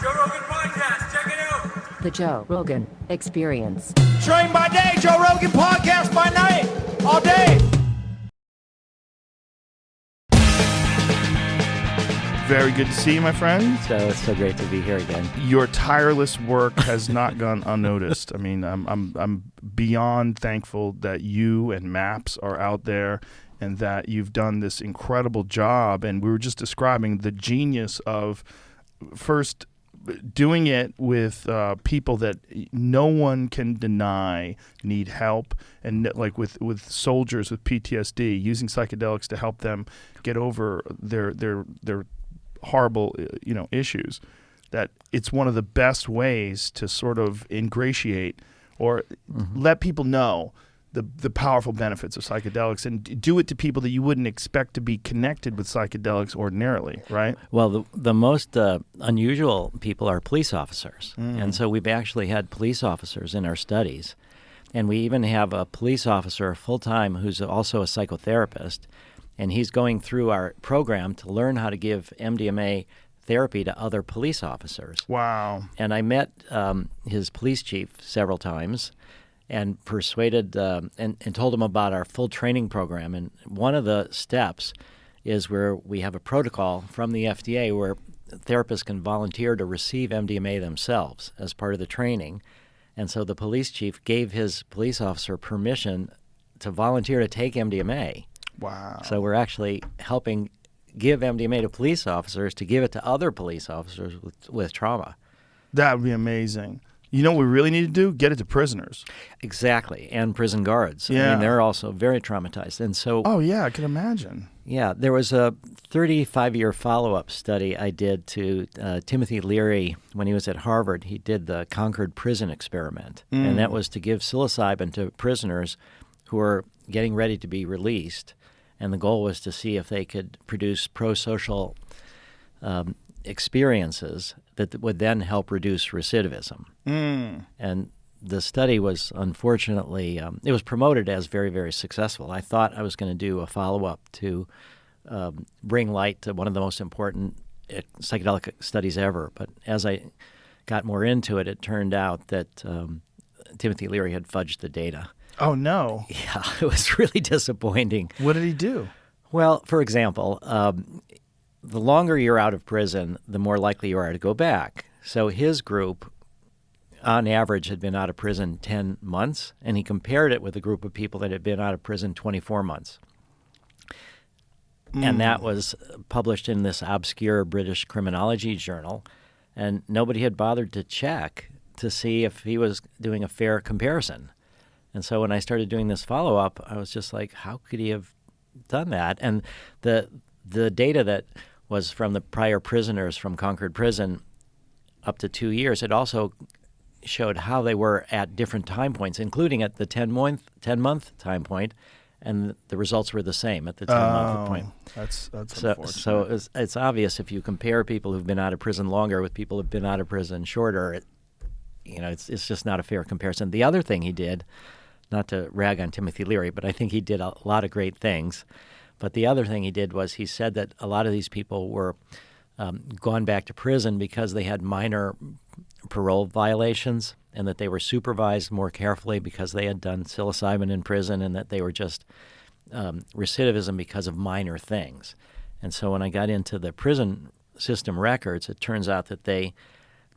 Joe Rogan Podcast. Check it out. The Joe Rogan Experience. Train by day, Joe Rogan Podcast by night, all day. Very good to see you, my friend. So it's so great to be here again. Your tireless work has not gone unnoticed. I mean, I'm beyond thankful that you and MAPS are out there and that you've done this incredible job. And we were just describing the genius of first doing it with people that no one can deny need help, and like with soldiers with PTSD, using psychedelics to help them get over their horrible issues. That it's one of the best ways to sort of ingratiate or let people know the powerful benefits of psychedelics, and do it to people that you wouldn't expect to be connected with psychedelics ordinarily, right? Well, the most unusual people are police officers. And so we've actually had police officers in our studies. And we even have a police officer full-time who's also a psychotherapist. And he's going through our program to learn how to give MDMA therapy to other police officers. Wow. And I met his police chief several times and persuaded and told him about our full training program. And one of the steps is where we have a protocol from the FDA where therapists can volunteer to receive MDMA themselves as part of the training. And so the police chief gave his police officer permission to volunteer to take MDMA. Wow. So we're actually helping give MDMA to police officers to give it to other police officers with trauma. That would be amazing. You know what we really need to do? Get it to prisoners. Exactly, and prison guards. Yeah. I mean, they're also very traumatized. And so, Oh, yeah, I can imagine. yeah, there was a 35-year follow-up study I did to Timothy Leary when he was at Harvard. He did the Concord Prison Experiment, and that was to give psilocybin to prisoners who were getting ready to be released. And the goal was to see if they could produce pro-social experiences that would then help reduce recidivism. And the study was unfortunately, it was promoted as very, very successful. I thought I was going to do a follow-up to bring light to one of the most important psychedelic studies ever. But as I got more into it, it turned out that Timothy Leary had fudged the data. Oh, no. Yeah, it was really disappointing. What did he do? Well, for example, the longer you're out of prison, the more likely you are to go back. So his group, on average, had been out of prison 10 months, and he compared it with a group of people that had been out of prison 24 months. And that was published in this obscure British criminology journal, and nobody had bothered to check to see if he was doing a fair comparison. And so when I started doing this follow-up, I was just like, how could he have done that? And the data that was from the prior prisoners from Concord Prison up to 2 years, it also showed how they were at different time points, including at the 10-month time point, and the results were the same at the 10-month point. That's So unfortunate. it's obvious if you compare people who've been out of prison longer with people who've been out of prison shorter, it's just not a fair comparison. The other thing he did, not to rag on Timothy Leary, but I think he did a lot of great things. But the other thing he did was he said that a lot of these people were gone back to prison because they had minor parole violations, and that they were supervised more carefully because they had done psilocybin in prison, and that they were just recidivism because of minor things. And so when I got into the prison system records, it turns out that they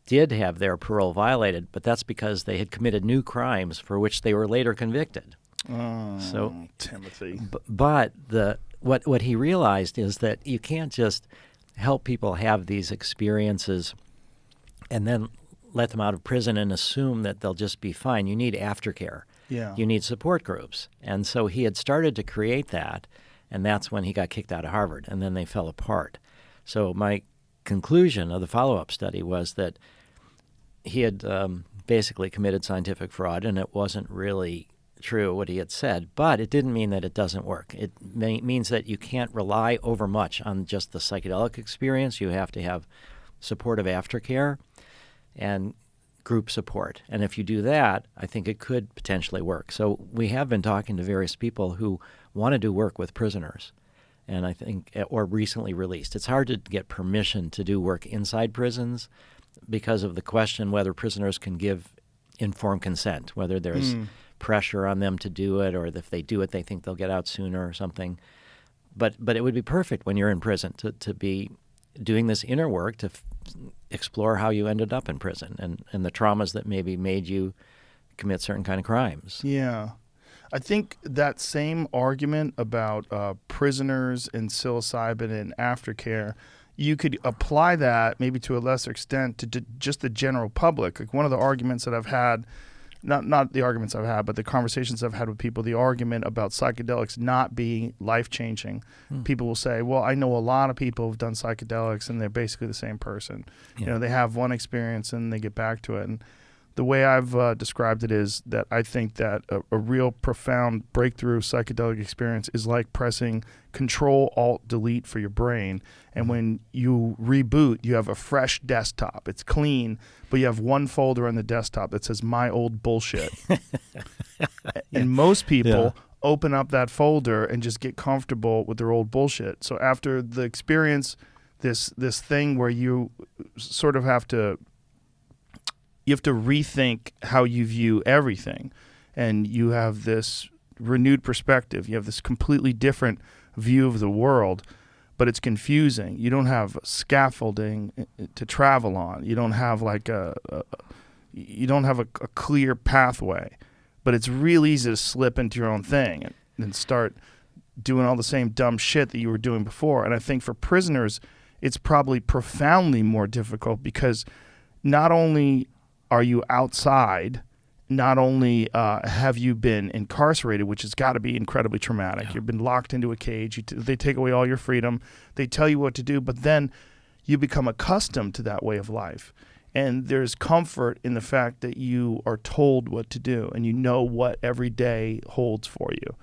did have their parole violated, but that's because they had committed new crimes for which they were later convicted. So Timothy. But what he realized is that you can't just help people have these experiences and then let them out of prison and assume that they'll just be fine. You need aftercare. Yeah. You need support groups. And so he had started to create that, and that's when he got kicked out of Harvard, and then they fell apart. So my conclusion of the follow-up study was that he had basically committed scientific fraud, and it wasn't really true what he had said, but it didn't mean that it doesn't work. It means that you can't rely over much on just the psychedelic experience. You have to have supportive aftercare and group support. And if you do that, I think it could potentially work. So we have been talking to various people who want to do work with prisoners, and I think, or recently released. It's hard to get permission to do work inside prisons. because of the question whether prisoners can give informed consent, whether there's pressure on them to do it, or if they do it, they think they'll get out sooner or something. But it would be perfect when you're in prison to be doing this inner work to explore how you ended up in prison and the traumas that maybe made you commit certain kind of crimes. Yeah. I think that same argument about prisoners and psilocybin and aftercare, you could apply that maybe to a lesser extent to just the general public. Like one of the arguments that I've had, not the arguments I've had, but the conversations I've had with people, the argument about psychedelics not being life-changing. People will say, well, I know a lot of people who've done psychedelics and they're basically the same person. Yeah. You know, they have one experience and they get back to it. And the way I've described it is that I think that a real profound breakthrough psychedelic experience is like pressing Control-Alt-Delete for your brain. And when you reboot, you have a fresh desktop. It's clean, but you have one folder on the desktop that says My Old Bullshit. And most people open up that folder and just get comfortable with their old bullshit. So after the experience, this thing where you sort of have to rethink how you view everything, and you have this renewed perspective. You have this completely different view of the world, but it's confusing. You don't have scaffolding to travel on. You don't have like a clear pathway, but it's real easy to slip into your own thing and start doing all the same dumb shit that you were doing before. And I think for prisoners, it's probably profoundly more difficult because not only are you outside, not only have you been incarcerated, which has got to be incredibly traumatic. Yeah. You've been locked into a cage. They take away all your freedom. They tell you what to do, but then you become accustomed to that way of life. And there's comfort in the fact that you are told what to do and you know what every day holds for you.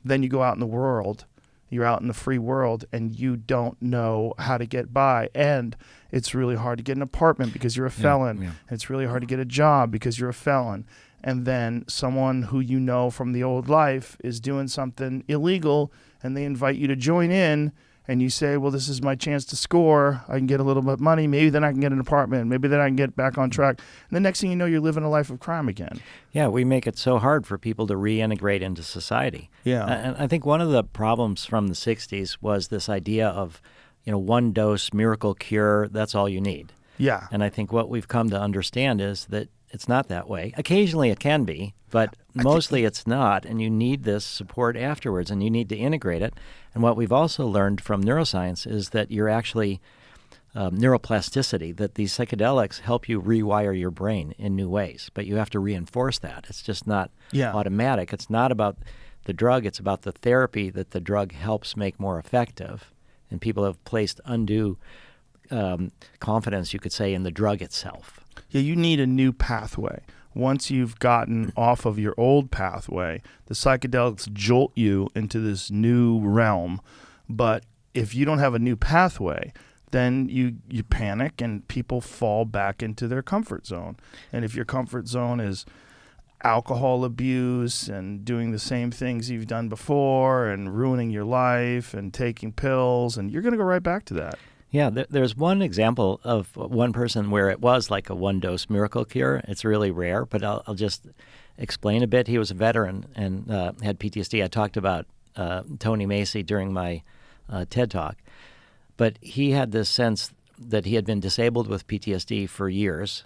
Then you go out in the world. You're out in the free world and you don't know how to get by. And it's really hard to get an apartment because you're a felon. Yeah. It's really hard to get a job because you're a felon. And then someone who you know from the old life is doing something illegal and they invite you to join in and you say, well, this is my chance to score. I can get a little bit of money. Maybe then I can get an apartment. Maybe then I can get back on track. And the next thing you know, you're living a life of crime again. Yeah, we make it so hard for people to reintegrate into society. Yeah. And I think one of the problems from the 60s was this idea of, one dose, miracle cure, that's all you need. Yeah. And I think what we've come to understand is that it's not that way. Occasionally it can be, but mostly it's not, and you need this support afterwards, and you need to integrate it. And what we've also learned from neuroscience is that you're actually neuroplasticity, that these psychedelics help you rewire your brain in new ways, but you have to reinforce that. It's just not automatic. It's not about the drug. It's about the therapy that the drug helps make more effective, and people have placed undue confidence, you could say, in the drug itself. Yeah, you need a new pathway. Once you've gotten off of your old pathway, the psychedelics jolt you into this new realm. But if you don't have a new pathway, then you panic and people fall back into their comfort zone. And if your comfort zone is alcohol abuse and doing the same things you've done before and ruining your life and taking pills, and you're going to go right back to that. Yeah, there's one example of one person where it was like a one-dose miracle cure. It's really rare, but I'll just explain a bit. He was a veteran and had PTSD. I talked about Tony Macy during my TED Talk. But he had this sense that he had been disabled with PTSD for years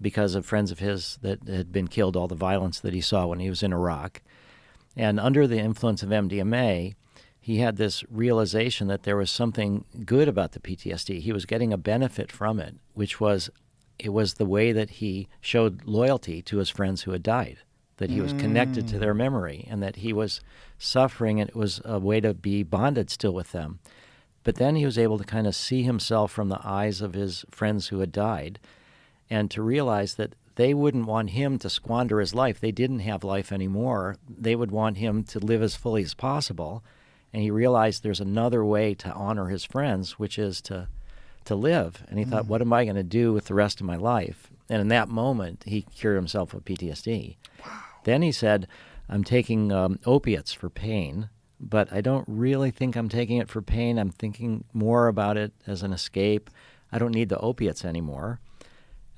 because of friends of his that had been killed, all the violence that he saw when he was in Iraq. And under the influence of MDMA, he had this realization that there was something good about the PTSD. He was getting a benefit from it, which was it was the way that he showed loyalty to his friends who had died, that he was connected to their memory, and that he was suffering, and it was a way to be bonded still with them. But then he was able to kind of see himself from the eyes of his friends who had died and to realize that they wouldn't want him to squander his life. They didn't have life anymore. They would want him to live as fully as possible. And he realized there's another way to honor his friends, which is to live. And he thought, what am I going to do with the rest of my life? And in that moment, he cured himself of PTSD. Wow. Then he said, I'm taking opiates for pain, but I don't really think I'm taking it for pain. I'm thinking more about it as an escape. I don't need the opiates anymore.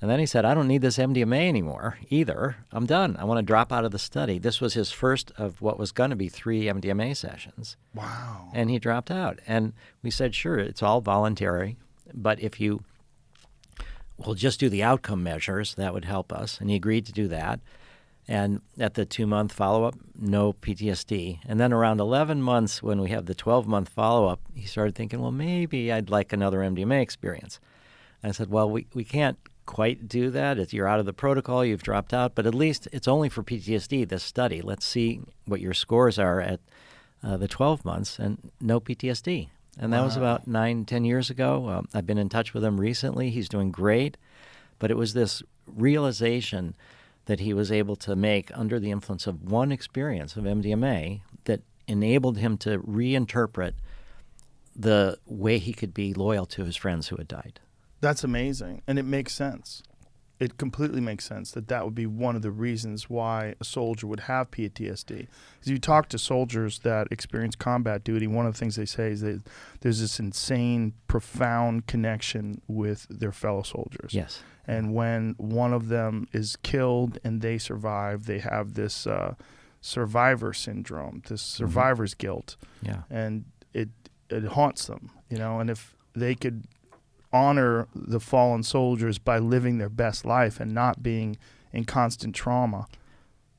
And then he said, I don't need this MDMA anymore either. I'm done. I want to drop out of the study. This was his first of what was going to be 3 MDMA sessions. Wow. And he dropped out. And we said, sure, it's all voluntary, but if you will just do the outcome measures, that would help us. And he agreed to do that. And at the 2-month follow-up, no PTSD. And then around 11 months, when we have the 12-month follow-up, he started thinking, well, maybe I'd like another MDMA experience. And I said, well, we can't quite do that. You're out of the protocol. You've dropped out. But at least it's only for PTSD, this study. Let's see what your scores are at the 12 months, and no PTSD. And that was about 9-10 years ago. I've been in touch with him recently. He's doing great. But it was this realization that he was able to make under the influence of one experience of MDMA that enabled him to reinterpret the way he could be loyal to his friends who had died. That's amazing. And it makes sense. It completely makes sense that would be one of the reasons why a soldier would have PTSD. Because you talk to soldiers that experience combat duty, one of the things they say is that there's this insane, profound connection with their fellow soldiers. Yes. And when one of them is killed and they survive, they have this survivor syndrome, this survivor's guilt. Yeah. And it haunts them, and if they could honor the fallen soldiers by living their best life and not being in constant trauma,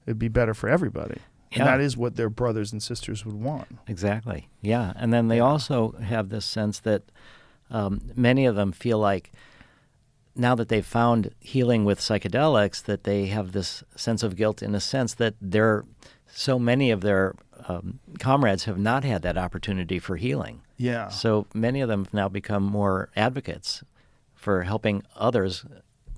it'd be better for everybody. Yeah. And that is what their brothers and sisters would want. Exactly. Yeah. And then they also have this sense that many of them feel like now that they've found healing with psychedelics, that they have this sense of guilt in a sense that so many of their comrades have not had that opportunity for healing. Yeah. So many of them have now become more advocates for helping others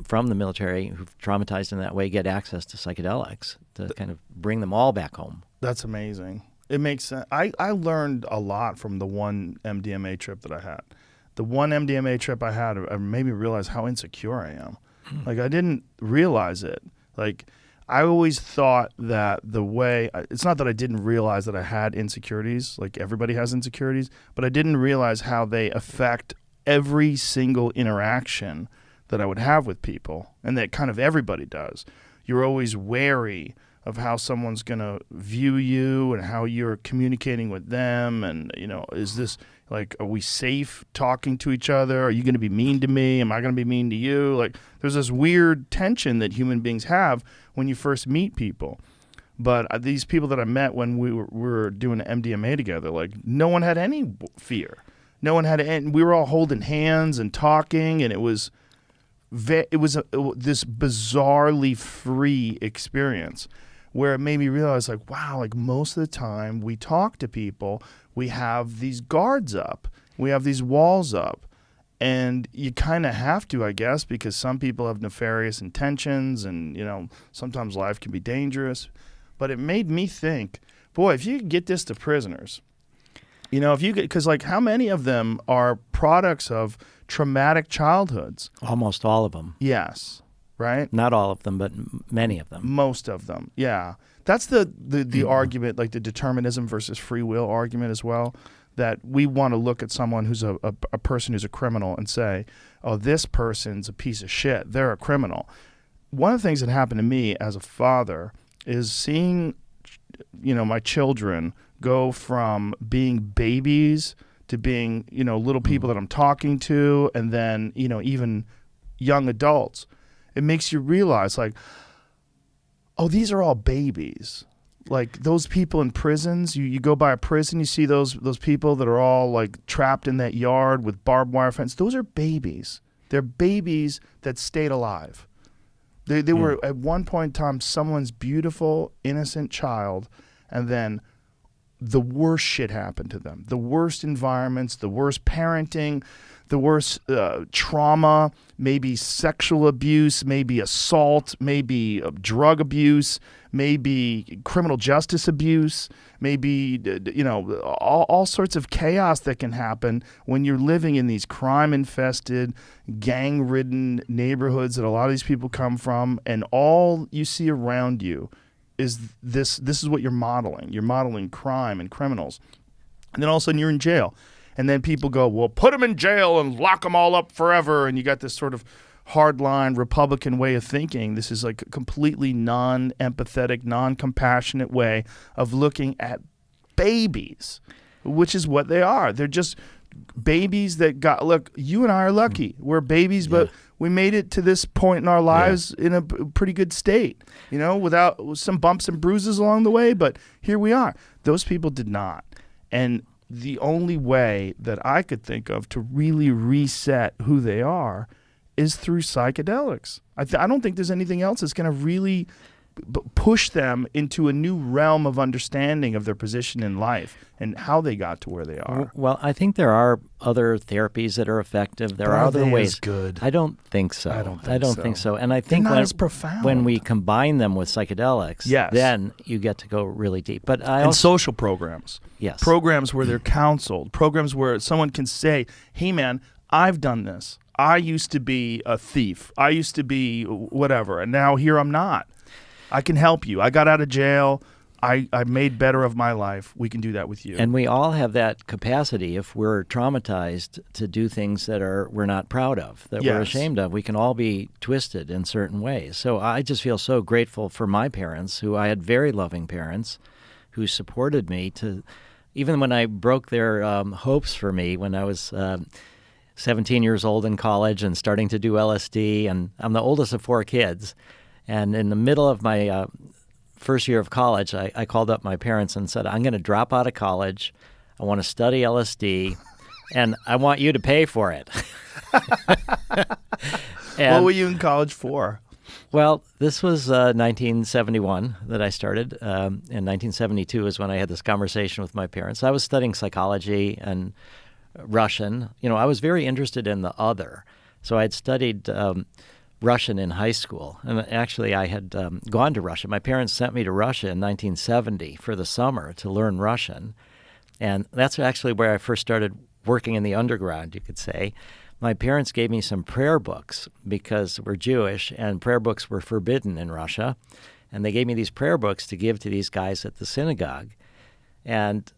from the military who've traumatized in that way get access to psychedelics to kind of bring them all back home. That's amazing. It makes sense. I learned a lot from the one MDMA trip that I had. The one MDMA trip I had made me realize how insecure I am. Like, I didn't realize it. Like, I always thought that it's not that I didn't realize that I had insecurities, like everybody has insecurities, but I didn't realize how they affect every single interaction that I would have with people, and that kind of everybody does. You're always wary of how someone's going to view you and how you're communicating with them, and, is this, like, are we safe talking to each other? Are you going to be mean to me? Am I going to be mean to you? Like, there's this weird tension that human beings have when you first meet people. But these people that I met when we were doing MDMA together, like, no one had any fear. No one had any, we were all holding hands and talking, and it was this bizarrely free experience where it made me realize, like, wow, like, most of the time we talk to people, we have these guards up, we have these walls up, and you kind of have to, I guess, because some people have nefarious intentions, and, sometimes life can be dangerous. But it made me think, boy, if you could get this to prisoners, if you could, because, like, how many of them are products of traumatic childhoods? Almost all of them. Yes. Right? Not all of them, but many of them. Most of them, yeah. That's the argument, like the determinism versus free will argument as well, that we want to look at someone who's a person who's a criminal and say, oh, this person's a piece of shit. They're a criminal. One of the things that happened to me as a father is seeing, my children go from being babies to being, little people that I'm talking to, and then, even young adults. It makes you realize, like, oh, these are all babies. Like, those people in prisons, you go by a prison, you see those people that are all, like, trapped in that yard with barbed wire fence. Those are babies. They're babies that stayed alive. They were, at one point in time, someone's beautiful, innocent child, and then the worst shit happened to them. The worst environments, the worst parenting, the worst trauma, maybe sexual abuse, maybe assault, maybe drug abuse, maybe criminal justice abuse, maybe, all sorts of chaos that can happen when you're living in these crime-infested, gang-ridden neighborhoods that a lot of these people come from, and all you see around you is this is what you're modeling. You're modeling crime and criminals. And then all of a sudden you're in jail. And then people go, well, put them in jail and lock them all up forever. And you got this sort of hardline Republican way of thinking. This is like a completely non-empathetic, non-compassionate way of looking at babies, which is what they are. They're just babies that got, look, you and I are lucky. We're babies, but we made it to this point in our lives in a pretty good state, you know, without some bumps and bruises along the way, but here we are. Those people did not. And the only way that I could think of to really reset who they are is through psychedelics. I don't think there's anything else that's going to really push them into a new realm of understanding of their position in life and how they got to where they are. Well, I think there are other therapies that are effective. There are other ways. Good? I don't think so. I don't think so. And I think not as profound. When we combine them with psychedelics, then you get to go really deep. But and social programs. Yes. Programs where they're counseled. Programs where someone can say, hey, man, I've done this. I used to be a thief. I used to be whatever, and now here I'm not. I can help you. I got out of jail. I made better of my life. We can do that with you. And we all have that capacity if we're traumatized to do things that we're not proud of, that we're ashamed of. We can all be twisted in certain ways. So I just feel so grateful for my parents, who I had very loving parents, who supported me to, even when I broke their hopes for me when I was 17 years old in college and starting to do LSD. And I'm the oldest of 4 kids. And in the middle of my first year of college, I called up my parents and said, I'm going to drop out of college. I want to study LSD, and I want you to pay for it. What were you in college for? Well, this was 1971 that I started. In 1972 is when I had this conversation with my parents. I was studying psychology and Russian. You know, I was very interested in the other. So I had studied Russian in high school. And actually, I had gone to Russia. My parents sent me to Russia in 1970 for the summer to learn Russian. And that's actually where I first started working in the underground, you could say. My parents gave me some prayer books because we're Jewish, and prayer books were forbidden in Russia. And they gave me these prayer books to give to these guys at the synagogue. And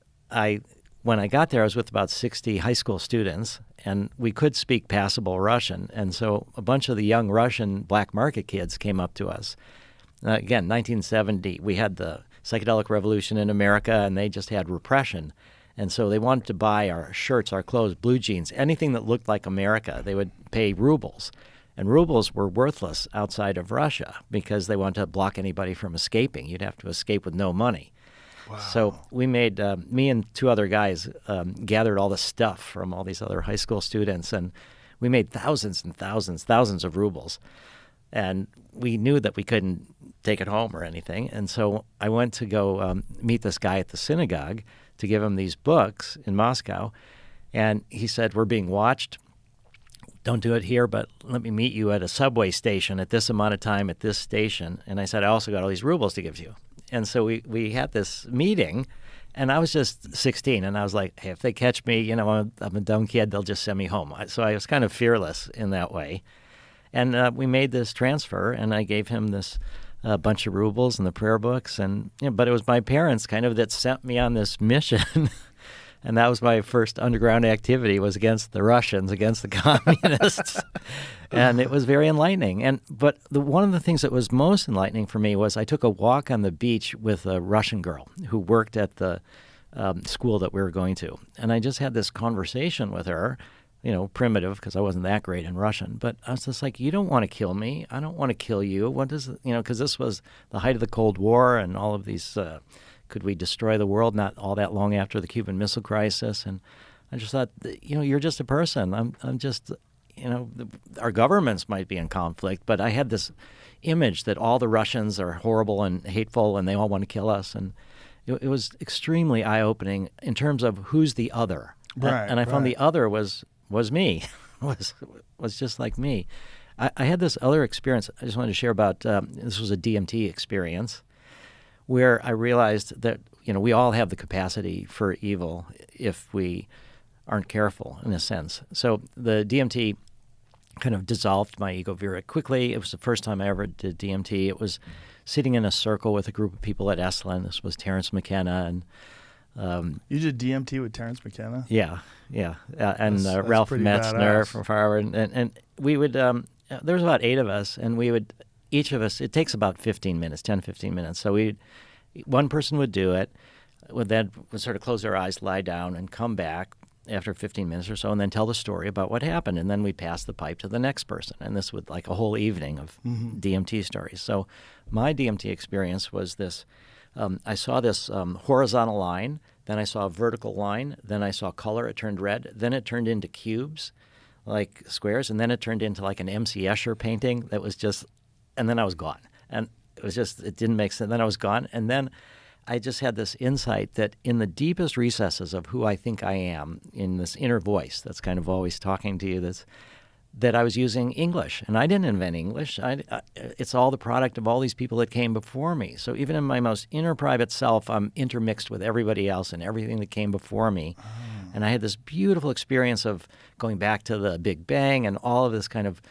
when I got there, I was with about 60 high school students, and we could speak passable Russian. And so a bunch of the young Russian black market kids came up to us. Again, 1970, we had the psychedelic revolution in America, and they just had repression. And so they wanted to buy our shirts, our clothes, blue jeans, anything that looked like America. They would pay rubles. And rubles were worthless outside of Russia because they wanted to block anybody from escaping. You'd have to escape with no money. Wow. So we made, me and 2 other guys gathered all the stuff from all these other high school students, and we made thousands and thousands of rubles. And we knew that we couldn't take it home or anything. And so I went to go meet this guy at the synagogue to give him these books in Moscow. And he said, we're being watched. Don't do it here, but let me meet you at a subway station at this amount of time at this station. And I said, I also got all these rubles to give you. And so we had this meeting, and I was just 16, and I was like, hey, if they catch me, you know, I'm a dumb kid, they'll just send me home. So I was kind of fearless in that way. And we made this transfer, and I gave him this bunch of rubles and the prayer books. And but it was my parents kind of that sent me on this mission. And that was my first underground activity, was against the Russians, against the communists. And it was very enlightening. But one of the things that was most enlightening for me was I took a walk on the beach with a Russian girl who worked at the school that we were going to. And I just had this conversation with her, you know, primitive, because I wasn't that great in Russian. But I was just like, you don't want to kill me. I don't want to kill you. What does, you know, because this was the height of the Cold War and all of these... could we destroy the world not all that long after the Cuban Missile Crisis? And I just thought, you know, you're just a person. I'm just, you know, our governments might be in conflict, but I had this image that all the Russians are horrible and hateful and they all want to kill us. And it was extremely eye-opening in terms of who's the other. Right, and I found the other was me, was just like me. I had this other experience I just wanted to share about. This was a DMT experience, where I realized that, you know, we all have the capacity for evil if we aren't careful, in a sense. So the DMT kind of dissolved my ego very quickly. It was the first time I ever did DMT. It was sitting in a circle with a group of people at Esalen. This was Terrence McKenna and You did DMT with Terrence McKenna? Yeah, and That's Ralph pretty Metzner badass. from Harvard, and we would. There was about 8 of us, and we would each of us. It takes about 15 minutes, 10, 15 minutes. So one person would do it, would sort of close their eyes, lie down, and come back after 15 minutes or so, and then tell the story about what happened, and then we pass the pipe to the next person, and this would like a whole evening of DMT stories. So my DMT experience was this. I saw this horizontal line, then I saw a vertical line, then I saw color, it turned red, then it turned into cubes, like squares, and then it turned into like an M.C. Escher painting that was just, and then I was gone. And it didn't make sense. Then I was gone, and then I just had this insight that in the deepest recesses of who I think I am, in this inner voice that's kind of always talking to you, that I was using English. And I didn't invent English. It's all the product of all these people that came before me. So even in my most inner private self, I'm intermixed with everybody else and everything that came before me. And I had this beautiful experience of going back to the Big Bang and all of this kind of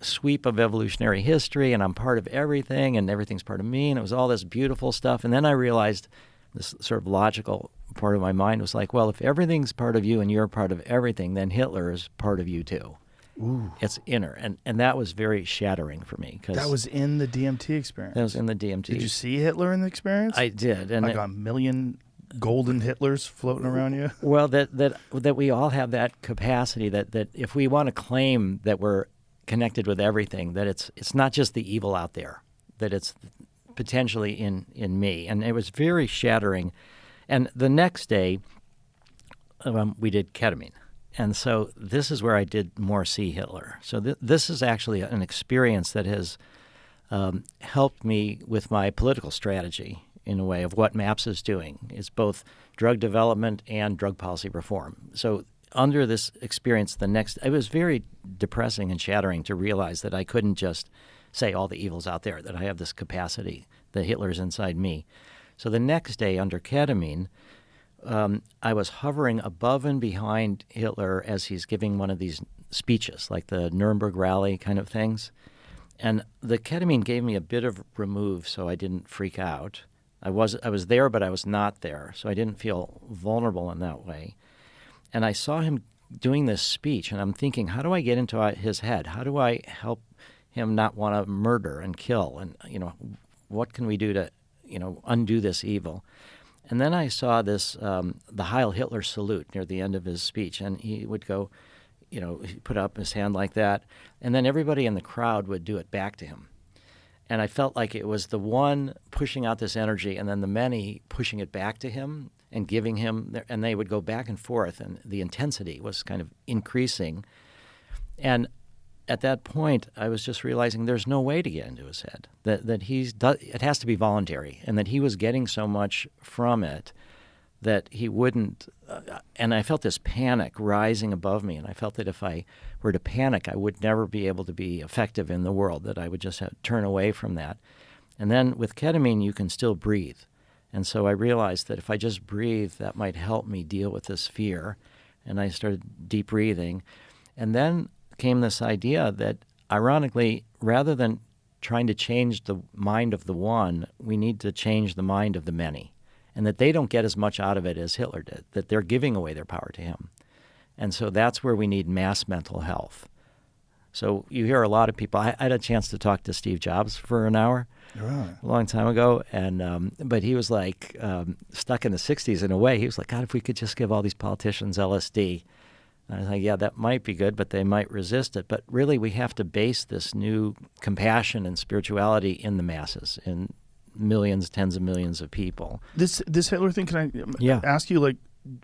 sweep of evolutionary history, and I'm part of everything, and everything's part of me, and it was all this beautiful stuff. And then I realized this sort of logical part of my mind was like, well, if everything's part of you and you're part of everything, then Hitler is part of you too. Ooh. It's inner, and that was very shattering for me. That was in the DMT experience? That was in the DMT. Did you see Hitler in the experience? I did. And like a million golden Hitlers floating around you? Well, that we all have that capacity, that if we want to claim that we're connected with everything, that it's not just the evil out there, that it's potentially in me. And it was very shattering. And the next day, we did ketamine. And so this is where I did more see Hitler. So this is actually an experience that has helped me with my political strategy in a way of what MAPS is doing. It's both drug development and drug policy reform. So under this experience, it was very depressing and shattering to realize that I couldn't just say all the evil's out there, that I have this capacity, that Hitler's inside me. So the next day under ketamine, I was hovering above and behind Hitler as he's giving one of these speeches, like the Nuremberg rally kind of things. And the ketamine gave me a bit of remove so I didn't freak out. I was there, but I was not there, so I didn't feel vulnerable in that way. And I saw him doing this speech, and I'm thinking, how do I get into his head? How do I help him not want to murder and kill? And, what can we do to, undo this evil? And then I saw this, the Heil Hitler salute near the end of his speech, and he would go, he put up his hand like that, and then everybody in the crowd would do it back to him. And I felt like it was the one pushing out this energy and then the many pushing it back to him and giving him, and they would go back and forth, and the intensity was kind of increasing. And at that point, I was just realizing there's no way to get into his head, that it has to be voluntary, and that he was getting so much from it that he wouldn't, and I felt this panic rising above me, and I felt that if I were to panic, I would never be able to be effective in the world, that I would just turn away from that. And then with ketamine, you can still breathe. And so I realized that if I just breathe, that might help me deal with this fear. And I started deep breathing. And then came this idea that, ironically, rather than trying to change the mind of the one, we need to change the mind of the many. And that they don't get as much out of it as Hitler did, that they're giving away their power to him. And so that's where we need mass mental health. So you hear a lot of people. I had a chance to talk to Steve Jobs for an hour a long time ago, and but he was like stuck in the 60s in a way. He was like, God, if we could just give all these politicians LSD. And I was like, yeah, that might be good, but they might resist it. But really, we have to base this new compassion and spirituality in the masses, in millions, tens of millions of people. This Hitler thing, can I ask you, like,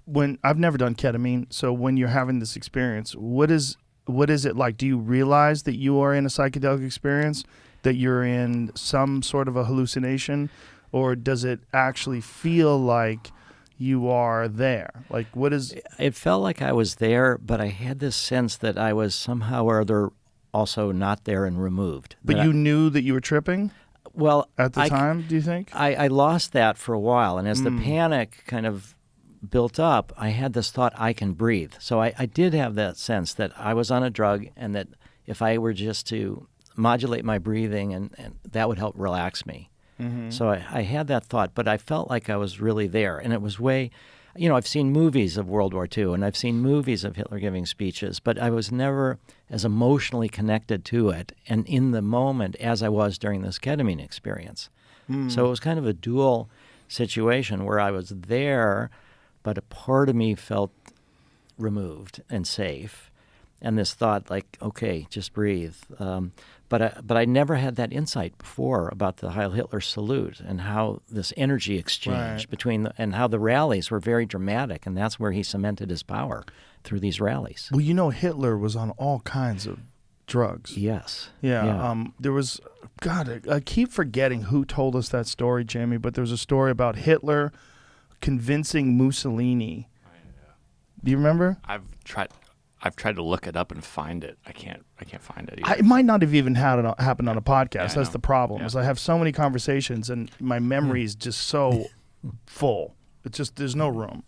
when I've never done ketamine, so when you're having this experience, what is it like? Do you realize that you are in a psychedelic experience, that you're in some sort of a hallucination, or does it actually feel like you are there? Like, what is... It felt like I was there, but I had this sense that I was somehow or other also not there and removed. But you knew that you were tripping? Well, at the time, do you think? I lost that for a while, and as the panic kind of built up, I had this thought, I can breathe. So I did have that sense that I was on a drug, and that if I were just to modulate my breathing, and that would help relax me. So I had that thought, but I felt like I was really there. And it was I've seen movies of World War II, and I've seen movies of Hitler giving speeches, but I was never as emotionally connected to it and in the moment as I was during this ketamine experience. So it was kind of a dual situation where I was there, but a part of me felt removed and safe. And this thought, like, okay, just breathe. But I never had that insight before about the Heil Hitler salute and how this energy exchange and how the rallies were very dramatic, and that's where he cemented his power through these rallies. Well, Hitler was on all kinds of drugs. Yes. Yeah. There was, God, I keep forgetting who told us that story, Jamie, but there was a story about Hitler convincing Mussolini. Do you remember? I've tried to look it up and find it. I can't find it either. It might not have even happened on a podcast. That's know. the problem. Yeah. Is I have so many conversations and my memory is just so full. It's just there's no room.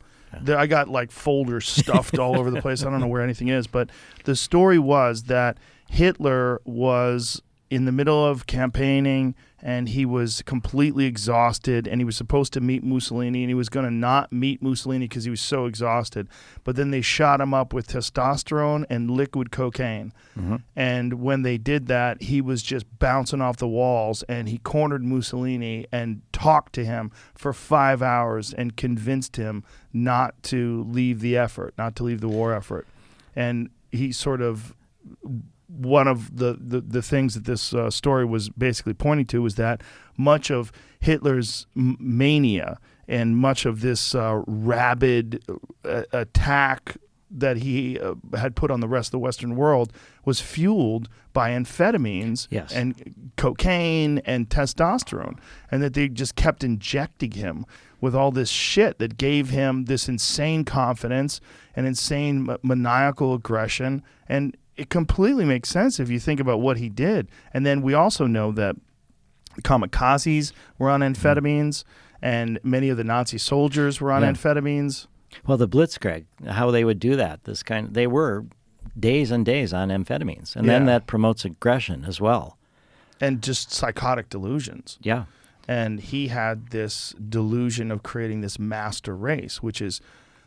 I got like folders stuffed all over the place. I don't know where anything is. But the story was that Hitler was in the middle of campaigning and he was completely exhausted and he was supposed to meet Mussolini and he was going to not meet Mussolini because he was so exhausted. But then they shot him up with testosterone and liquid cocaine. And when they did that, he was just bouncing off the walls and he cornered Mussolini and talked to him for 5 hours and convinced him not to leave the effort, not to leave the war effort. And he sort of... One of the things that this story was basically pointing to was that much of Hitler's mania and much of this rabid attack that he had put on the rest of the Western world was fueled by amphetamines and cocaine and testosterone, and that they just kept injecting him with all this shit that gave him this insane confidence and insane maniacal aggression. And it completely makes sense if you think about what he did. And then we also know that kamikazes were on amphetamines and many of the Nazi soldiers were on amphetamines. Well, the Blitzkrieg, how they would do that, they were days and days on amphetamines. And then that promotes aggression as well. And just psychotic delusions. Yeah. And he had this delusion of creating this master race, which is,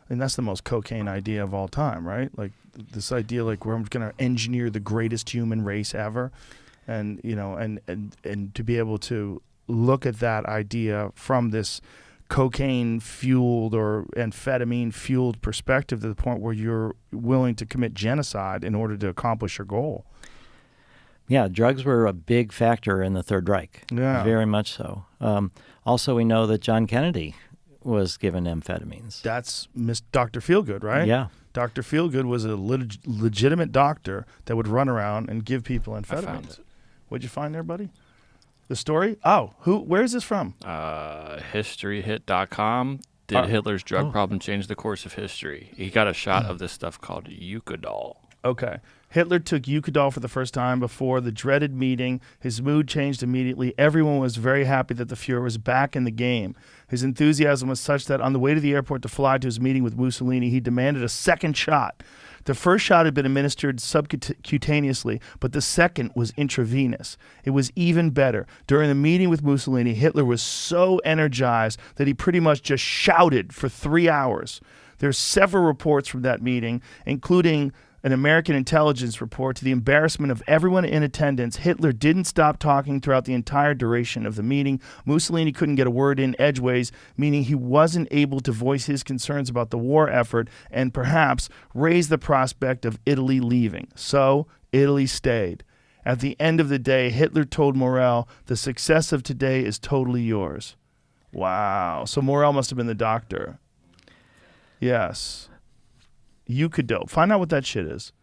and that's the most cocaine idea of all time, right? Like this idea, like where I'm going to engineer the greatest human race ever, and and to be able to look at that idea from this cocaine fueled or amphetamine fueled perspective to the point where you're willing to commit genocide in order to accomplish your goal. Yeah, drugs were a big factor in the Third Reich. Yeah, very much so. Also, we know that John Kennedy was given amphetamines. That's Dr. Feelgood, right? Yeah. Dr. Feelgood was a legitimate doctor that would run around and give people I amphetamines. found it. What'd you find there, buddy? The story? Oh, where is this from? Historyhit.com. Did Hitler's drug problem change the course of history? He got a shot of this stuff called Eucadol. Okay. Hitler took Eucadol for the first time before the dreaded meeting. His mood changed immediately. Everyone was very happy that the Fuhrer was back in the game. His enthusiasm was such that on the way to the airport to fly to his meeting with Mussolini, he demanded a second shot. The first shot had been administered subcutaneously, but the second was intravenous. It was even better. During the meeting with Mussolini, Hitler was so energized that he pretty much just shouted for 3 hours. There's several reports from that meeting, including an American intelligence report. To the embarrassment of everyone in attendance, Hitler didn't stop talking throughout the entire duration of the meeting. Mussolini couldn't get a word in edgeways, meaning he wasn't able to voice his concerns about the war effort and perhaps raise the prospect of Italy leaving. So Italy stayed. At the end of the day, Hitler told Morel, "The success of today is totally yours." Wow. So Morel must have been the doctor. Yes. Eucadol. Find out what that shit is.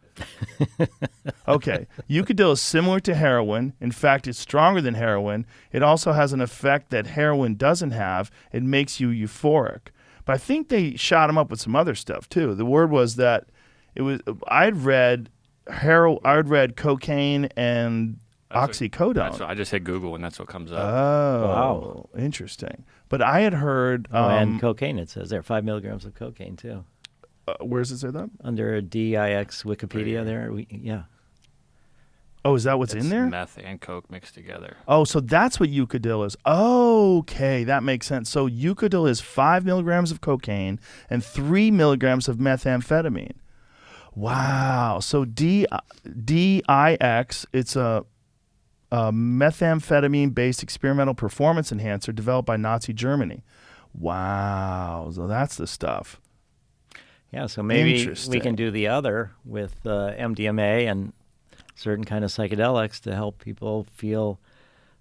Okay. Eucadol is similar to heroin. In fact, it's stronger than heroin. It also has an effect that heroin doesn't have. It makes you euphoric. But I think they shot him up with some other stuff too. The word was that it was. I'd read cocaine and oxycodone. I just hit Google and that's what comes up. Oh, Wow. Interesting. But I had heard. And cocaine, it says there, 5 milligrams of cocaine too. Where does it say that? Under DIX Wikipedia there, yeah. Oh, is that what's It's in there? meth and coke mixed together. Oh, so that's what Eucadil is. Okay, that makes sense. So Eucadil is 5 milligrams of cocaine and 3 milligrams of methamphetamine. Wow. So DIX, it's a methamphetamine-based experimental performance enhancer developed by Nazi Germany. Wow. So that's the stuff. Yeah, so maybe we Interesting. can do the other with MDMA and certain kind of psychedelics to help people feel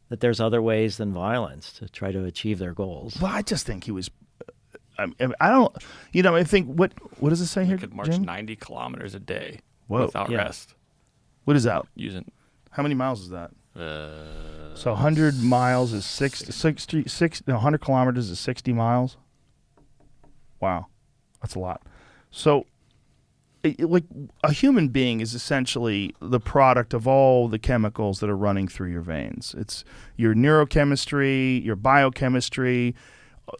that there's other ways than violence to try to achieve their goals. Well, I just think he was. I don't. I think what does it say here? You could march Jim? 90 kilometers a day Whoa. without Yeah. rest. What is that? Using How many miles is that? uh, So 100 miles is 100 kilometers is 60 miles. Wow, that's a lot. So, like a human being is essentially the product of all the chemicals that are running through your veins. It's your neurochemistry, your biochemistry,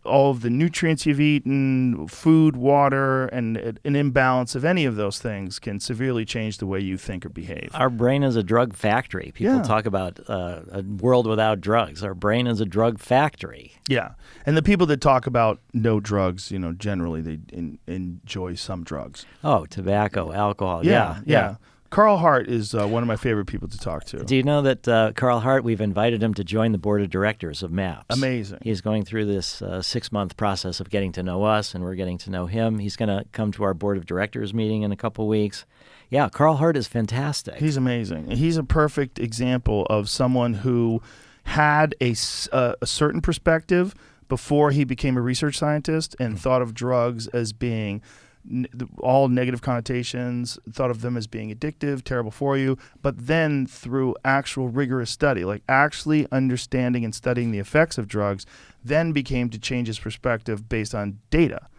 all of the nutrients you've eaten, food, water, and an imbalance of any of those things can severely change the way you think or behave. Our brain is a drug factory. People Yeah. talk about a world without drugs. Our brain is a drug factory. Yeah, and the people that talk about no drugs, generally they enjoy some drugs. Oh, tobacco, alcohol. Yeah. Carl Hart is one of my favorite people to talk to. Do you know that Carl Hart, we've invited him to join the board of directors of MAPS. Amazing. He's going through this 6-month process of getting to know us, and we're getting to know him. He's going to come to our board of directors meeting in a couple weeks. Yeah, Carl Hart is fantastic. He's amazing. He's a perfect example of someone who had a certain perspective before he became a research scientist and thought of drugs as being all negative connotations, thought of them as being addictive, terrible for you, but then through actual rigorous study, like actually understanding and studying the effects of drugs, then became to change his perspective based on data.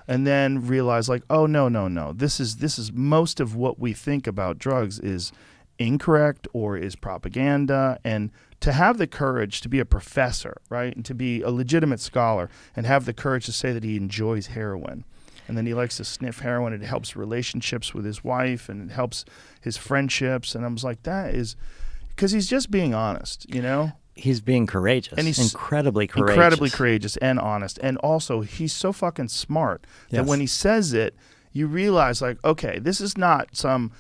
And then realized like, oh, no. This is most of what we think about drugs is incorrect or is propaganda. And to have the courage to be a professor, right, and to be a legitimate scholar and have the courage to say that he enjoys heroin. And then he likes to sniff heroin. It helps relationships with his wife and it helps his friendships. And I was like, that is because he's just being honest, He's being courageous, And he's incredibly courageous. Incredibly courageous and honest. And also, he's so fucking smart that Yes. when he says it, you realize, like, okay, this is not some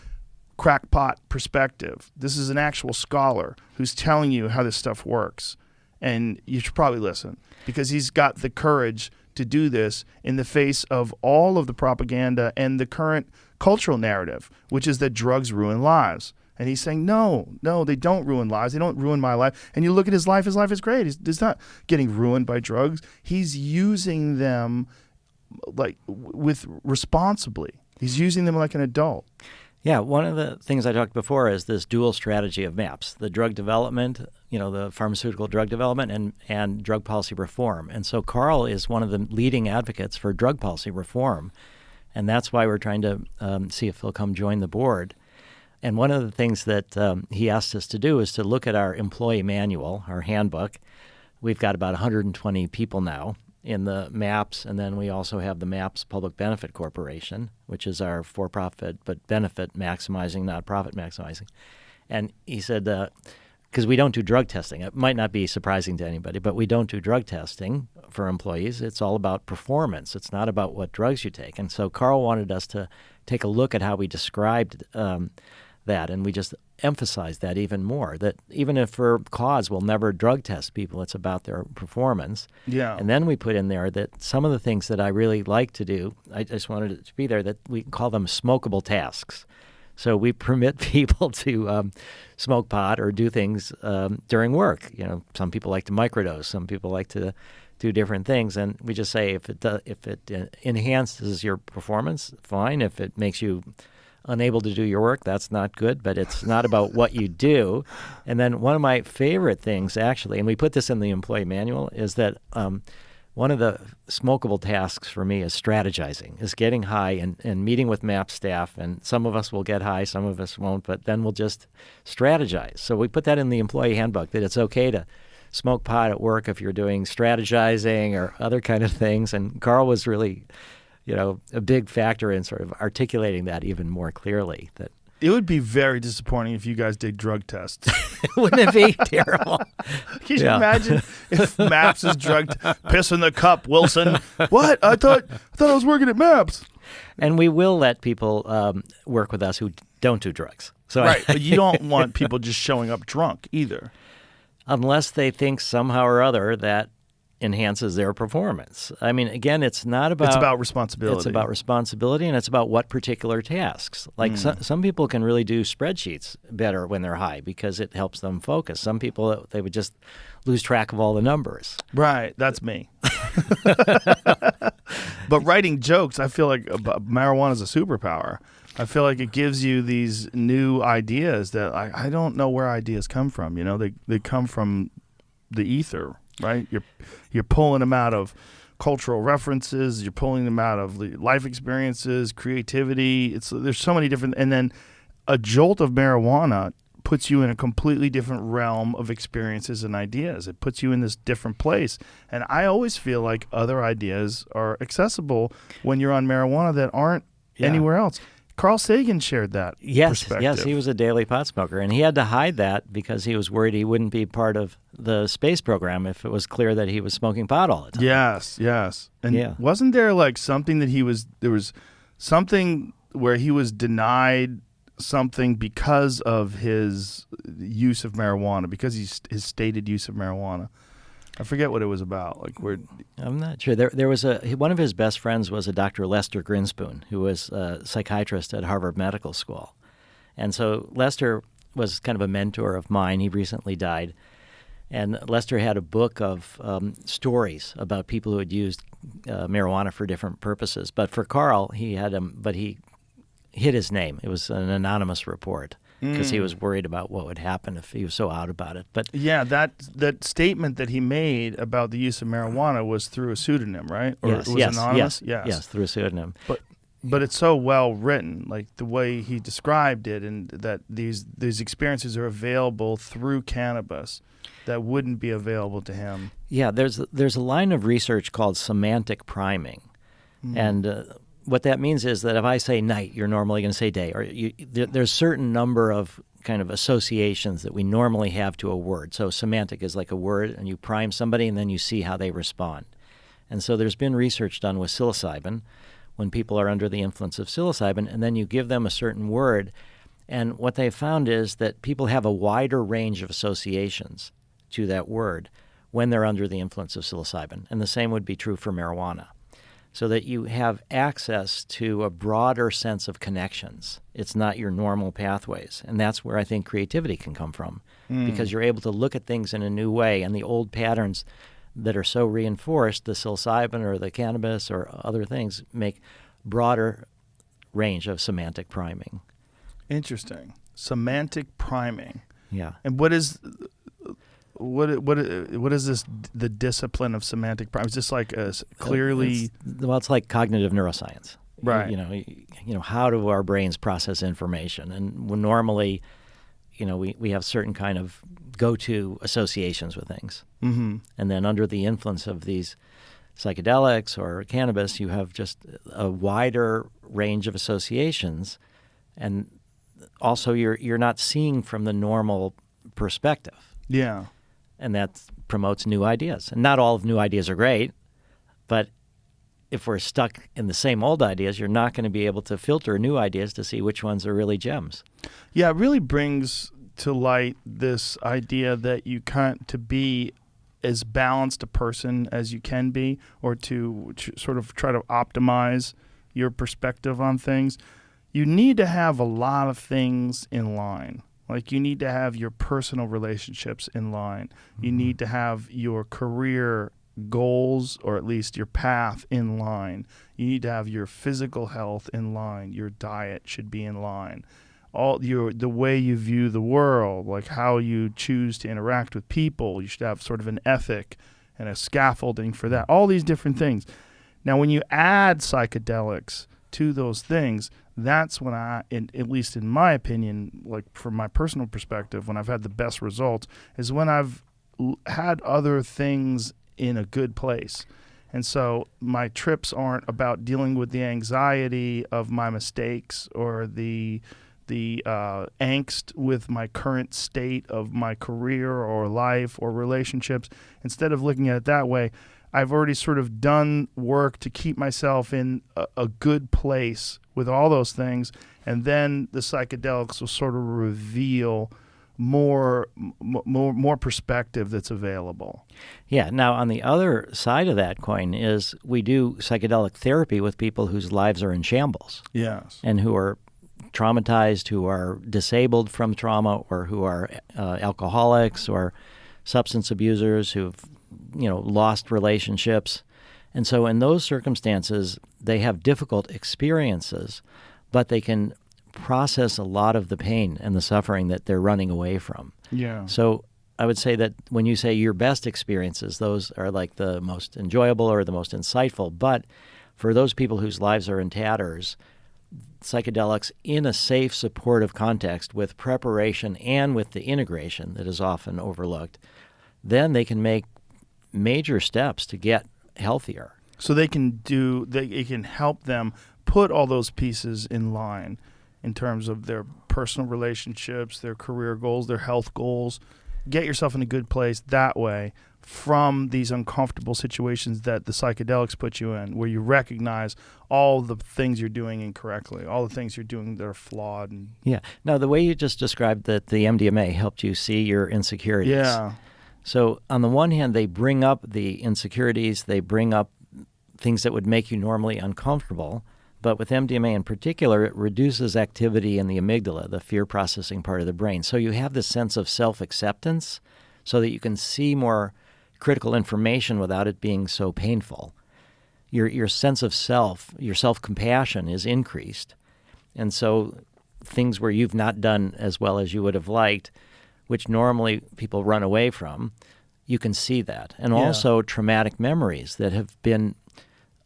crackpot perspective. This is an actual scholar who's telling you how this stuff works. And you should probably listen because he's got the courage to do this in the face of all of the propaganda and the current cultural narrative, which is that drugs ruin lives. And he's saying, no, they don't ruin lives. They don't ruin my life. And you look at his life is great. He's not getting ruined by drugs. He's using them like with responsibly. He's using them like an adult. Yeah, one of the things I talked before is this dual strategy of MAPS, the drug development, the pharmaceutical drug development and drug policy reform. And so Carl is one of the leading advocates for drug policy reform. And that's why we're trying to see if he'll come join the board. And one of the things that he asked us to do is to look at our employee manual, our handbook. We've got about 120 people now in the MAPS, and then we also have the MAPS Public Benefit Corporation, which is our for-profit but benefit maximizing, not profit maximizing. And he said, because we don't do drug testing. It might not be surprising to anybody, but we don't do drug testing for employees. It's all about performance. It's not about what drugs you take. And so Carl wanted us to take a look at how we described that, and we just emphasized that even more, that even if for cause we'll never drug test people, it's about their performance. Yeah. And then we put in there that some of the things that I really like to do, I just wanted it to be there, that we call them smokable tasks. So we permit people to smoke pot or do things during work. Some people like to microdose, some people like to do different things, and we just say if it enhances your performance, fine. If it makes you unable to do your work, that's not good, but it's not about what you do. And then one of my favorite things, actually, and we put this in the employee manual, is that one of the smokable tasks for me is strategizing, is getting high and meeting with MAP staff. And some of us will get high, some of us won't, but then we'll just strategize. So we put that in the employee handbook, that it's okay to smoke pot at work if you're doing strategizing or other kind of things. And Carl was really a big factor in sort of articulating that even more clearly. That It would be very disappointing if you guys did drug tests. Wouldn't it be terrible? Can you imagine if Maps is drugged? Piss in the cup, Wilson. What? I thought I was working at Maps. And we will let people work with us who don't do drugs. So Right, but you don't want people just showing up drunk either. unless they think somehow or other that enhances their performance. I mean, again, it's not about... It's about responsibility. It's about responsibility, and it's about what particular tasks. Like some people can really do spreadsheets better when they're high because it helps them focus. Some people, they would just lose track of all the numbers. Right, that's me. But writing jokes, I feel like marijuana is a superpower. I feel like it gives you these new ideas that I don't know where ideas come from. You know, they come from the ether, right? You're pulling them out of cultural references. You're pulling them out of life experiences, creativity. There's so many different, and then a jolt of marijuana puts you in a completely different realm of experiences and ideas. It puts you in this different place. And I always feel like other ideas are accessible when you're on marijuana that aren't anywhere else. Carl Sagan shared that perspective. Yes, he was a daily pot smoker, and he had to hide that because he was worried he wouldn't be part of the space program if it was clear that he was smoking pot all the time. Yes. And wasn't there like something that there was something where he was denied something because of his use of marijuana, because his stated use of marijuana? I forget what it was about. I'm not sure. There was one of his best friends was a Dr. Lester Grinspoon, who was a psychiatrist at Harvard Medical School. And so Lester was kind of a mentor of mine. He recently died. And Lester had a book of stories about people who had used marijuana for different purposes. But for Carl, he hid his name. It was an anonymous report because he was worried about what would happen if he was so out about it. But yeah, that statement that he made about the use of marijuana was through a pseudonym, right? Or yes, it was anonymous? Yes, through a pseudonym. But it's so well written, like the way he described it, and that these experiences are available through cannabis that wouldn't be available to him. Yeah, there's a line of research called semantic priming, and what that means is that if I say night, you're normally going to say day, or there's a certain number of kind of associations that we normally have to a word. So semantic is like a word, and you prime somebody, and then you see how they respond. And so there's been research done with psilocybin when people are under the influence of psilocybin, and then you give them a certain word, and what they found is that people have a wider range of associations to that word when they're under the influence of psilocybin, and the same would be true for marijuana. So that you have access to a broader sense of connections. It's not your normal pathways. And that's where I think creativity can come from, because you're able to look at things in a new way, and the old patterns that are so reinforced, the psilocybin or the cannabis or other things, make broader range of semantic priming. Interesting. Semantic priming. Yeah. And what is this, the discipline of semantic priming? Is this like clearly... It's like cognitive neuroscience. Right. You know, how do our brains process information? And normally, we have certain kind of go-to associations with things. Mm-hmm. And then under the influence of these psychedelics or cannabis, you have just a wider range of associations. And also you're not seeing from the normal perspective. Yeah. And that promotes new ideas. And not all of new ideas are great, but if we're stuck in the same old ideas, you're not going to be able to filter new ideas to see which ones are really gems. Yeah, it really brings to light this idea that you can't, to be as balanced a person as you can be, or to sort of try to optimize your perspective on things, you need to have a lot of things in line. Like, you need to have your personal relationships in line. You need to have your career goals, or at least your path, in line. You need to have your physical health in line. Your diet should be in line. The way you view the world, like how you choose to interact with people. You should have sort of an ethic and a scaffolding for that. All these different things. Now, when you add psychedelics to those things, that's when at least in my opinion, like from my personal perspective, when I've had the best results is when I've had other things in a good place. And so my trips aren't about dealing with the anxiety of my mistakes or the the angst with my current state of my career or life or relationships. Instead of looking at it that way, I've already sort of done work to keep myself in a good place with all those things, and then the psychedelics will sort of reveal more perspective that's available. Yeah. Now, on the other side of that coin is we do psychedelic therapy with people whose lives are in shambles. Yes. And who are traumatized, who are disabled from trauma, or who are alcoholics or substance abusers who've lost relationships. And so in those circumstances, they have difficult experiences, but they can process a lot of the pain and the suffering that they're running away from. Yeah. So I would say that when you say your best experiences, those are like the most enjoyable or the most insightful. But for those people whose lives are in tatters, psychedelics in a safe, supportive context with preparation and with the integration that is often overlooked, then they can make major steps to get healthier. So it can help them put all those pieces in line in terms of their personal relationships, their career goals, their health goals. Get yourself in a good place that way from these uncomfortable situations that the psychedelics put you in, where you recognize all the things you're doing incorrectly, all the things you're doing that are flawed. Yeah. Now, the way you just described that the MDMA helped you see your insecurities. Yeah. So on the one hand, they bring up the insecurities, they bring up things that would make you normally uncomfortable. But with MDMA in particular, it reduces activity in the amygdala, the fear processing part of the brain. So you have this sense of self-acceptance so that you can see more critical information without it being so painful. Your sense of self, your self-compassion is increased. And so things where you've not done as well as you would have liked, which normally people run away from, you can see that. And also traumatic memories that have been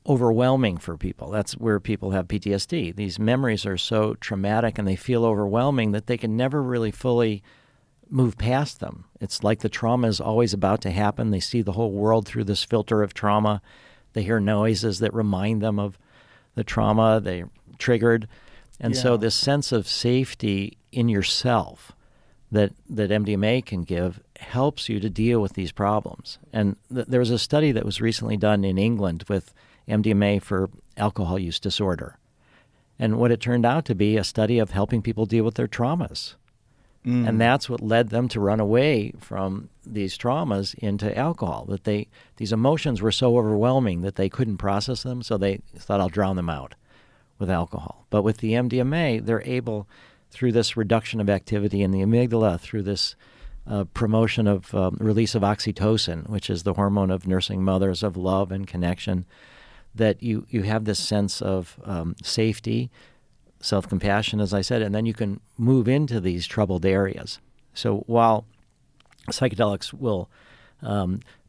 overwhelming for people. That's where people have PTSD. These memories are so traumatic and they feel overwhelming that they can never really fully move past them. It's like the trauma is always about to happen. They see the whole world through this filter of trauma. They hear noises that remind them of the trauma. They're triggered. And so this sense of safety in yourself that MDMA can give helps you to deal with these problems. And there was a study that was recently done in England with MDMA for alcohol use disorder. And what it turned out to be a study of helping people deal with their traumas. And that's what led them to run away from these traumas into alcohol, that these emotions were so overwhelming that they couldn't process them, so they thought, I'll drown them out with alcohol. But with the MDMA, they're able, through this reduction of activity in the amygdala, through this promotion of release of oxytocin, which is the hormone of nursing mothers, of love and connection, that you have this sense of safety, self-compassion, as I said, and then you can move into these troubled areas. So while psychedelics will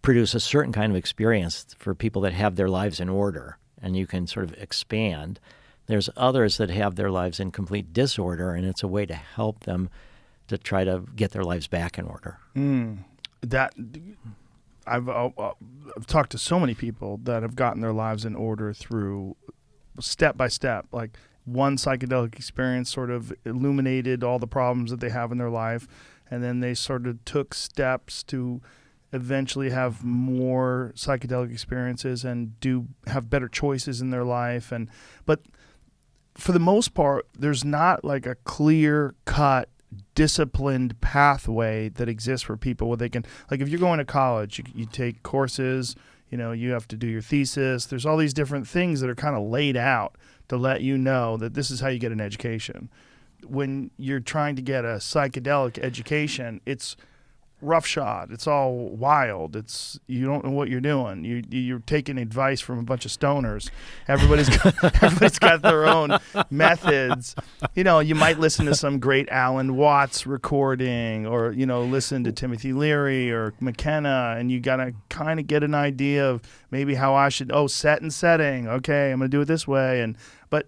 produce a certain kind of experience for people that have their lives in order, and you can sort of expand, there's others that have their lives in complete disorder, and it's a way to help them to try to get their lives back in order. That I've talked to so many people that have gotten their lives in order through step by step, like one psychedelic experience sort of illuminated all the problems that they have in their life, and then they sort of took steps to eventually have more psychedelic experiences and have better choices in their life. But for the most part, there's not like a clear-cut, disciplined pathway that exists for people where they can, like if you're going to college, you take courses, you have to do your thesis. There's all these different things that are kind of laid out to let you know that this is how you get an education. When you're trying to get a psychedelic education, it's roughshod. It's all wild. You don't know what you're doing. You're taking advice from a bunch of stoners. Everybody's got their own methods. You might listen to some great Alan Watts recording, or listen to Timothy Leary or McKenna, and you gotta kind of get an idea of maybe how I should. Set and setting. Okay, I'm gonna do it this way. But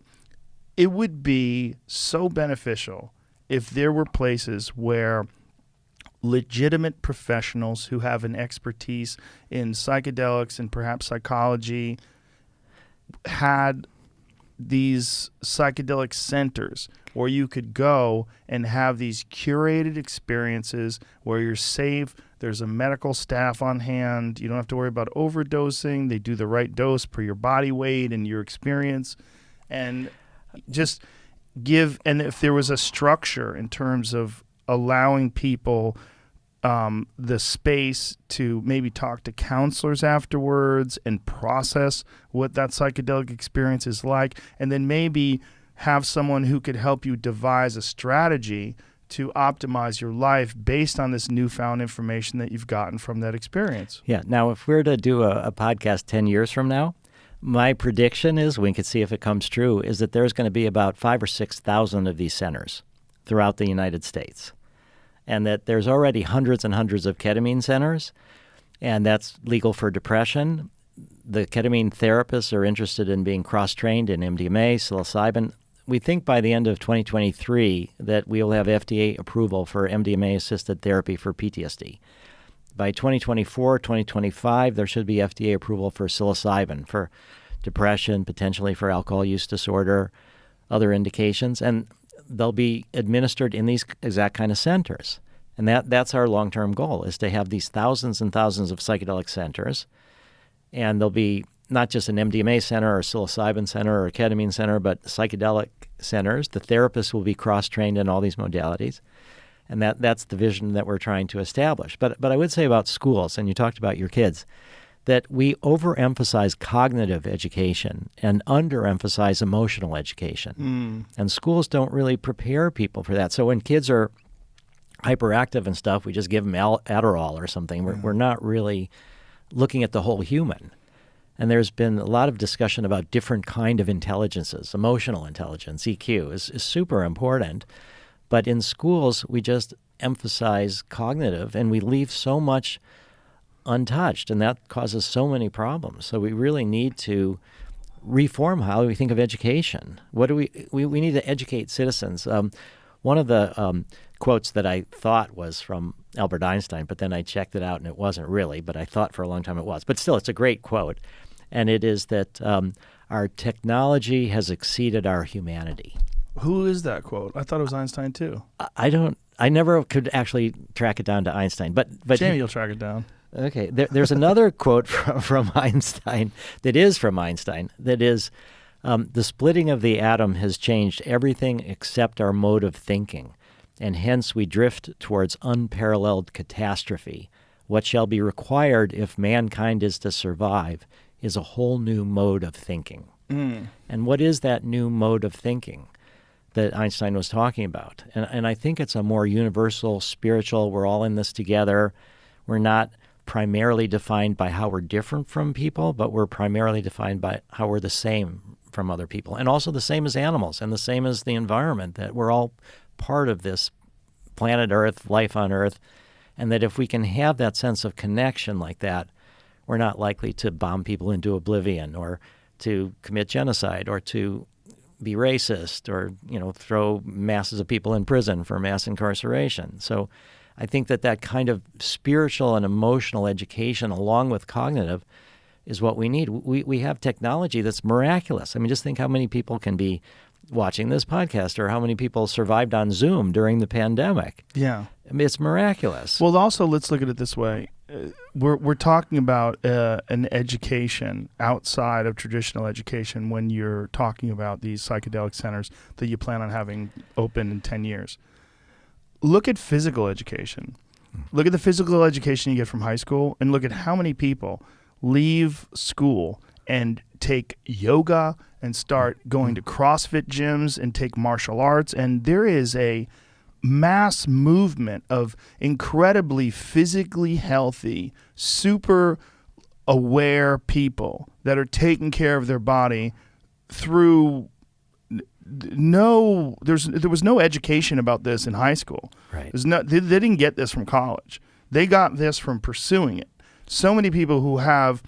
it would be so beneficial if there were places where legitimate professionals who have an expertise in psychedelics and perhaps psychology had these psychedelic centers where you could go and have these curated experiences where you're safe. There's a medical staff on hand. You don't have to worry about overdosing. They do the right dose per your body weight and your experience. And just and if there was a structure in terms of allowing people the space to maybe talk to counselors afterwards and process what that psychedelic experience is like, and then maybe have someone who could help you devise a strategy to optimize your life based on this newfound information that you've gotten from that experience. Yeah. Now, if we're to do a podcast 10 years from now, my prediction is, we can see if it comes true, is that there's going to be about 5,000 or 6,000 of these centers throughout the United States. And that there's already hundreds and hundreds of ketamine centers, and that's legal for depression. The ketamine therapists are interested in being cross-trained in MDMA, psilocybin. We think by the end of 2023 that we will have FDA approval for MDMA-assisted therapy for PTSD. By 2024, 2025, there should be FDA approval for psilocybin for depression, potentially for alcohol use disorder, other indications. And they'll be administered in these exact kind of centers. And that's our long-term goal, is to have these thousands and thousands of psychedelic centers. And there'll be not just an MDMA center or psilocybin center or a ketamine center, but psychedelic centers. The therapists will be cross-trained in all these modalities. And that's the vision that we're trying to establish. But I would say about schools, and you talked about your kids, that we overemphasize cognitive education and underemphasize emotional education. And schools don't really prepare people for that. So when kids are hyperactive and stuff, we just give them Adderall or something. We're not really looking at the whole human. And there's been a lot of discussion about different kind of intelligences. Emotional intelligence, EQ, is super important. But in schools, we just emphasize cognitive, and we leave so much untouched, and that causes so many problems. So we really need to reform how we think of education. What do we need to educate citizens. One of the quotes that I thought was from Albert Einstein, but then I checked it out and it wasn't really, but I thought for a long time it was. But still, it's a great quote, and it is that our technology has exceeded our humanity. Who is that quote? I thought it was Einstein too. I never could actually track it down to Einstein, but Jamie, you'll track it down. Okay, there's another quote from Einstein that is from Einstein that is, the splitting of the atom has changed everything except our mode of thinking, and hence we drift towards unparalleled catastrophe. What shall be required if mankind is to survive is a whole new mode of thinking. And what is that new mode of thinking that Einstein was talking about? And I think it's a more universal, spiritual, we're all in this together. We're not primarily defined by how we're different from people, but we're primarily defined by how we're the same from other people, and also the same as animals and the same as the environment, that we're all part of this planet Earth, life on Earth, and that if we can have that sense of connection like that, we're not likely to bomb people into oblivion or to commit genocide or to be racist or, throw masses of people in prison for mass incarceration. So I think that kind of spiritual and emotional education along with cognitive is what we need. We have technology that's miraculous. I mean, just think how many people can be watching this podcast or how many people survived on Zoom during the pandemic. Yeah. I mean, it's miraculous. Well, also, let's look at it this way. We're talking about an education outside of traditional education when you're talking about these psychedelic centers that you plan on having open in 10 years. Look at physical education. Look at the physical education you get from high school, and look at how many people leave school and take yoga and start going to CrossFit gyms and take martial arts. And there is a mass movement of incredibly physically healthy, super aware people that are taking care of their body through there was no education about this in high school. Right. They didn't get this from college. They got this from pursuing it. So many people who have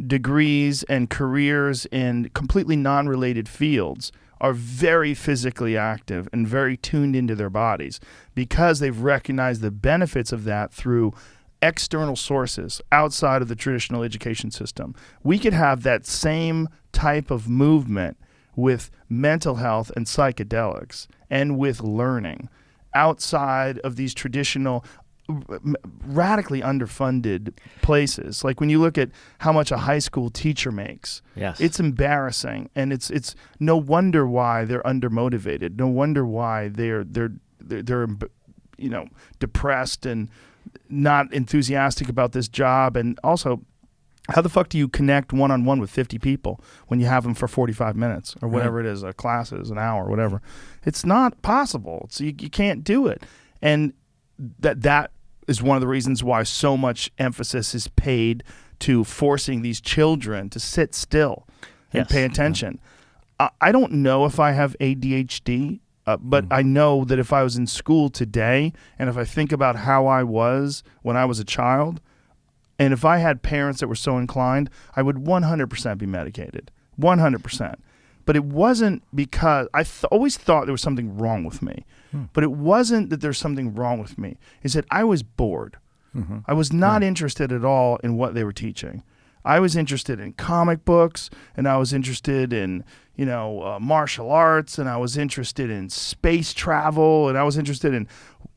degrees and careers in completely non-related fields are very physically active and very tuned into their bodies because they've recognized the benefits of that through external sources outside of the traditional education system. We could have that same type of movement with mental health and psychedelics and with learning outside of these traditional radically underfunded places. Like when you look at how much a high school teacher makes, Yes. it's embarrassing, and it's no wonder why they're undermotivated. No wonder why they're depressed and not enthusiastic about this job. And also, how the fuck do you connect one-on-one with 50 people when you have them for 45 minutes or whatever it is, a class is an hour, whatever? It's not possible. You can't do it. And that is one of the reasons why so much emphasis is paid to forcing these children to sit still and pay attention. I don't know if I have ADHD, but I know that if I was in school today and if I think about how I was when I was a child, and if I had parents that were so inclined, I would 100% be medicated, 100%. But it wasn't because I always thought there was something wrong with me. But it wasn't that there's something wrong with me. It's that I was bored. I was not interested at all in what they were teaching. I was interested in comic books, and I was interested in martial arts, and I was interested in space travel, and I was interested in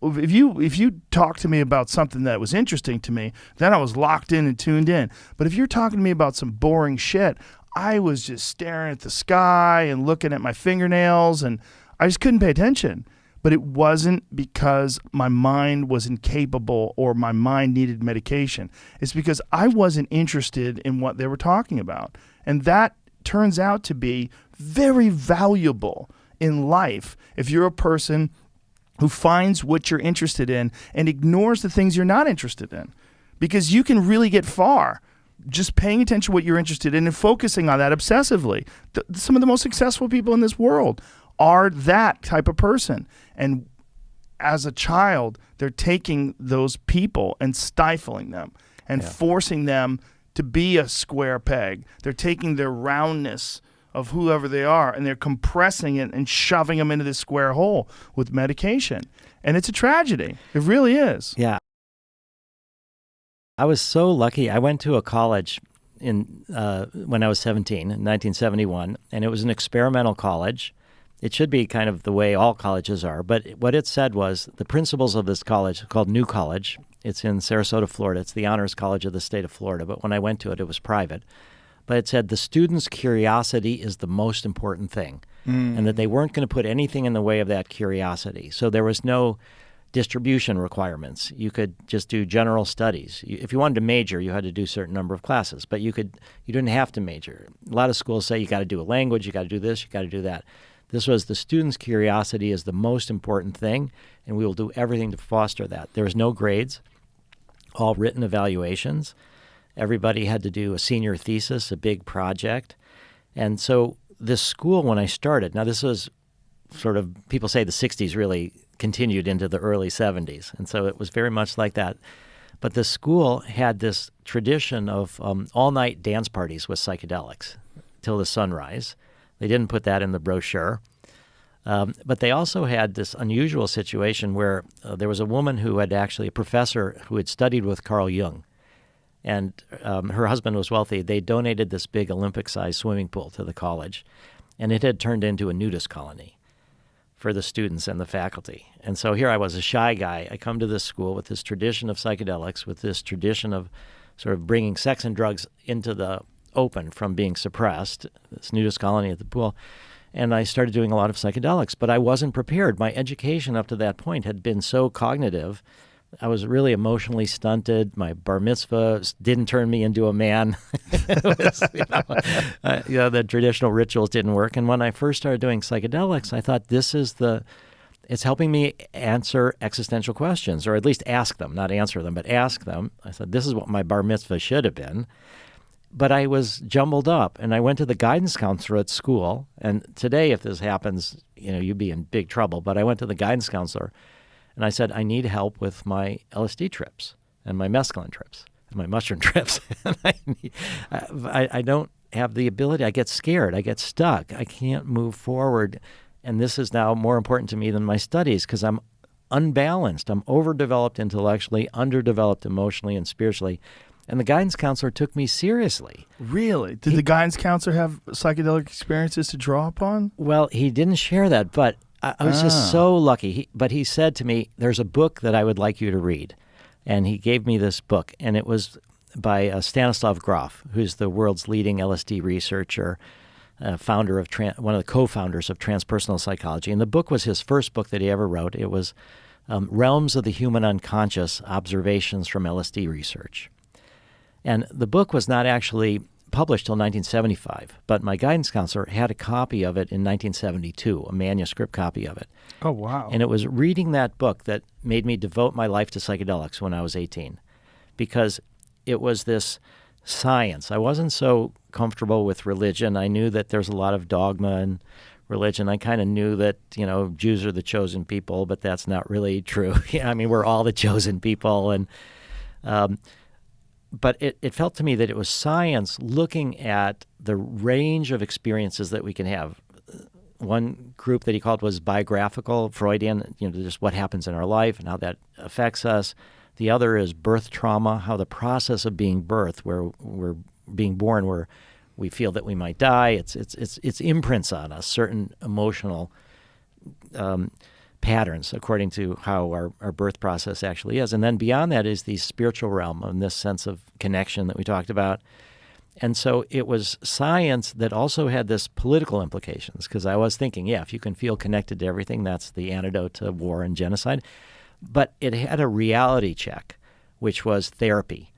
if you talk to me about something that was interesting to me, then I was locked in and tuned in. But if you're talking to me about some boring shit, I was just staring at the sky and looking at my fingernails, and I just couldn't pay attention. But it wasn't because my mind was incapable or my mind needed medication. It's because I wasn't interested in what they were talking about. And that turns out to be very valuable in life if you're a person who finds what you're interested in and ignores the things you're not interested in. Because you can really get far just paying attention to what you're interested in and focusing on that obsessively. Some of the most successful people in this world are that type of person. And as a child, they're taking those people and stifling them and forcing them to be a square peg. They're taking their roundness of whoever they are and they're compressing it and shoving them into this square hole with medication. And it's a tragedy. It really is. Yeah. I was so lucky. I went to a college when I was 17 in 1971, and it was an experimental college. It should be kind of the way all colleges are, but what it said was the principals of this college, called New College, it's in Sarasota, Florida. It's the honors college of the state of Florida, but when I went to it, it was private. But it said the student's curiosity is the most important thing, and that they weren't going to put anything in the way of that curiosity. So there was no distribution requirements. You could just do general studies. If you wanted to major, you had to do a certain number of classes, but you didn't have to major. A lot of schools say you got to do a language, you got to do this, you got to do that. This was the student's curiosity is the most important thing, and we will do everything to foster that. There was no grades, all written evaluations. Everybody had to do a senior thesis, a big project. And so this school, when I started, now this was sort of, people say the 60s really continued into the early 70s, and so it was very much like that. But the school had this tradition of all-night dance parties with psychedelics till the sunrise. They didn't put that in the brochure. But they also had this unusual situation where there was a woman who had actually, a professor who had studied with Carl Jung, and her husband was wealthy. They donated this big Olympic-sized swimming pool to the college, and it had turned into a nudist colony for the students and the faculty. And so here I was, a shy guy. I come to this school with this tradition of psychedelics, with this tradition of sort of bringing sex and drugs into the open from being suppressed, this nudist colony at the pool. And I started doing a lot of psychedelics, but I wasn't prepared. My education up to that point had been so cognitive. I was really emotionally stunted. My bar mitzvah didn't turn me into a man. The traditional rituals didn't work. And when I first started doing psychedelics, I thought it's helping me answer existential questions, or at least ask them, not answer them, but ask them. I said, this is what my bar mitzvah should have been. But I was jumbled up, and I went to the guidance counselor at school. And today, if this happens, you'd be in big trouble. But I went to the guidance counselor, and I said, I need help with my LSD trips and my mescaline trips and my mushroom trips. I don't have the ability. I get scared. I get stuck. I can't move forward. And this is now more important to me than my studies because I'm unbalanced. I'm overdeveloped intellectually, underdeveloped emotionally and spiritually. And the guidance counselor took me seriously. Really? Did the guidance counselor have psychedelic experiences to draw upon? Well, he didn't share that, but I was just so lucky. But he said to me, there's a book that I would like you to read. And he gave me this book, and it was by Stanislav Grof, who's the world's leading LSD researcher, founder of one of the co-founders of transpersonal psychology. And the book was his first book that he ever wrote. It was Realms of the Human Unconscious, Observations from LSD Research. And the book was not actually published till 1975, but my guidance counselor had a copy of it in 1972, a manuscript copy of it. Oh, wow. And it was reading that book that made me devote my life to psychedelics when I was 18, because it was this science. I wasn't so comfortable with religion. I knew that there's a lot of dogma in religion. I kind of knew that, Jews are the chosen people, but that's not really true. I mean, we're all the chosen people. And but it felt to me that it was science looking at the range of experiences that we can have. One group that he called was biographical, Freudian, just what happens in our life and how that affects us. The other is birth trauma, how the process of being birthed, where we're being born, where we feel that we might die, it's imprints on us, certain emotional patterns according to how our birth process actually is. And then beyond that is the spiritual realm and this sense of connection that we talked about. And so it was science that also had this political implications, because I was thinking, if you can feel connected to everything, that's the antidote to war and genocide. But it had a reality check, which was therapy.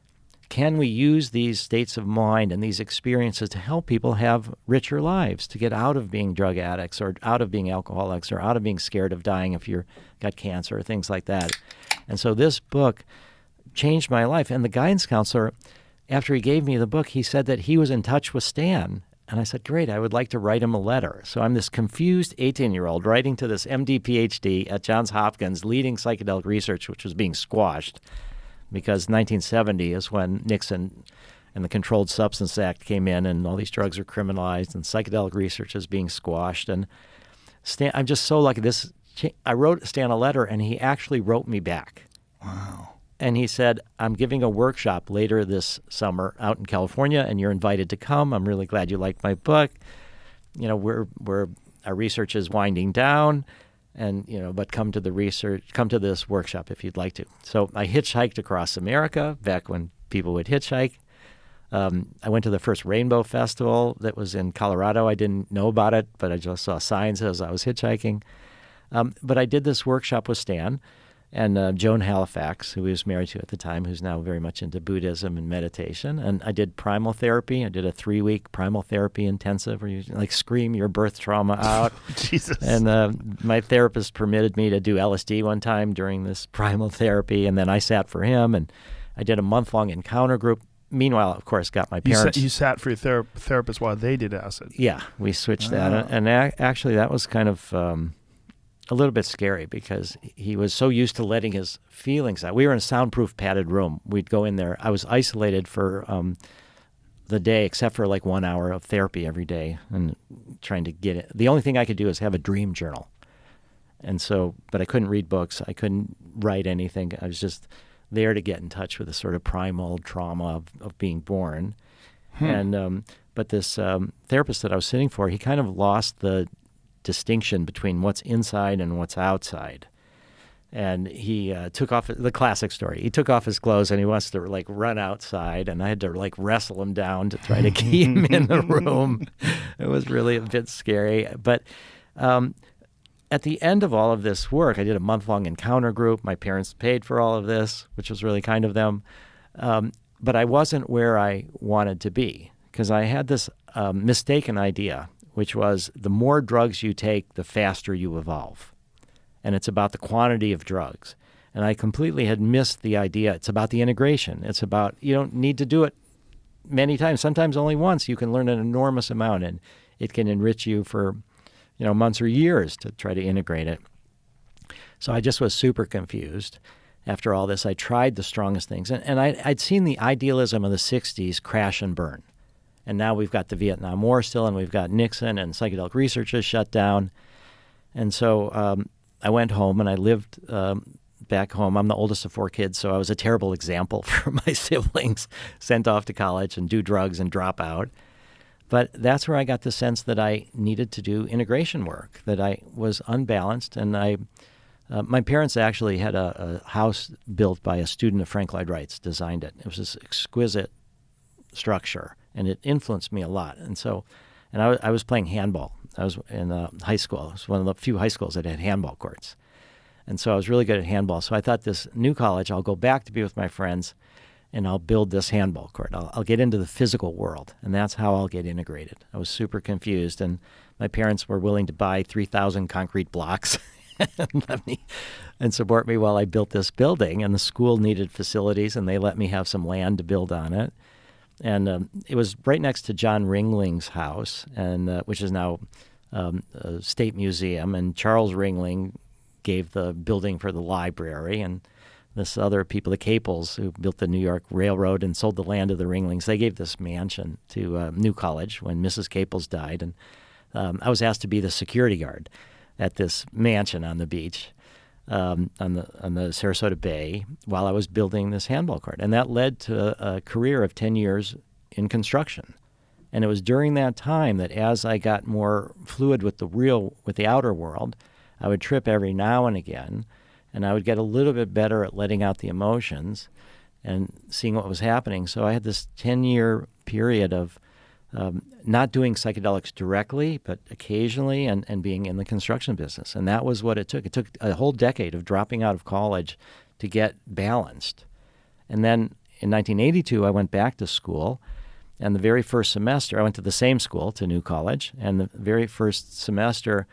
Can we use these states of mind and these experiences to help people have richer lives, to get out of being drug addicts or out of being alcoholics or out of being scared of dying if you've got cancer or things like that? And so this book changed my life. And the guidance counselor, after he gave me the book, he said that he was in touch with Stan. And I said, great, I would like to write him a letter. So I'm this confused 18-year-old writing to this MD, PhD at Johns Hopkins, leading psychedelic research, which was being squashed, because 1970 is when Nixon and the Controlled Substance Act came in, and all these drugs are criminalized, and psychedelic research is being squashed. And Stan, I'm just so lucky. I wrote Stan a letter, and he actually wrote me back. Wow. And he said, I'm giving a workshop later this summer out in California, and you're invited to come. I'm really glad you liked my book. Our research is winding down, and but come to this workshop if you'd like to. So I hitchhiked across America back when people would hitchhike. I went to the first Rainbow Festival that was in Colorado. I didn't know about it, but I just saw signs as I was hitchhiking. But I did this workshop with Stan and Joan Halifax, who he was married to at the time, who's now very much into Buddhism and meditation. And I did primal therapy. I did a 3-week primal therapy intensive where you scream your birth trauma out. Jesus. And my therapist permitted me to do LSD one time during this primal therapy, and then I sat for him, and I did a month-long encounter group. Meanwhile, of course, got my parents. You sat for your therapist while they did acid. Yeah, we switched that. And actually, that was kind of a little bit scary, because he was so used to letting his feelings out. We were in a soundproof padded room. We'd go in there. I was isolated for the day, except for 1 hour of therapy every day, and trying to get it. The only thing I could do is have a dream journal. And so, but I couldn't read books. I couldn't write anything. I was just there to get in touch with the sort of primal trauma of being born. And but this therapist that I was sitting for, he kind of lost the distinction between what's inside and what's outside. And he took off the classic story. He took off his clothes and he wants to run outside, and I had to wrestle him down to try to keep him in the room. It was really a bit scary. But at the end of all of this work, I did a month-long encounter group. My parents paid for all of this, which was really kind of them. But I wasn't where I wanted to be, because I had this mistaken idea, which was the more drugs you take, the faster you evolve. And it's about the quantity of drugs. And I completely had missed the idea. It's about the integration. It's about, you don't need to do it many times. Sometimes only once. You can learn an enormous amount, and it can enrich you for months or years to try to integrate it. So I just was super confused. After all this, I tried the strongest things. And I'd seen the idealism of the 60s crash and burn. And now we've got the Vietnam War still, and we've got Nixon, and psychedelic research is shut down. And so I went home, and I lived back home. I'm the oldest of 4 kids, so I was a terrible example for my siblings, sent off to college and do drugs and drop out. But that's where I got the sense that I needed to do integration work, that I was unbalanced. And my parents actually had a house built by a student of Frank Lloyd Wright's, designed it. It was this exquisite structure, and it influenced me a lot. And I was playing handball. I was in high school. It was one of the few high schools that had handball courts. And so I was really good at handball. So I thought this new college, I'll go back to be with my friends, and I'll build this handball court. I'll get into the physical world, and that's how I'll get integrated. I was super confused, and my parents were willing to buy 3,000 concrete blocks and support me while I built this building. And the school needed facilities, and they let me have some land to build on it. And it was right next to John Ringling's house, and which is now a state museum. And Charles Ringling gave the building for the library, and this other people, the Capels, who built the New York Railroad and sold the land to the Ringlings, they gave this mansion to New College when Mrs. Capels died. And I was asked to be the security guard at this mansion on the beach, on the Sarasota Bay, while I was building this handball court. And that led to a career of 10 years in construction. And it was during that time that as I got more fluid with the outer world, I would trip every now and again, and I would get a little bit better at letting out the emotions and seeing what was happening. So I had this 10-year period of not doing psychedelics directly, but occasionally, and being in the construction business. And that was what it took. It took a whole decade of dropping out of college to get balanced. And then in 1982, I went back to school. And the very first semester, I went to the same school, to New College. And the very first semester,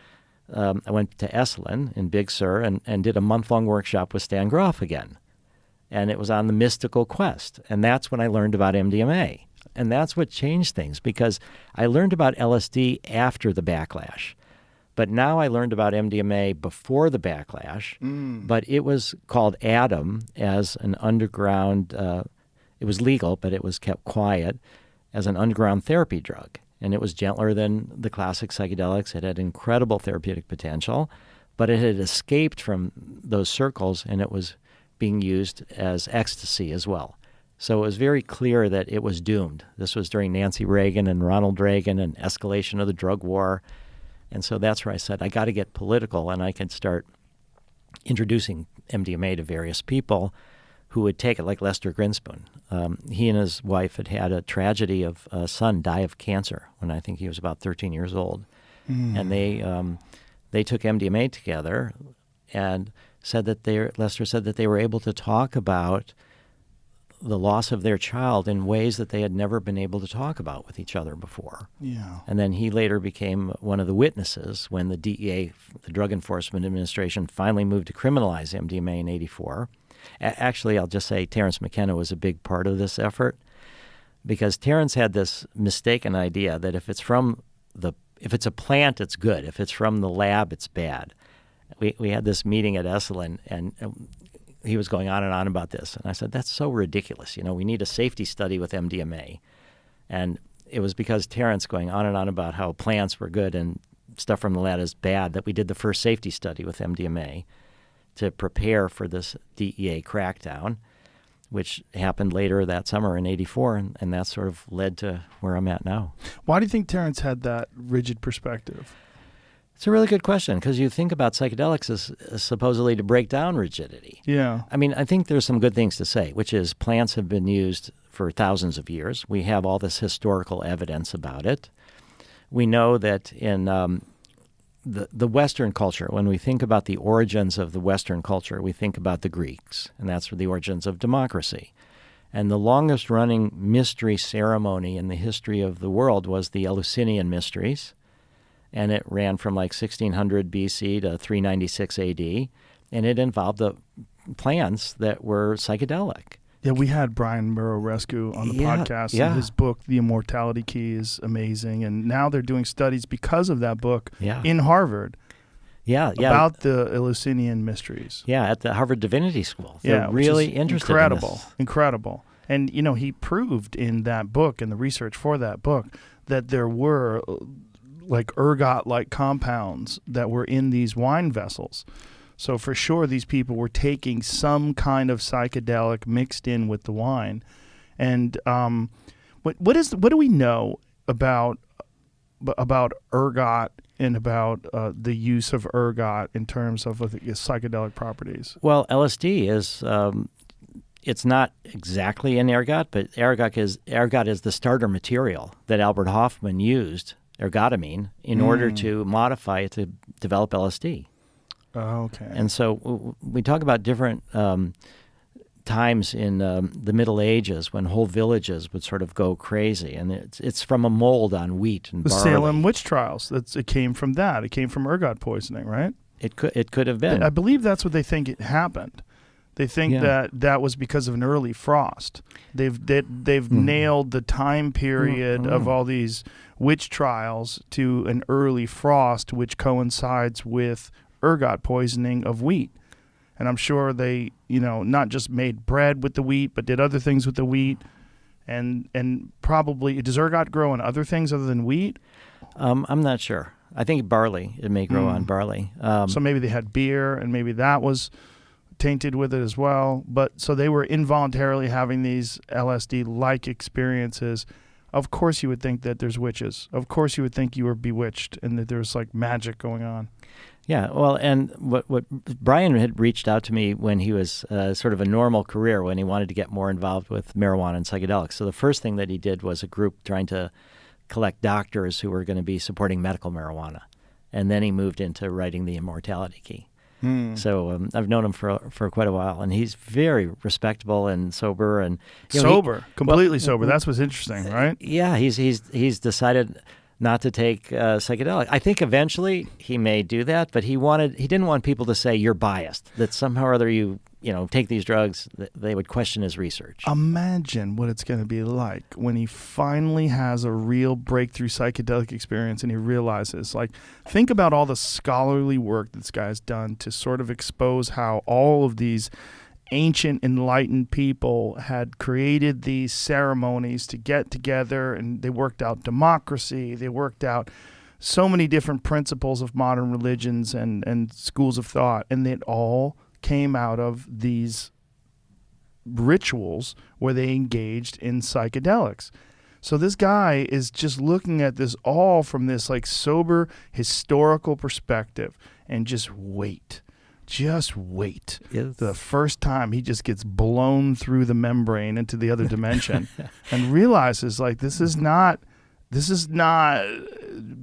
I went to Esalen in Big Sur and did a month-long workshop with Stan Groff again. And it was on the mystical quest. And that's when I learned about MDMA. And that's what changed things, because I learned about LSD after the backlash. But now I learned about MDMA before the backlash. But it was called Adam as an underground, it was legal, but it was kept quiet, as an underground therapy drug. And it was gentler than the classic psychedelics. It had incredible therapeutic potential, but it had escaped from those circles, and it was being used as ecstasy as well. So it was very clear that it was doomed. This was during Nancy Reagan and Ronald Reagan and escalation of the drug war. And so that's where I said, I got to get political, and I can start introducing MDMA to various people who would take it, like Lester Grinspoon. He and his wife had had a tragedy of a son die of cancer when I think he was about 13 years old. And they took MDMA together and said that Lester said that they were able to talk about the loss of their child in ways that they had never been able to talk about with each other before. Yeah. And then he later became one of the witnesses when the DEA, the Drug Enforcement Administration, finally moved to criminalize MDMA in '84. Actually, I'll just say Terence McKenna was a big part of this effort, because Terence had this mistaken idea that if it's a plant, it's good. If it's from the lab, it's bad. We had this meeting at Esalen, and he was going on and on about this. And I said, that's so ridiculous. We need a safety study with MDMA. And it was because Terence going on and on about how plants were good and stuff from the lab is bad that we did the first safety study with MDMA to prepare for this DEA crackdown, which happened later that summer in '84, and that sort of led to where I'm at now. Why do you think Terence had that rigid perspective? It's a really good question, because you think about psychedelics as supposedly to break down rigidity. Yeah. I mean, I think there's some good things to say, which is plants have been used for thousands of years. We have all this historical evidence about it. We know that in the Western culture, when we think about the origins of the Western culture, we think about the Greeks, and that's the origins of democracy. And the longest-running mystery ceremony in the history of the world was the Eleusinian Mysteries, and it ran from like 1600 BC to 396 AD, and it involved the plants that were psychedelic. Yeah, we had Brian Murrow-Rescue on the podcast. Yeah. And his book, The Immortality Key, is amazing. And now they're doing studies because of that book in Harvard about the Eleusinian Mysteries. Yeah, at the Harvard Divinity School. They're really interested in this. Incredible. And, he proved in that book and the research for that book that there were like ergot-like compounds that were in these wine vessels. So for sure, these people were taking some kind of psychedelic mixed in with the wine. And what do we know about ergot and about the use of ergot in terms of psychedelic properties? Well, LSD is it's not exactly an ergot, but ergot is the starter material that Albert Hofmann used, ergotamine, in order to modify it to develop LSD. Okay. And so we talk about different times in the Middle Ages when whole villages would sort of go crazy, and it's from a mold on wheat and The barley. Salem witch trials. It came from that. It came from ergot poisoning, right? It could have been. I believe that's what they think it happened. They think that was because of an early frost. They've nailed the time period of all these witch trials to an early frost, which coincides with ergot poisoning of wheat. And I'm sure they, not just made bread with the wheat, but did other things with the wheat. And probably, does ergot grow on other things other than wheat? I'm not sure. I think barley. It may grow on barley. So maybe they had beer, and maybe that was tainted with it as well. But so they were involuntarily having these LSD-like experiences. Of course you would think that there's witches. Of course you would think you were bewitched and that there's like magic going on. Yeah, well, and what Brian had reached out to me when he was sort of a normal career, when he wanted to get more involved with marijuana and psychedelics. So the first thing that he did was a group trying to collect doctors who were going to be supporting medical marijuana. And then he moved into writing The Immortality Key. So I've known him for quite a while, and he's very respectable and sober. And completely sober. That's what's interesting, right? Yeah, he's decided not to take psychedelic. I think eventually he may do that, but he didn't want people to say you're biased, that somehow or other you take these drugs. They would question his research. Imagine what it's going to be like when he finally has a real breakthrough psychedelic experience and he realizes, think about all the scholarly work this guy's done to sort of expose how all of these ancient enlightened people had created these ceremonies to get together, and they worked out democracy. They worked out so many different principles of modern religions and schools of thought, and it all came out of these rituals where they engaged in psychedelics. So this guy is just looking at this all from this sober historical perspective, and just wait. Just wait. Yes. The first time he just gets blown through the membrane into the other dimension and realizes this is not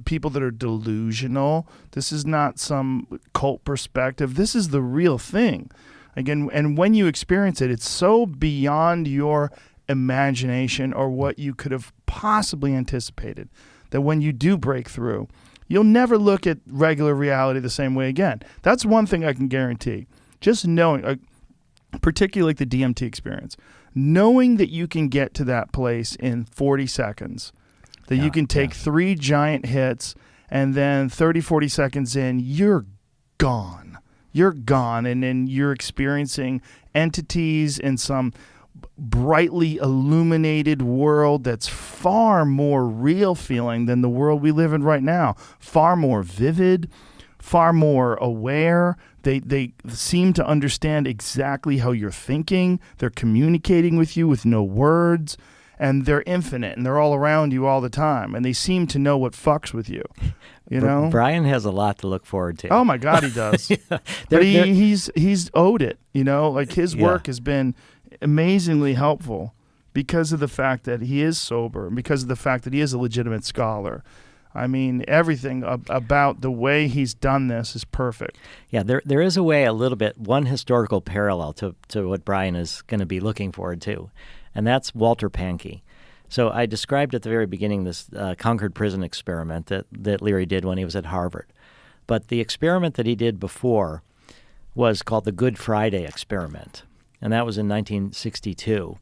people that are delusional. This is not some cult perspective. This is the real thing. Again, and when you experience it, it's so beyond your imagination or what you could have possibly anticipated that when you do break through, you'll never look at regular reality the same way again. That's one thing I can guarantee. Just knowing, particularly the DMT experience, knowing that you can get to that place in 40 seconds, that you can take 3 giant hits, and then 30, 40 seconds in, you're gone. You're gone, and then you're experiencing entities in some brightly illuminated world that's far more real feeling than the world we live in right now. Far more vivid, far more aware. They seem to understand exactly how you're thinking. They're communicating with you with no words, and they're infinite, and they're all around you all the time, and they seem to know what fucks with you. You know? Brian has a lot to look forward to. Oh my God, he does. But he's owed it. His work has been amazingly helpful because of the fact that he is sober and because of the fact that he is a legitimate scholar. I mean, everything about the way he's done this is perfect. Yeah, there is a way, one historical parallel to what Brian is going to be looking forward to, and that's Walter Pankey. So I described at the very beginning this Concord prison experiment that Leary did when he was at Harvard. But the experiment that he did before was called the Good Friday experiment, and that was in 1962.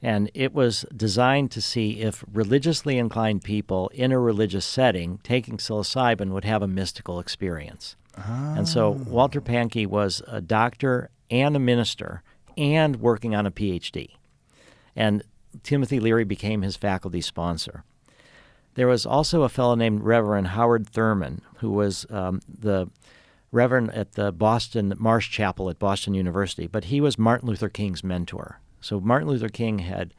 And it was designed to see if religiously inclined people in a religious setting taking psilocybin would have a mystical experience. And so Walter Pankey was a doctor and a minister and working on a PhD. And Timothy Leary became his faculty sponsor. There was also a fellow named Reverend Howard Thurman, who was the Reverend at the Boston Marsh Chapel at Boston University, but he was Martin Luther King's mentor. So Martin Luther King had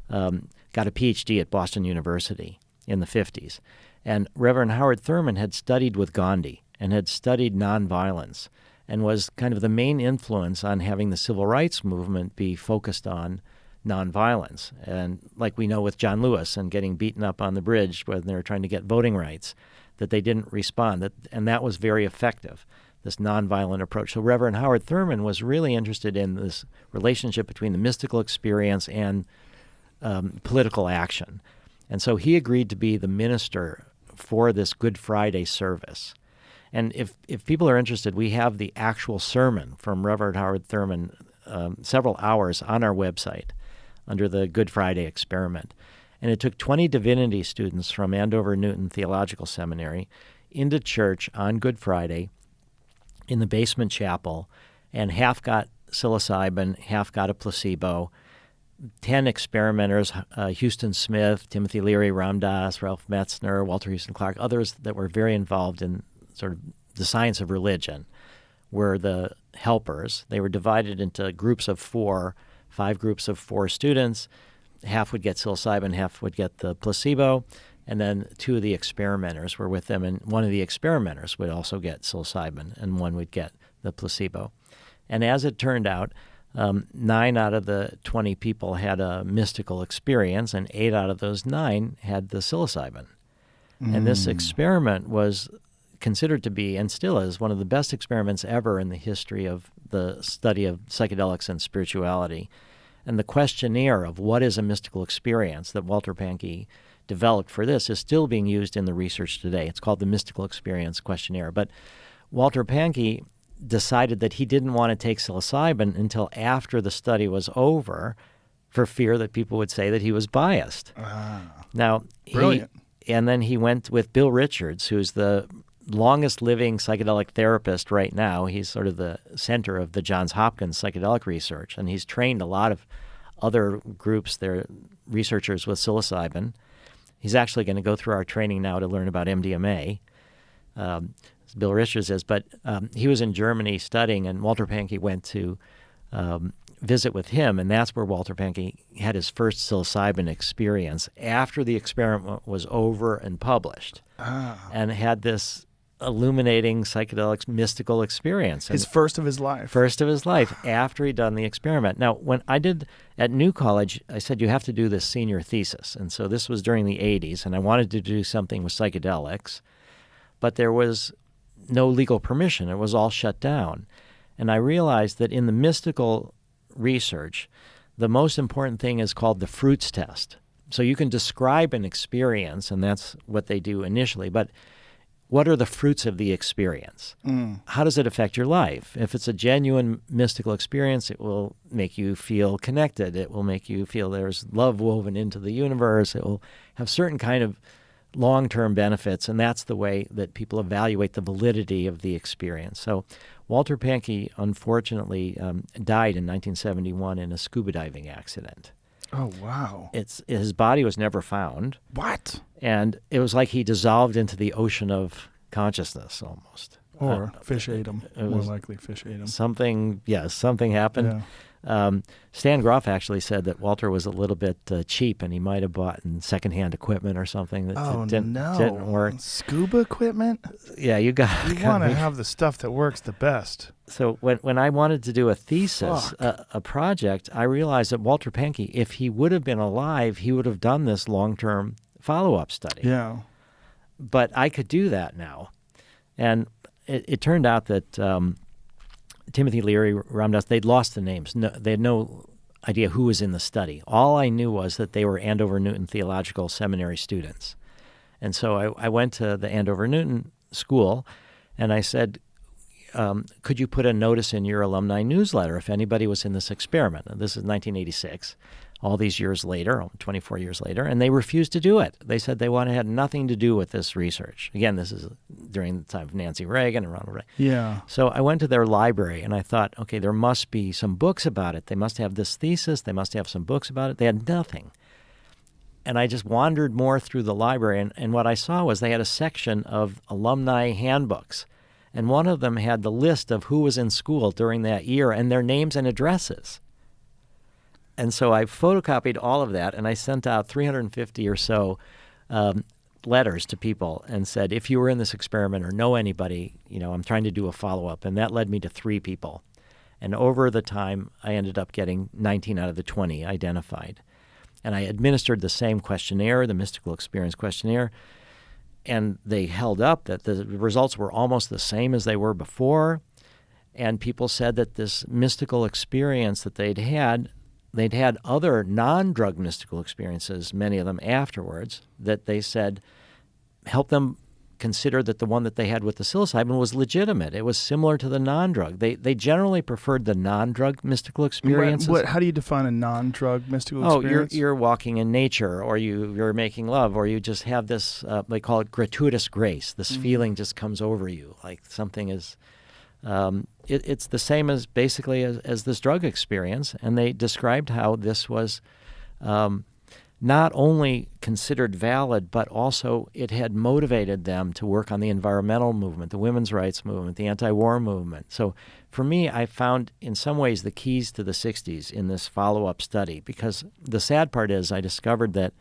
got a PhD at Boston University in the 50s. And Reverend Howard Thurman had studied with Gandhi and had studied nonviolence and was kind of the main influence on having the civil rights movement be focused on nonviolence. And like we know with John Lewis and getting beaten up on the bridge when they were trying to get voting rights, that they didn't respond. And that was very effective, this nonviolent approach. So Reverend Howard Thurman was really interested in this relationship between the mystical experience and political action. And so he agreed to be the minister for this Good Friday service. And if people are interested, we have the actual sermon from Reverend Howard Thurman, several hours on our website under the Good Friday experiment. And it took 20 divinity students from Andover Newton Theological Seminary into church on Good Friday in the basement chapel, and half got psilocybin, half got a placebo. 10 experimenters, Houston Smith, Timothy Leary, Ram Dass, Ralph Metzner, Walter Houston Clark, others that were very involved in sort of the science of religion, were the helpers. They were divided into groups of 4, 5 groups of 4 students. Half would get psilocybin, half would get the placebo, and then 2 of the experimenters were with them, and one of the experimenters would also get psilocybin, and one would get the placebo. And as it turned out, 9 out of the 20 people had a mystical experience, and 8 out of those 9 had the psilocybin. And this experiment was considered to be, and still is, one of the best experiments ever in the history of the study of psychedelics and spirituality. And the questionnaire of what is a mystical experience that Walter Pahnke developed for this is still being used in the research today. It's called the Mystical Experience Questionnaire. But Walter Pahnke decided that he didn't want to take psilocybin until after the study was over for fear that people would say that he was biased. Now, Brilliant. And then he went with Bill Richards, who's the longest living psychedelic therapist right now. He's sort of the center of the Johns Hopkins psychedelic research, and he's trained a lot of other groups, they're researchers with psilocybin. He's actually going to go through our training now to learn about MDMA. Bill Richards is, but he was in Germany studying, and Walter Pahnke went to visit with him, and that's where Walter Pahnke had his first psilocybin experience after the experiment was over and published, and had this illuminating psychedelic mystical experience. His first of his life. First of his life, after he'd done the experiment. Now, when I did at New College, I said you have to do this senior thesis, and so this was during the 80s, and I wanted to do something with psychedelics, but there was no legal permission. It was all shut down. And I realized that in the mystical research, the most important thing is called the fruits test. So you can describe an experience, and that's what they do initially, but what are the fruits of the experience? How does it affect your life? If it's a genuine mystical experience, it will make you feel connected. It will make you feel there's love woven into the universe. It will have certain kind of long-term benefits, and that's the way that people evaluate the validity of the experience. So Walter Pahnke, unfortunately, died in 1971 in a scuba diving accident. Oh, wow. His body was never found. What? And it was like he dissolved into the ocean of consciousness almost. Or fish ate him. More was likely fish ate him. Something happened. Yeah. Stan Groff actually said that Walter was a little bit cheap, and he might have bought secondhand equipment or something that didn't work. Scuba equipment? Yeah, you want to have the stuff that works the best. So when I wanted to do a thesis, a project, I realized that Walter Pahnke, if he would have been alive, he would have done this long-term follow-up study. Yeah. But I could do that now. And it turned out that Timothy Leary, Ram Dass, they'd lost the names. No, they had no idea who was in the study. All I knew was that they were Andover Newton Theological Seminary students. And so I went to the Andover Newton school, and I said, could you put a notice in your alumni newsletter if anybody was in this experiment? And this is 1986, all these years later, 24 years later, and they refused to do it. They said they had nothing to do with this research. Again, this is during the time of Nancy Reagan and Ronald Reagan. Yeah. So I went to their library, and I thought, okay, there must be some books about it. They must have this thesis. They must have some books about it. They had nothing. And I just wandered more through the library, and what I saw was they had a section of alumni handbooks. And one of them had the list of who was in school during that year and their names and addresses. And so I photocopied all of that, and I sent out 350 or so letters to people and said, if you were in this experiment or know anybody, I'm trying to do a follow-up. And that led me to 3 people. And over the time, I ended up getting 19 out of the 20 identified. And I administered the same questionnaire, the mystical experience questionnaire, and they held up that the results were almost the same as they were before. And people said that this mystical experience that they'd had other non-drug mystical experiences, many of them afterwards, that they said helped them consider that the one that they had with the psilocybin was legitimate. It was similar to the non-drug. They generally preferred the non-drug mystical experiences. How do you define a non-drug mystical experience? You're walking in nature, or you're making love, or you just have this, they call it gratuitous grace. This feeling just comes over you, like something is... it's the same as basically as this drug experience, and they described how this was not only considered valid, but also it had motivated them to work on the environmental movement, the women's rights movement, the anti-war movement. So for me, I found in some ways the keys to the 60s in this follow-up study, because the sad part is I discovered that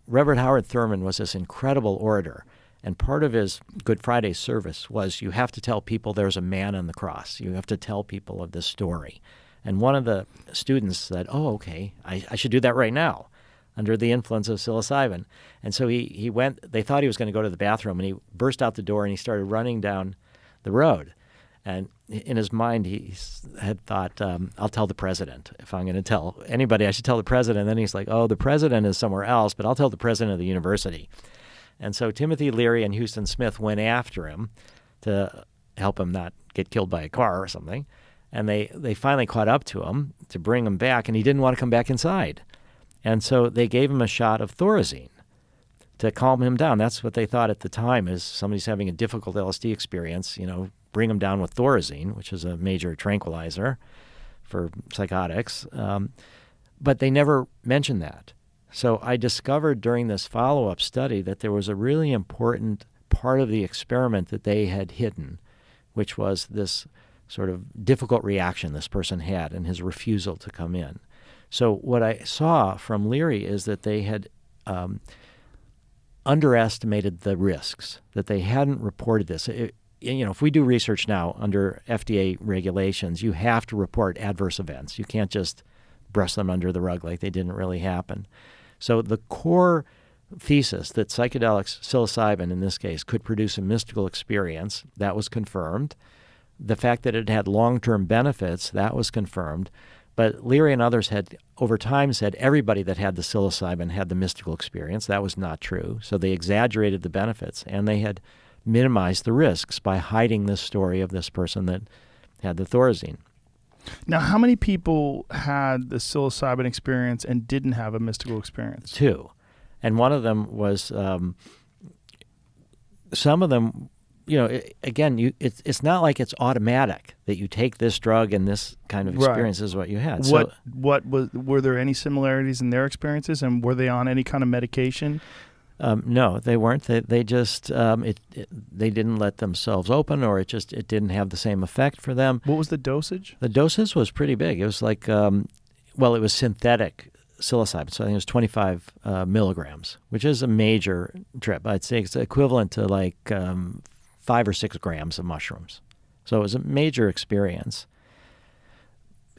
Reverend Howard Thurman was this incredible orator. And part of his Good Friday service was you have to tell people there's a man on the cross. You have to tell people of this story. And one of the students said, okay, I should do that right now under the influence of psilocybin. And so he went, they thought he was going to go to the bathroom, and he burst out the door and he started running down the road. And in his mind, he had thought, I'll tell the president. If I'm going to tell anybody, I should tell the president. And then he's like, the president is somewhere else, but I'll tell the president of the university. And so Timothy Leary and Houston Smith went after him to help him not get killed by a car or something. And they finally caught up to him to bring him back, and he didn't want to come back inside. And so they gave him a shot of Thorazine to calm him down. That's what they thought at the time, is somebody's having a difficult LSD experience, bring him down with Thorazine, which is a major tranquilizer for psychotics. But they never mentioned that. So I discovered during this follow-up study that there was a really important part of the experiment that they had hidden, which was this sort of difficult reaction this person had and his refusal to come in. So what I saw from Leary is that they had underestimated the risks, that they hadn't reported this. If we do research now under FDA regulations, you have to report adverse events. You can't just brush them under the rug like they didn't really happen. So the core thesis that psychedelics, psilocybin in this case, could produce a mystical experience, that was confirmed. The fact that it had long-term benefits, that was confirmed. But Leary and others had, over time, said everybody that had the psilocybin had the mystical experience. That was not true. So they exaggerated the benefits, and they had minimized the risks by hiding this story of this person that had the Thorazine. Now, how many people had the psilocybin experience and didn't have a mystical experience? 2. And one of them was, some of them, it's not like it's automatic that you take this drug and this kind of experience is what you had. Were there any similarities in their experiences, and were they on any kind of medication? No, they weren't. They just they didn't let themselves open, or it didn't have the same effect for them. What was the dosage? The dosage was pretty big. It was like, it was synthetic psilocybin, so I think it was 25 milligrams, which is a major trip. I'd say it's equivalent to like 5 or 6 grams of mushrooms. So it was a major experience.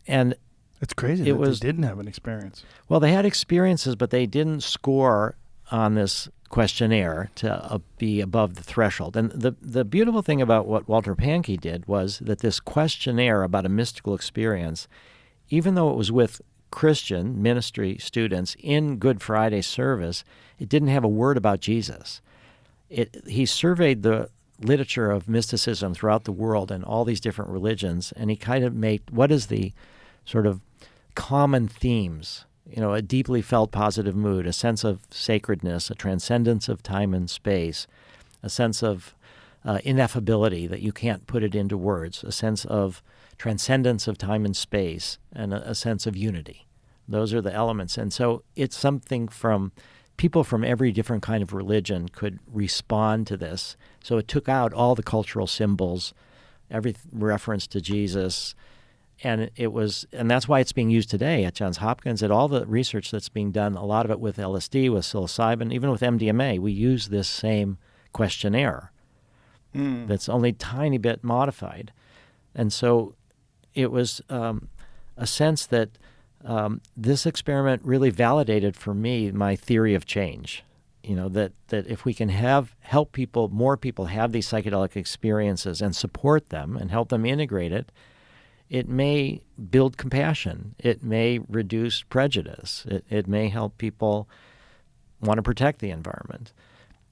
And it's crazy that they didn't have an experience. Well, they had experiences, but they didn't score on this questionnaire to be above the threshold. And the beautiful thing about what Walter Pankey did was that this questionnaire about a mystical experience, even though it was with Christian ministry students in Good Friday service, it didn't have a word about Jesus. He surveyed the literature of mysticism throughout the world and all these different religions, and he kind of made what is the sort of common themes, a deeply felt positive mood, a sense of sacredness, a transcendence of time and space, a sense of ineffability that you can't put it into words, a sense of transcendence of time and space, and a sense of unity. Those are the elements. And so it's something from people from every different kind of religion could respond to this. So it took out all the cultural symbols, every reference to Jesus, and that's why it's being used today at Johns Hopkins. At all the research that's being done, a lot of it with LSD, with psilocybin, even with MDMA, we use this same questionnaire that's only a tiny bit modified. And so it was a sense that this experiment really validated for me my theory of change. That if we can help more people have these psychedelic experiences and support them and help them integrate it, it may build compassion. It may reduce prejudice. It may help people want to protect the environment.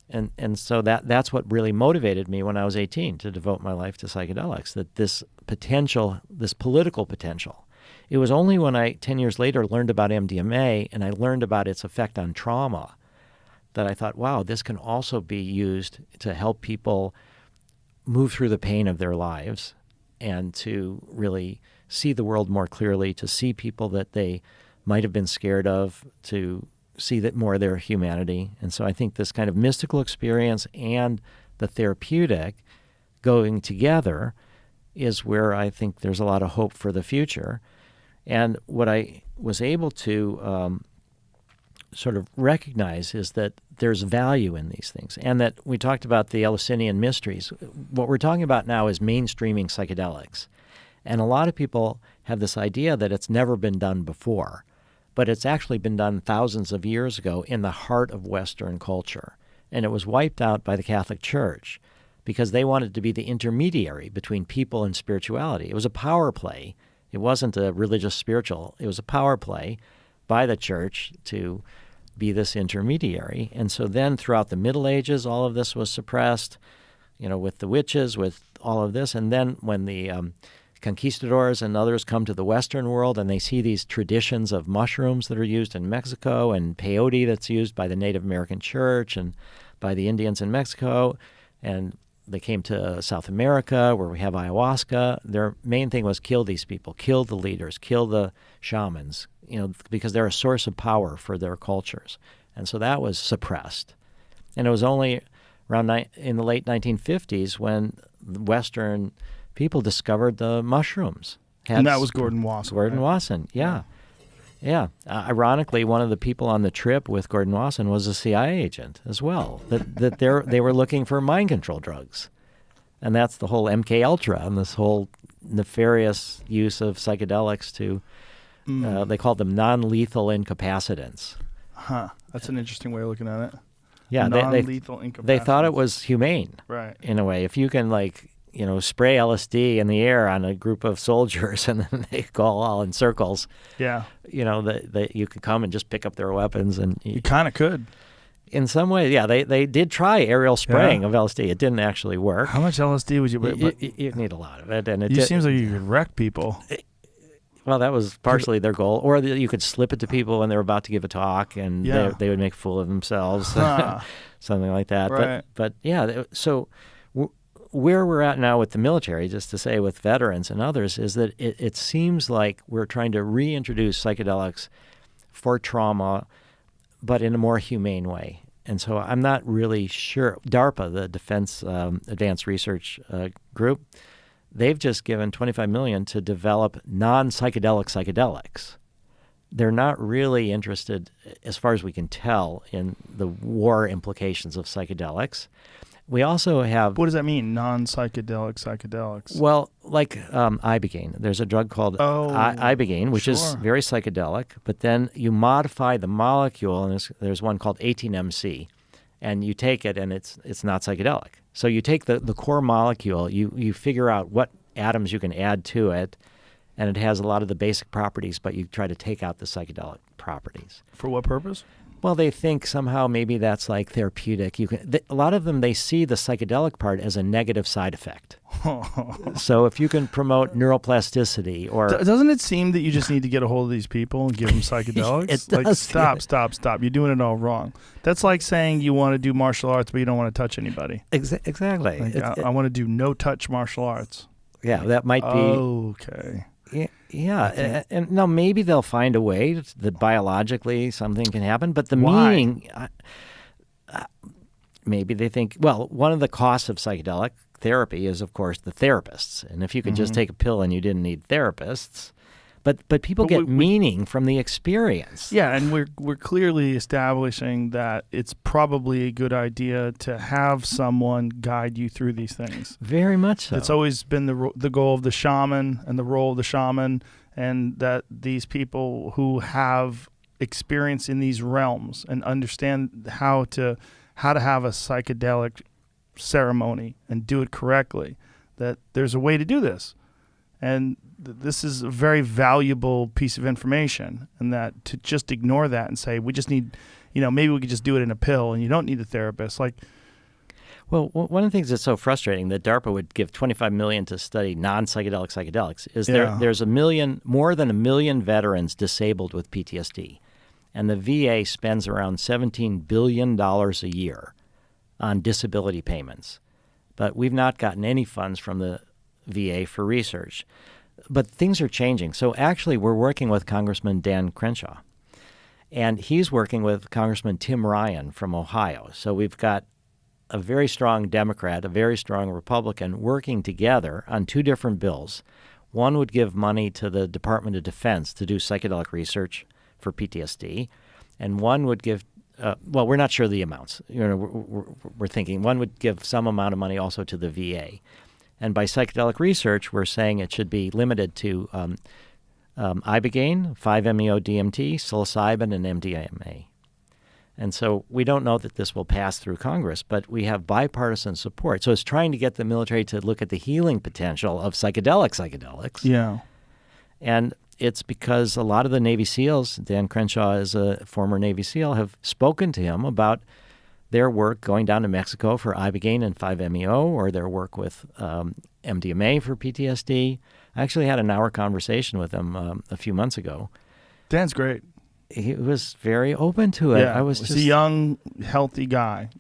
And so that's what really motivated me when I was 18 to devote my life to psychedelics, that this political potential. It was only when I, 10 years later, learned about MDMA and I learned about its effect on trauma that I thought, wow, this can also be used to help people move through the pain of their lives and to really see the world more clearly, to see people that they might have been scared of, to see that more of their humanity. And so I think this kind of mystical experience and the therapeutic going together is where I think there's a lot of hope for the future. And what I was able to sort of recognize is that there's value in these things, and that we talked about the Eleusinian mysteries. What we're talking about now is mainstreaming psychedelics. And a lot of people have this idea that it's never been done before, but it's actually been done thousands of years ago in the heart of Western culture. And it was wiped out by the Catholic Church because they wanted to be the intermediary between people and spirituality. It was a power play. It wasn't a religious spiritual. It was a power play by the church to be this intermediary. And so then throughout the Middle Ages, all of this was suppressed, with the witches, with all of this. And then when the conquistadors and others come to the Western world and they see these traditions of mushrooms that are used in Mexico and peyote that's used by the Native American church and by the Indians in Mexico, and they came to South America where we have ayahuasca, their main thing was kill these people, kill the leaders, kill the shamans, because they're a source of power for their cultures. And so that was suppressed. And it was only around in the late 1950s when Western people discovered the mushrooms. And that was Gordon Wasson. Gordon Wasson, yeah. Yeah. Ironically, one of the people on the trip with Gordon Wasson was a CIA agent as well, that they were looking for mind control drugs. And that's the whole MK Ultra and this whole nefarious use of psychedelics to, they called them non-lethal incapacitants. Huh. That's an interesting way of looking at it. Yeah. Non-lethal incapacitants. They thought it was humane. Right. In a way. If you can, spray LSD in the air on a group of soldiers and then they go all in circles. Yeah. That you could come and just pick up their weapons. And you kind of could. In some ways, yeah. They did try aerial spraying of LSD. It didn't actually work. How much LSD would you... You need a lot of it. And it seems like you could wreck people. Well, that was partially their goal. Or you could slip it to people when they were about to give a talk and they would make a fool of themselves. Something like that. Right. But yeah, so... Where we're at now with the military, just to say with veterans and others, is that it seems like we're trying to reintroduce psychedelics for trauma, but in a more humane way. And so I'm not really sure. DARPA, the Defense Advanced Research Group, they've just given $25 million to develop non-psychedelic psychedelics. They're not really interested, as far as we can tell, in the war implications of psychedelics. We also have... What does that mean, non-psychedelic psychedelics? Well, like ibogaine. There's a drug called ibogaine, which is very psychedelic, but then you modify the molecule, and there's one called 18MC, and you take it, and it's not psychedelic. So you take the core molecule, you figure out what atoms you can add to it, and it has a lot of the basic properties, but you try to take out the psychedelic properties. For what purpose? Well, they think somehow maybe that's like therapeutic. A lot of them, they see the psychedelic part as a negative side effect. So if you can promote neuroplasticity or... Doesn't it seem that you just need to get a hold of these people and give them psychedelics? It does. Stop. You're doing it all wrong. That's like saying you want to do martial arts, but you don't want to touch anybody. Exactly. I want to do no-touch martial arts. Yeah, that might be... Okay. And now maybe they'll find a way that biologically something can happen, but the Why? meaning, maybe they think, well, one of the costs of psychedelic therapy is, of course, the therapists. And if you could just take a pill and you didn't need therapists, but people get meaning from the experience. Yeah, and we're clearly establishing that it's probably a good idea to have someone guide you through these things. Very much so. It's always been the goal of the shaman and the role of the shaman, and that these people who have experience in these realms and understand how to have a psychedelic ceremony and do it correctly, that there's a way to do this. And this is a very valuable piece of information, and that to just ignore that and say, we just need, maybe we could just do it in a pill and you don't need a therapist. Well, one of the things that's so frustrating that DARPA would give $25 million to study non-psychedelic psychedelics is there's more than 1 million veterans disabled with PTSD, and the VA spends around $17 billion a year on disability payments. But we've not gotten any funds from the VA for research. But things are changing. So actually, we're working with Congressman Dan Crenshaw, and he's working with Congressman Tim Ryan from Ohio. So we've got a very strong Democrat, a very strong Republican working together on 2 different bills. One would give money to the Department of Defense to do psychedelic research for PTSD, and one would give well, we're not sure the amounts. We're thinking one would give some amount of money also to the VA. And by psychedelic research, we're saying it should be limited to ibogaine, 5-MeO-DMT, psilocybin, and MDMA. And so we don't know that this will pass through Congress, but we have bipartisan support. So it's trying to get the military to look at the healing potential of psychedelics. Yeah. And it's because a lot of the Navy SEALs, Dan Crenshaw is a former Navy SEAL, have spoken to him about their work going down to Mexico for ibogaine and 5-MeO, or their work with MDMA for PTSD. I actually had an hour conversation with him a few months ago. Dan's great. He was very open to it. Yeah, he's a young, healthy guy,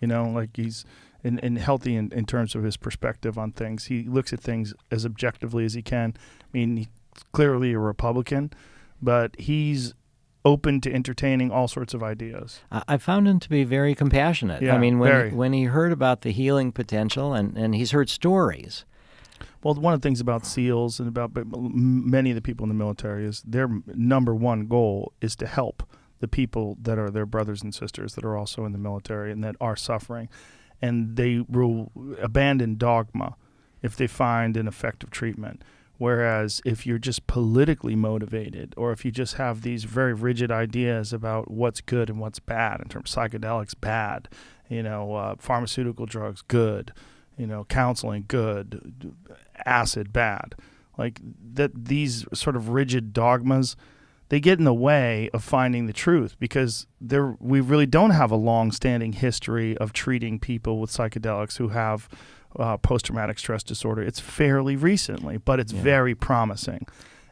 he's and healthy in terms of his perspective on things. He looks at things as objectively as he can. I mean, he's clearly a Republican, but he's open to entertaining all sorts of ideas. I found him to be very compassionate. Yeah, I mean, very. when he heard about the healing potential, and he's heard stories. Well, one of the things about SEALs and about many of the people in the military is their number one goal is to help the people that are their brothers and sisters that are also in the military and that are suffering. And they will abandon dogma if they find an effective treatment. Whereas if you're just politically motivated, or if you just have these very rigid ideas about what's good and what's bad, in terms of psychedelics, bad, pharmaceutical drugs, good, counseling, good, acid, bad, like that, these sort of rigid dogmas, they get in the way of finding the truth, because we really don't have a long-standing history of treating people with psychedelics who have post-traumatic stress disorder. It's fairly recently, but it's very promising.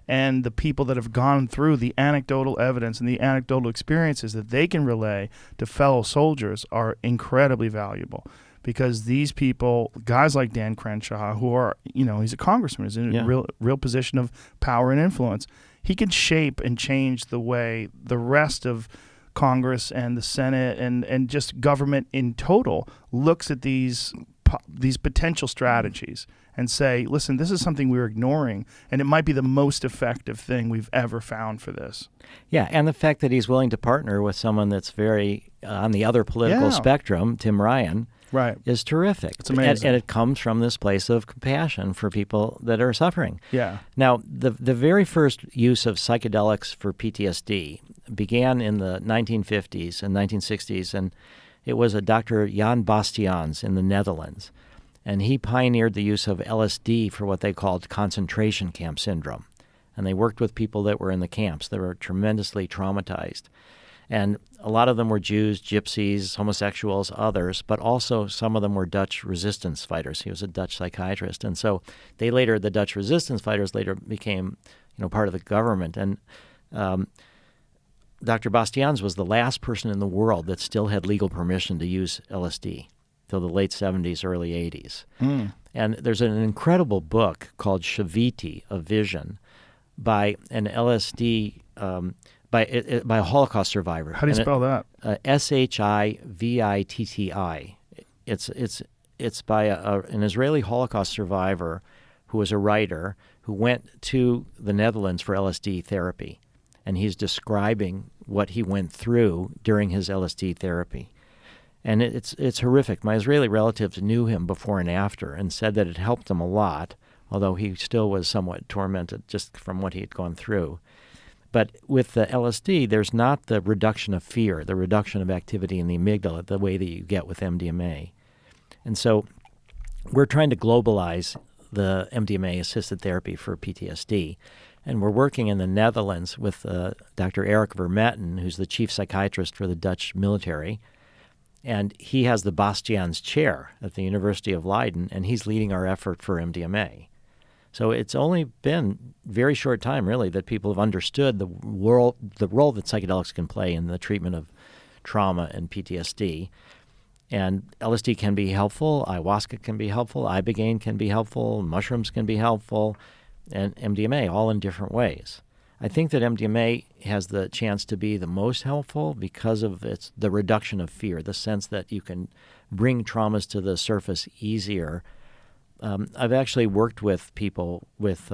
And the people that have gone through the anecdotal evidence and the anecdotal experiences that they can relay to fellow soldiers are incredibly valuable, because these people, guys like Dan Crenshaw, who are, he's a congressman, he's in a real position of power and influence. He can shape and change the way the rest of Congress and the Senate and just government in total looks at these potential strategies and say, listen, this is something we're ignoring, and it might be the most effective thing we've ever found for this. Yeah, and the fact that he's willing to partner with someone that's very on the other political spectrum, Tim Ryan, is terrific. It's amazing. And it comes from this place of compassion for people that are suffering. Yeah. Now, the very first use of psychedelics for PTSD began in the 1950s and 1960s, and it was a Dr. Jan Bastiaans in the Netherlands, and he pioneered the use of LSD for what they called concentration camp syndrome. And they worked with people that were in the camps that were tremendously traumatized. And a lot of them were Jews, gypsies, homosexuals, others, but also some of them were Dutch resistance fighters. He was a Dutch psychiatrist. And so the Dutch resistance fighters later became, part of the government. And Dr. Bastiaans was the last person in the world that still had legal permission to use LSD till the late 70s, early 80s. And there's an incredible book called Shaviti, A Vision, by an LSD by a Holocaust survivor. How do you spell that? Shivitti. It's by an Israeli Holocaust survivor who was a writer who went to the Netherlands for LSD therapy, and he's describing what he went through during his LSD therapy. And it's horrific. My Israeli relatives knew him before and after and said that it helped him a lot, although he still was somewhat tormented just from what he had gone through. But with the LSD, there's not the reduction of fear, the reduction of activity in the amygdala, the way that you get with MDMA. And so we're trying to globalize the MDMA-assisted therapy for PTSD. And we're working in the Netherlands with Dr. Eric Vermetten, who's the chief psychiatrist for the Dutch military. And he has the Bastiaans Chair at the University of Leiden, and he's leading our effort for MDMA. So it's only been a very short time, really, that people have understood the role that psychedelics can play in the treatment of trauma and PTSD. And LSD can be helpful, ayahuasca can be helpful, ibogaine can be helpful, mushrooms can be helpful, and MDMA, all in different ways. I think that MDMA has the chance to be the most helpful because of the reduction of fear, the sense that you can bring traumas to the surface easier. I've actually worked with people with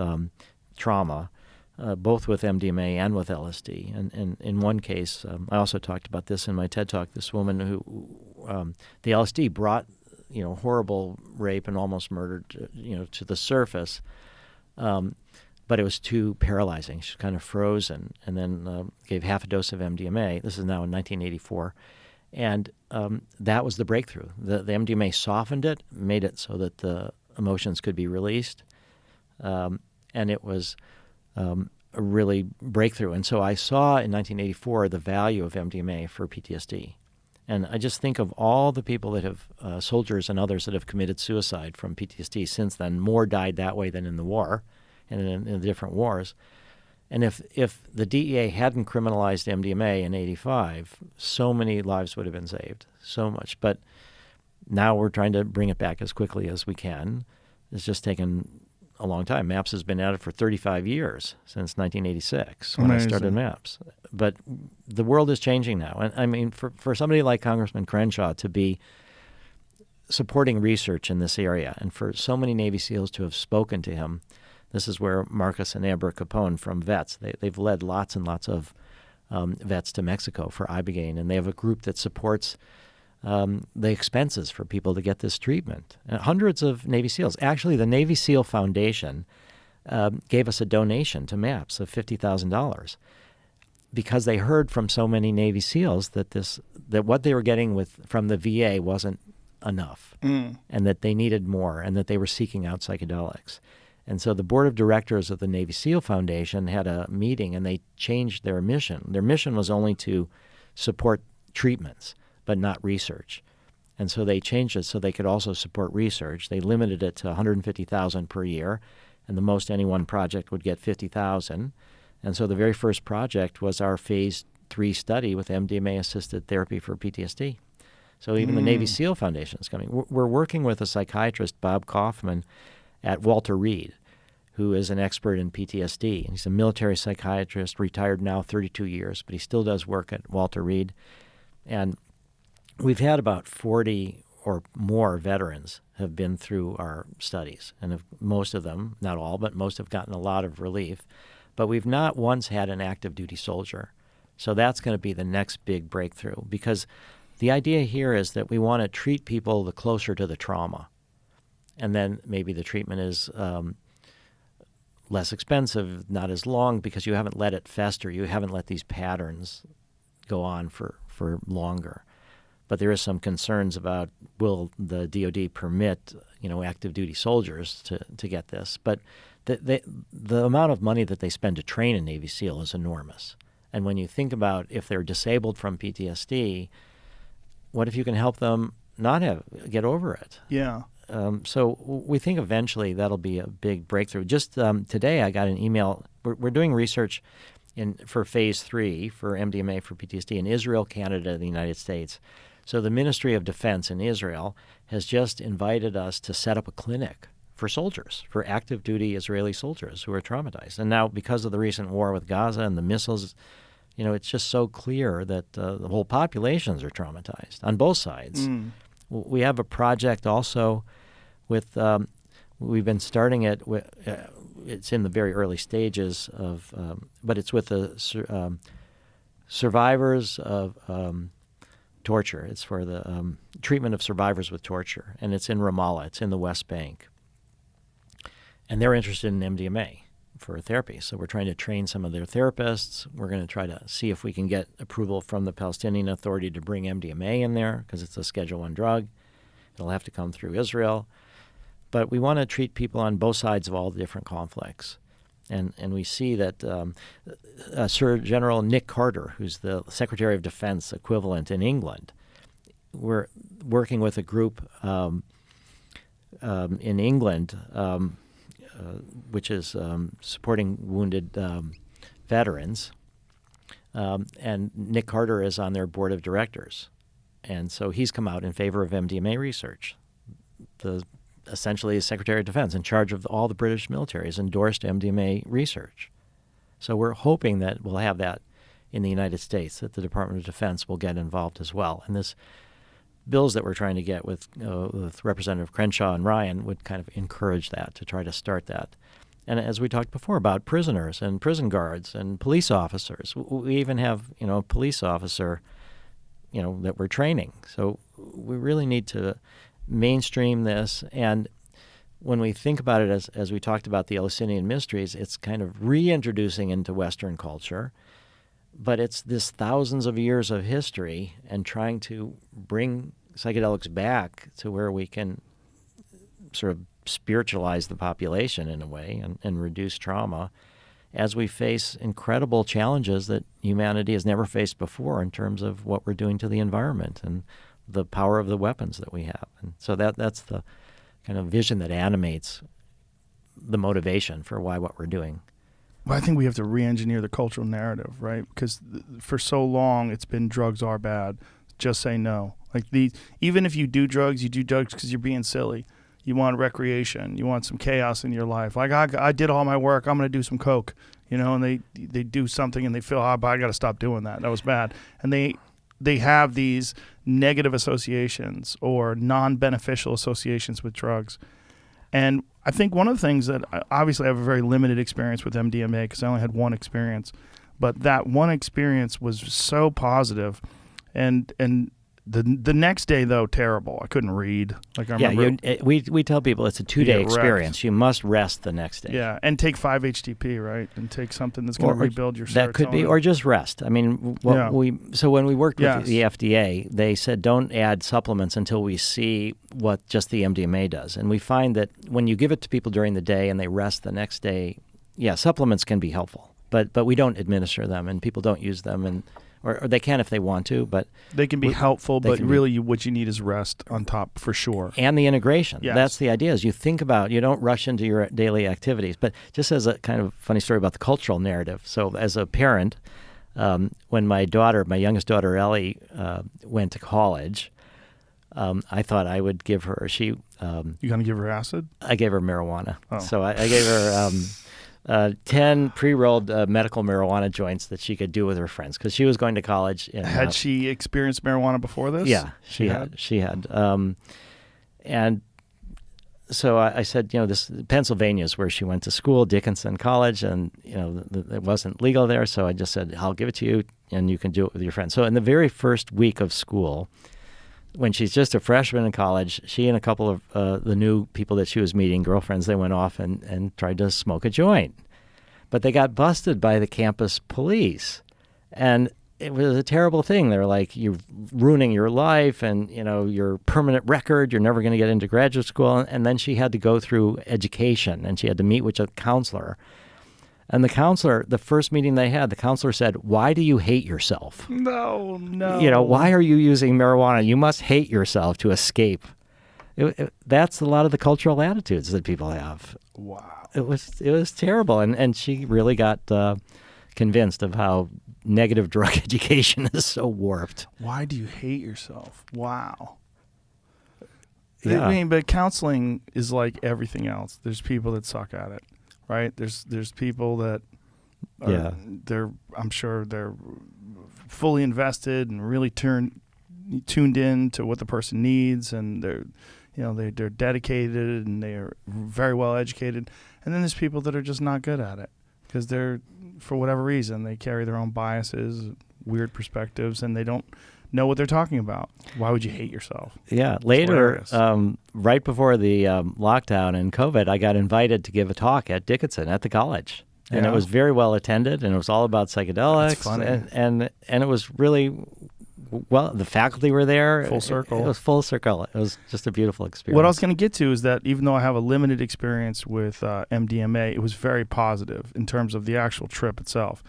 trauma, both with MDMA and with LSD. And in one case, I also talked about this in my TED Talk, this woman who the LSD brought, horrible rape and almost murder, to the surface. But it was too paralyzing. She was kind of frozen, and then gave half a dose of MDMA. This is now in 1984. And that was the breakthrough. The MDMA softened it, made it so that the emotions could be released. And it was a really breakthrough. And so I saw in 1984 the value of MDMA for PTSD. And I just think of all the people that have, soldiers and others that have committed suicide from PTSD since then. More died that way than in the war and in the different wars. And if the DEA hadn't criminalized MDMA in 85, so many lives would have been saved, so much. But now we're trying to bring it back as quickly as we can. It's just taken a long time. MAPS has been at it for 35 years, since 1986 when I started MAPS. But the world is changing now. And I mean, for somebody like Congressman Crenshaw to be supporting research in this area, and for so many Navy SEALs to have spoken to him, this is where Marcus and Amber Capone from VETS, they've led lots and lots of vets to Mexico for ibogaine, and they have a group that supports the expenses for people to get this treatment. And hundreds of Navy SEALs. Actually, the Navy SEAL Foundation gave us a donation to MAPS of $50,000 because they heard from so many Navy SEALs that what they were getting from the VA wasn't enough, and that they needed more, and that they were seeking out psychedelics. And so the board of directors of the Navy SEAL Foundation had a meeting, and they changed their mission. Their mission was only to support treatments, but not research. And so they changed it so they could also support research. They limited it to $150,000 per year, and the most any one project would get $50,000. And so the very first project was our phase 3 study with MDMA-assisted therapy for PTSD. So even the Navy SEAL Foundation is coming. We're working with a psychiatrist, Bob Kaufman, at Walter Reed, who is an expert in PTSD. And he's a military psychiatrist, retired now 32 years, but he still does work at Walter Reed. And we've had about 40 or more veterans have been through our studies. And most of them, not all, but most have gotten a lot of relief. But we've not once had an active duty soldier. So that's going to be the next big breakthrough, because the idea here is that we want to treat people the closer to the trauma. And then maybe the treatment is less expensive, not as long, because you haven't let it fester. You haven't let these patterns go on for longer. But there is some concerns about, will the DOD permit, active duty soldiers to get this? But the amount of money that they spend to train a Navy SEAL is enormous. And when you think about if they're disabled from PTSD, what if you can help them not get over it? Yeah. So we think eventually that'll be a big breakthrough. Just today I got an email. We're doing research for phase 3 for MDMA for PTSD in Israel, Canada, and the United States. So the Ministry of Defense in Israel has just invited us to set up a clinic for soldiers, for active duty Israeli soldiers who are traumatized. And now, because of the recent war with Gaza and the missiles, it's just so clear that the whole populations are traumatized on both sides. We have a project also with, we've been starting it, it's in the very early stages of, but it's with the survivors of torture. It's for the treatment of survivors with torture, and it's in Ramallah. It's in the West Bank. And they're interested in MDMA for therapy. So we're trying to train some of their therapists. We're going to try to see if we can get approval from the Palestinian Authority to bring MDMA in there because it's a Schedule I drug. It'll have to come through Israel. But we want to treat people on both sides of all the different conflicts. And we see that Sir General Nick Carter, who's the Secretary of Defense equivalent in England, we're working with a group in England which is supporting wounded veterans. And Nick Carter is on their board of directors. And so he's come out in favor of MDMA research. Essentially, the Secretary of Defense, in charge of all the British military, has endorsed MDMA research. So we're hoping that we'll have that in the United States, that the Department of Defense will get involved as well. And this bills that we're trying to get with Representative Crenshaw and Ryan would kind of encourage that, to try to start that. And as we talked before about prisoners and prison guards and police officers, we even have, a police officer, that we're training. So we really need to mainstream this. And when we think about it, as we talked about the Eleusinian Mysteries, it's kind of reintroducing into Western culture. But it's this thousands of years of history and trying to bring psychedelics back to where we can sort of spiritualize the population in a way and reduce trauma as we face incredible challenges that humanity has never faced before in terms of what we're doing to the environment and the power of the weapons that we have. And so that's the kind of vision that animates the motivation for what we're doing. Well, I think we have to re-engineer the cultural narrative, right? Because for so long it's been drugs are bad. Just say no. Like even if you do drugs because you're being silly. You want recreation. You want some chaos in your life. Like I did all my work. I'm going to do some coke, and they do something and they feel, but I got to stop doing that. That was bad. And they have these negative associations or non-beneficial associations with drugs. And I think one of the things that obviously I have a very limited experience with MDMA because I only had one experience, but that one experience was so positive, and the next day though terrible. I couldn't read. Like I remember, we tell people it's a 2-day experience. You must rest the next day. Yeah, and take 5-HTP, right, and take something that's going to rebuild your serotonin. That could be, or just rest. I mean, so when we worked with the FDA, they said don't add supplements until we see what just the MDMA does, and we find that when you give it to people during the day and they rest the next day, supplements can be helpful, but we don't administer them and people don't use them and. Or they can if they want to, but they can be helpful. But really, what you need is rest on top for sure. And the integration. Yes. That's the idea. Is you think about, you don't rush into your daily activities. But just as a kind of funny story about the cultural narrative. So as a parent, when my youngest daughter Ellie, went to college, I thought I would give her. You gonna give her acid? I gave her marijuana. Oh. So I gave her. 10 pre-rolled medical marijuana joints that she could do with her friends because she was going to college. Had she experienced marijuana before this? Yeah, she had. And so I said, this Pennsylvania is where she went to school, Dickinson College, and it wasn't legal there. So I just said, I'll give it to you, and you can do it with your friends. So in the very first week of school, when she's just a freshman in college, she and a couple of the new people that she was meeting, girlfriends, they went off and tried to smoke a joint. But they got busted by the campus police. And it was a terrible thing. They were like, you're ruining your life and, your permanent record. You're never going to get into graduate school. And then she had to go through education, and she had to meet with a counselor. And the counselor, the first meeting they had, the counselor said, "Why do you hate yourself? No. Why are you using marijuana? You must hate yourself to escape." That's a lot of the cultural attitudes that people have. Wow. It was terrible. And she really got convinced of how negative drug education is so warped. Why do you hate yourself? Wow. Yeah. I mean, but counseling is like everything else. There's people that suck at it, right? There's people that are, I'm sure they're fully invested and really tuned in to what the person needs, and they're dedicated and they are very well educated. And then there's people that are just not good at it because they're, for whatever reason, they carry their own biases, weird perspectives, and they don't know what they're talking about. Why would you hate yourself? Yeah. It's Later, hilarious. right before the lockdown and COVID, I got invited to give a talk at Dickinson at the college. And Yeah. it was very well attended, and it was all about psychedelics. That's funny. And it was really, well, the faculty were there. Full circle. It was full circle. It was just a beautiful experience. What I was going to get to is that even though I have a limited experience with MDMA, it was very positive in terms of the actual trip itself.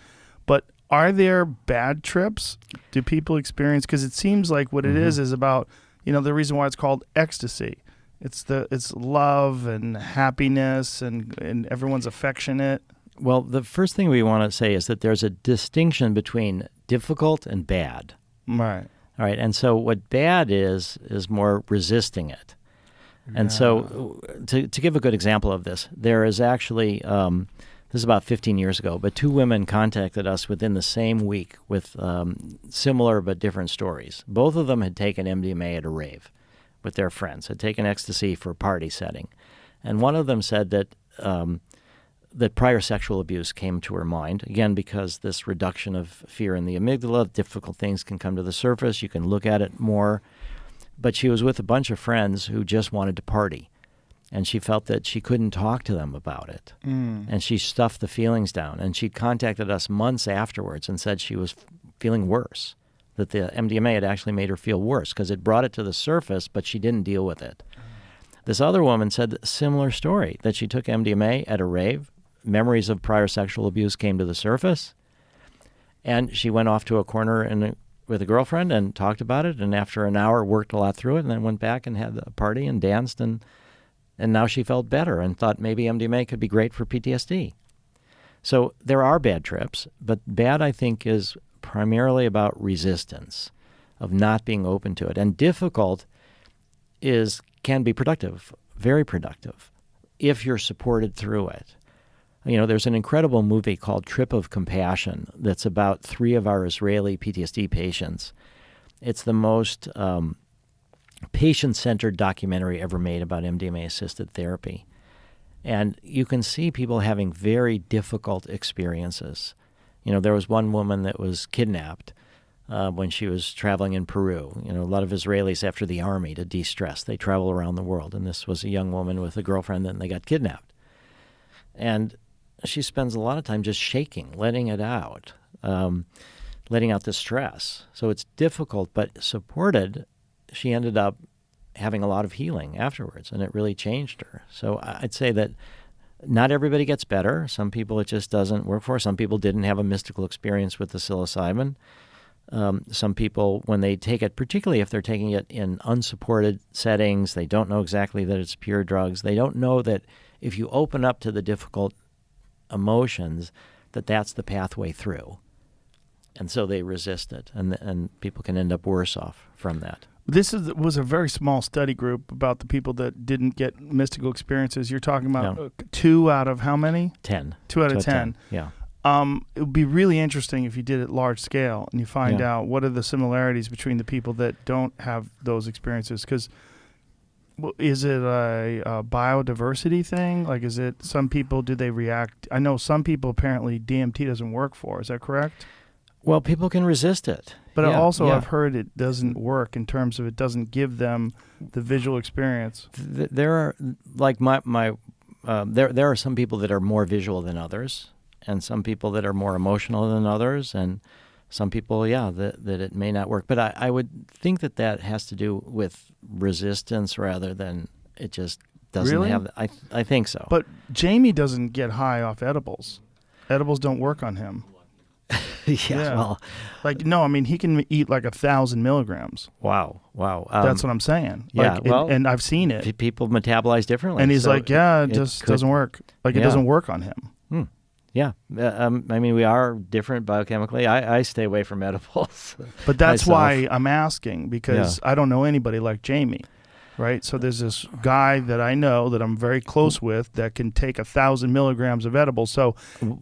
But are there bad trips? Do people experience? Because it seems like what it is about, the reason why it's called ecstasy. It's love and happiness and everyone's affectionate. Well, the first thing we want to say is that there's a distinction between difficult and bad. Right. All right. And so what bad is more resisting it. And so to give a good example of this, there is actually, this is about 15 years ago, but two women contacted us within the same week with similar but different stories. Both of them had taken MDMA at a rave with their friends, had taken ecstasy for a party setting. And one of them said that that prior sexual abuse came to her mind, again, because this reduction of fear in the amygdala, difficult things can come to the surface, you can look at it more. But she was with a bunch of friends who just wanted to party, and she felt that she couldn't talk to them about it. And she stuffed the feelings down, and she contacted us months afterwards and said she was feeling worse, that the MDMA had actually made her feel worse because it brought it to the surface, but she didn't deal with it. This other woman said a similar story, that she took MDMA at a rave, memories of prior sexual abuse came to the surface, and she went off to a corner with a girlfriend and talked about it, and after an hour worked a lot through it, and then went back and had a party and danced, and now she felt better and thought maybe MDMA could be great for PTSD. So there are bad trips, but bad, I think, is primarily about resistance, of not being open to it. And difficult can be productive, very productive, if you're supported through it. There's an incredible movie called Trip of Compassion that's about 3 of our Israeli PTSD patients. It's the most patient-centered documentary ever made about MDMA-assisted therapy. And you can see people having very difficult experiences. There was one woman that was kidnapped when she was traveling in Peru. A lot of Israelis, after the army, to de-stress, they travel around the world. And this was a young woman with a girlfriend, and they got kidnapped. And she spends a lot of time just shaking, letting it out, letting out the stress. So it's difficult, but supported, she ended up having a lot of healing afterwards, and it really changed her. So I'd say that not everybody gets better. Some people it just doesn't work for. Some people didn't have a mystical experience with the psilocybin. Some people, when they take it, particularly if they're taking it in unsupported settings, they don't know exactly that it's pure drugs. They don't know that if you open up to the difficult emotions, that's the pathway through. And so they resist it, and people can end up worse off from that. This was a very small study group about the people that didn't get mystical experiences. You're talking about 2 out of how many? 10. 2 out of 10. Yeah. It would be really interesting if you did it large scale and you find out what are the similarities between the people that don't have those experiences. Because is it a biodiversity thing? Like, is it some people, do they react? I know some people apparently DMT doesn't work for. Is that correct? Well, people can resist it. But I've heard it doesn't work in terms of it doesn't give them the visual experience. There are, like there are some people that are more visual than others, and some people that are more emotional than others, and some people, that it may not work. But I would think that has to do with resistance rather than it just doesn't have. I think so. But Jamie doesn't get high off edibles. Edibles don't work on him. Well, he can eat like 1,000 milligrams. Wow. That's what I'm saying. And I've seen it. People metabolize differently. And he's it just doesn't work. It doesn't work on him. Yeah. We are different biochemically. I stay away from edibles. But that's why I'm asking, because I don't know anybody like Jamie. right? So there's this guy that I know that I'm very close with that can take 1,000 milligrams of edibles. So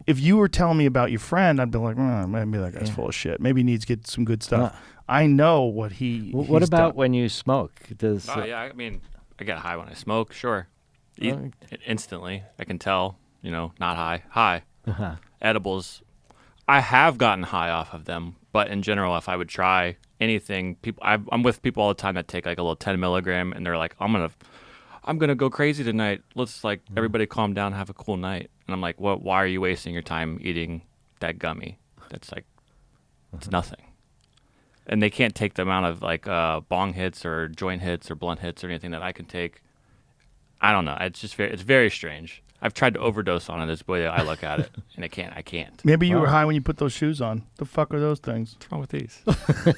if you were telling me about your friend, I'd be like, maybe that guy's full of shit. Maybe he needs to get some good stuff. I know what What he's about done. when you smoke? Does Yeah, I mean, I get high when I smoke, sure. Instantly, I can tell, not high. High. Edibles, I have gotten high off of them, but in general, if I would try anything, I'm with people all the time that take like a little 10 milligram, and they're like, I'm gonna go crazy tonight. Let's everybody calm down, have a cool night. And I'm like, why are you wasting your time eating that gummy? That's it's nothing. And they can't take the amount of bong hits or joint hits or blunt hits or anything that I can take. I don't know. It's just it's very strange. I've tried to overdose on it. Is the way that I look at it, and I can't. Maybe you were high when you put those shoes on. The fuck are those things? What's wrong with these?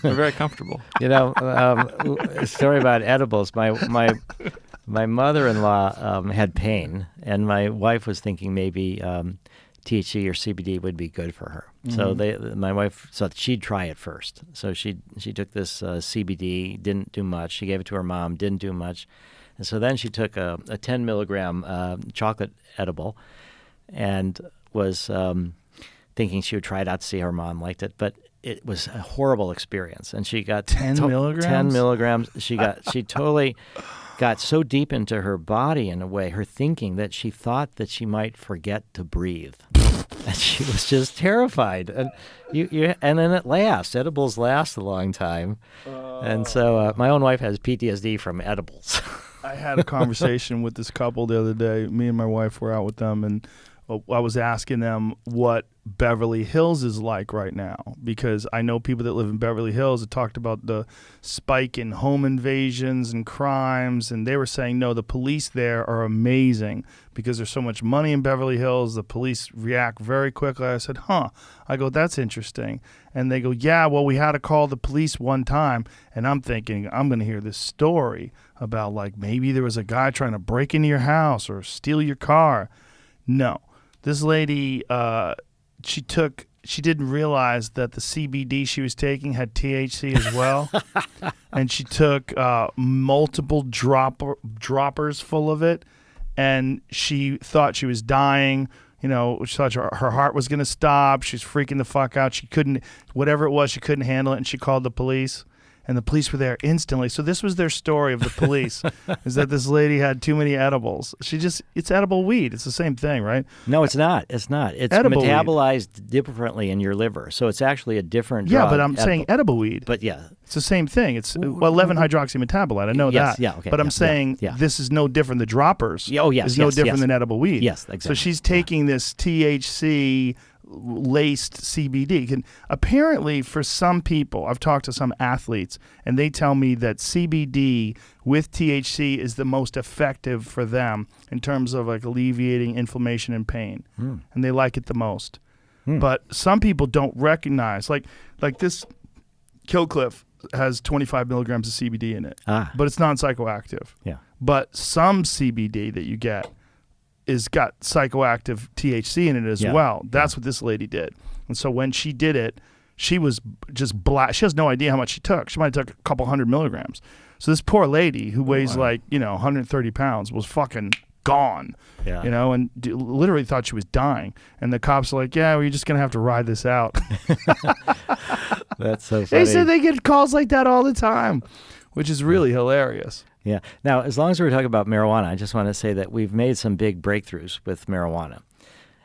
They're very comfortable. A story about edibles. My mother-in-law had pain, and my wife was thinking maybe THC or CBD would be good for her. So my wife thought she'd try it first. So she took this CBD, didn't do much. She gave it to her mom, didn't do much. And so then she took a 10 milligram chocolate edible and was thinking she would try it out to see how her mom liked it. But it was a horrible experience. And she got 10 milligrams? 10 milligrams. She totally got so deep into her body in a way, her thinking, that she thought that she might forget to breathe. And she was just terrified. And and then it lasts. Edibles last a long time. And so my own wife has PTSD from edibles. I had a conversation with this couple the other day. Me and my wife were out with them, and I was asking them what Beverly Hills is like right now, because I know people that live in Beverly Hills that talked about the spike in home invasions and crimes, and they were saying, no, the police there are amazing because there's so much money in Beverly Hills. The police react very quickly. I said, I go, that's interesting. And they go, yeah, well, we had to call the police one time, and I'm thinking, I'm going to hear this story about maybe there was a guy trying to break into your house or steal your car. No. This lady, she didn't realize that the CBD she was taking had THC as well. And she took multiple droppers full of it. And she thought she was dying. She thought her heart was going to stop. She's freaking the fuck out. She couldn't, whatever it was, she couldn't handle it. And she called the police. And the police were there instantly. So this was their story of the police, is that this lady had too many edibles. It's edible weed. It's the same thing, right? No, it's not. It's not. It's edible metabolized differently in your liver. So it's actually a different drug. Yeah, but I'm saying edible weed. But yeah. It's the same thing. It's 11-hydroxymetabolite. I know yes, that. Yeah, okay. But I'm saying this is no different. The droppers is no different than edible weed. Yes, exactly. So she's taking this THC laced CBD. Apparently, for some people, I've talked to some athletes, and they tell me that CBD with THC is the most effective for them in terms of alleviating inflammation and pain, and they like it the most. But some people don't recognize, like this Killcliff has 25 milligrams of CBD in it, but it's non-psychoactive. Yeah. But some CBD that you get is got psychoactive THC in it as well. That's what this lady did. And so when she did it, she was just black. She has no idea how much she took. She might have took a couple 100 milligrams. So this poor lady who weighs 130 pounds was fucking gone, and literally thought she was dying. And the cops are like, yeah, well, you're just going to have to ride this out. That's so funny. They said they get calls like that all the time, which is really hilarious. Yeah. Now, as long as we're talking about marijuana, I just want to say that we've made some big breakthroughs with marijuana.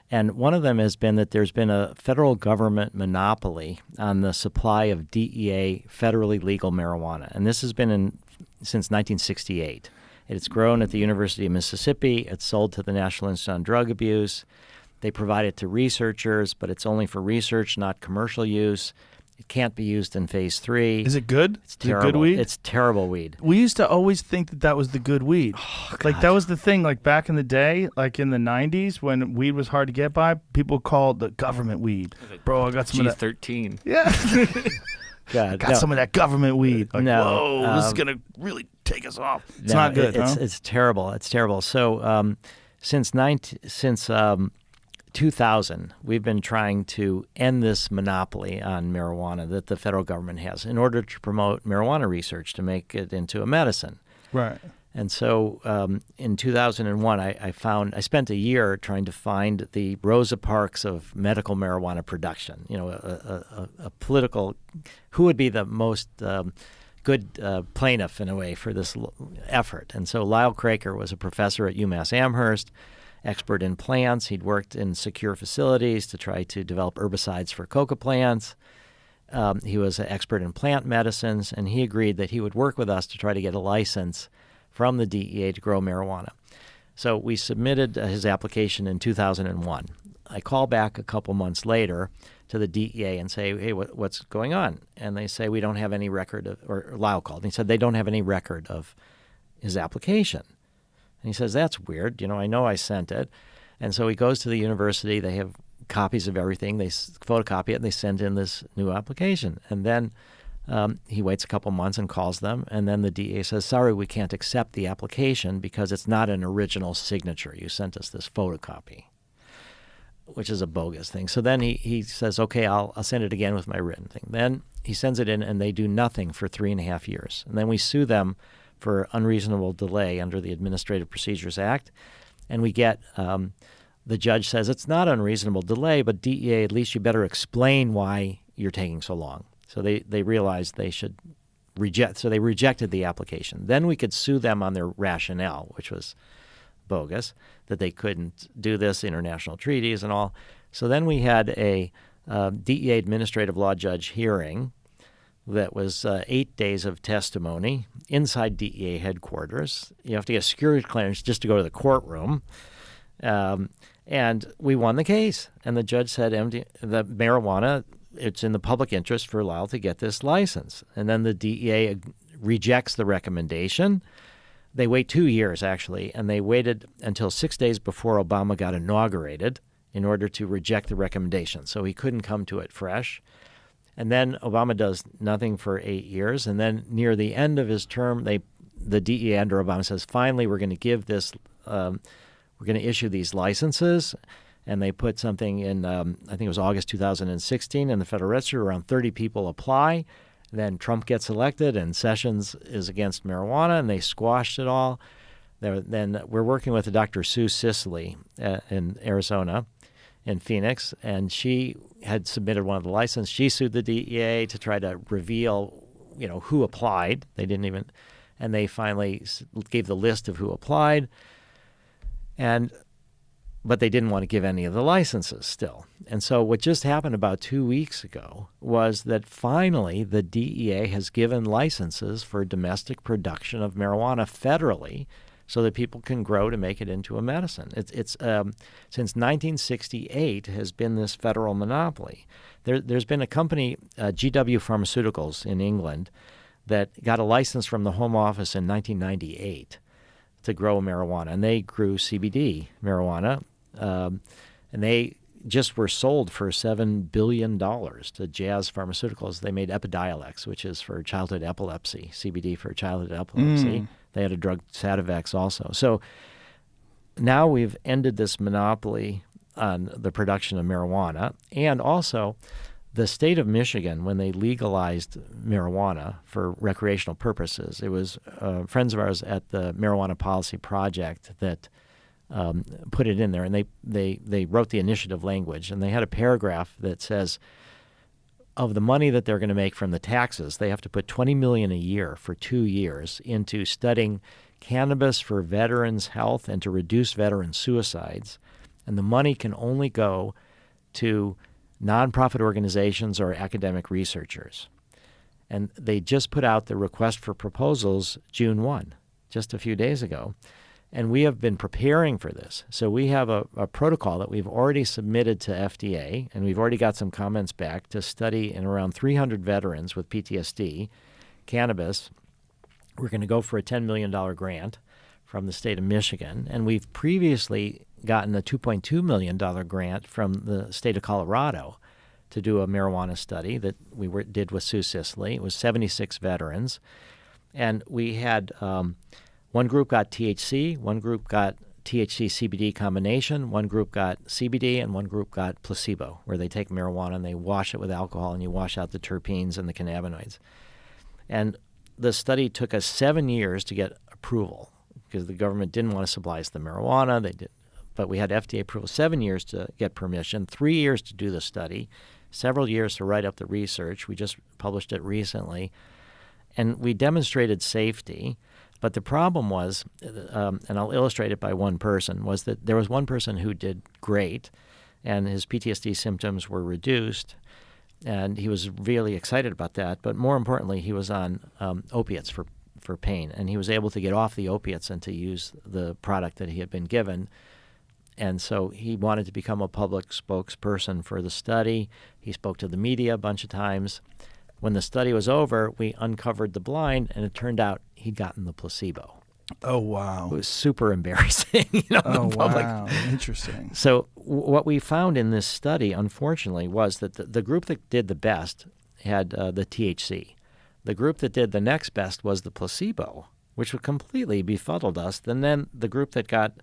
And one of them has been that there's been a federal government monopoly on the supply of DEA federally legal marijuana. And this has been since 1968. It's grown at the University of Mississippi. It's sold to the National Institute on Drug Abuse. They provide it to researchers, but it's only for research, not commercial use. It can't be used in phase 3. Is it good? It's terrible. Is it good weed? It's terrible weed. We used to always think that was the good weed. Oh, that was the thing. Back in the day, in the 90s when weed was hard to get by, people called the government weed. Bro, I got some of that. G13. Yeah. God, got some of that government weed. No, this is going to really take us off. It's not good, It's terrible. It's terrible. So since 2000, we've been trying to end this monopoly on marijuana that the federal government has in order to promote marijuana research to make it into a medicine. Right. And so in 2001, I spent a year trying to find the Rosa Parks of medical marijuana production. A political, who would be the most good plaintiff in a way for this effort. And so Lyle Craker was a professor at UMass Amherst, expert in plants. He'd worked in secure facilities to try to develop herbicides for coca plants. He was an expert in plant medicines, and he agreed that he would work with us to try to get a license from the DEA to grow marijuana. So we submitted his application in 2001. I call back a couple months later to the DEA and say, hey, what's going on? And they say, we don't have any record of, or Lyle called, and he said they don't have any record of his application. And he says, that's weird. I know I sent it. And so he goes to the university. They have copies of everything. They photocopy it, and they send in this new application. And then he waits a couple months and calls them, and then the DEA says, sorry, we can't accept the application because it's not an original signature. You sent us this photocopy, which is a bogus thing. So then he says, okay, I'll send it again with my written thing. Then he sends it in, and they do nothing for 3.5 years. And then we sue them for unreasonable delay under the Administrative Procedures Act, and we get the judge says it's not unreasonable delay, but DEA, at least you better explain why you're taking so long. So they realized they should reject. So they rejected the application. Then we could sue them on their rationale, which was bogus, that they couldn't do this, international treaties and all. So then we had a DEA administrative law judge hearing that was 8 days of testimony inside DEA headquarters. You have to get a security clearance just to go to the courtroom. And we won the case. And the judge said, the marijuana, it's in the public interest for Lyle to get this license. And then the DEA rejects the recommendation. They wait 2 years, actually, and they waited until 6 days before Obama got inaugurated in order to reject the recommendation. So he couldn't come to it fresh. And then Obama does nothing for 8 years. And then near the end of his term, the DEA under Obama says, finally, we're going to give this, we're going to issue these licenses. And they put something in, I think it was August 2016, in the Federal Register. Around 30 people apply. Then Trump gets elected, and Sessions is against marijuana, and they squashed it all. Then we're working with Dr. Sue Sisley in Arizona, in Phoenix, and she had submitted one of the licenses. She sued the DEA to try to reveal, who applied. They didn't even, and they finally gave the list of who applied, but they didn't want to give any of the licenses still. And so what just happened about 2 weeks ago was that finally the DEA has given licenses for domestic production of marijuana federally so that people can grow to make it into a medicine. It's since 1968 has been this federal monopoly. There's been a company, GW Pharmaceuticals in England, that got a license from the Home Office in 1998 to grow marijuana, and they grew CBD marijuana. And they just were sold for $7 billion to Jazz Pharmaceuticals. They made Epidiolex, which is for childhood epilepsy, CBD for childhood epilepsy. They had a drug, Sativex, also. So now we've ended this monopoly on the production of marijuana. And also, the state of Michigan, when they legalized marijuana for recreational purposes, it was friends of ours at the Marijuana Policy Project that put it in there, and they wrote the initiative language, and they had a paragraph that says of the money that they're going to make from the taxes, they have to put $20 million a year for 2 years into studying cannabis for veterans' health and to reduce veteran suicides, and the money can only go to nonprofit organizations or academic researchers. And they just put out the request for proposals June 1, just a few days ago. And we have been preparing for this. So we have a protocol that we've already submitted to FDA, and we've already got some comments back to study in around 300 veterans with PTSD, cannabis. We're going to go for a $10 million grant from the state of Michigan. And we've previously gotten a $2.2 million grant from the state of Colorado to do a marijuana study that we did with Sue Sisley. It was 76 veterans. And we had one group got THC, one group got THC-CBD combination, one group got CBD, and one group got placebo, where they take marijuana and they wash it with alcohol and you wash out the terpenes and the cannabinoids. And the study took us 7 years to get approval. because the government didn't want to supply us the marijuana. They did, but we had FDA approval 7 years to get permission, 3 years to do the study, several years to write up the research. We just published it recently. And we demonstrated safety. But the problem was, and I'll illustrate it by one person, was that there was one person who did great, and his PTSD symptoms were reduced, and he was really excited about that. But more importantly, he was on opiates for pain, and he was able to get off the opiates and to use the product that he had been given. And so he wanted to become a public spokesperson for the study. He spoke to the media a bunch of times. When the study was over, we uncovered the blind, and it turned out he'd gotten the placebo. Oh, wow. It was super embarrassing, in the public. Wow. Interesting. So what we found in this study, unfortunately, was that the group that did the best had the THC. The group that did the next best was the placebo, which completely befuddled us. And then the group that got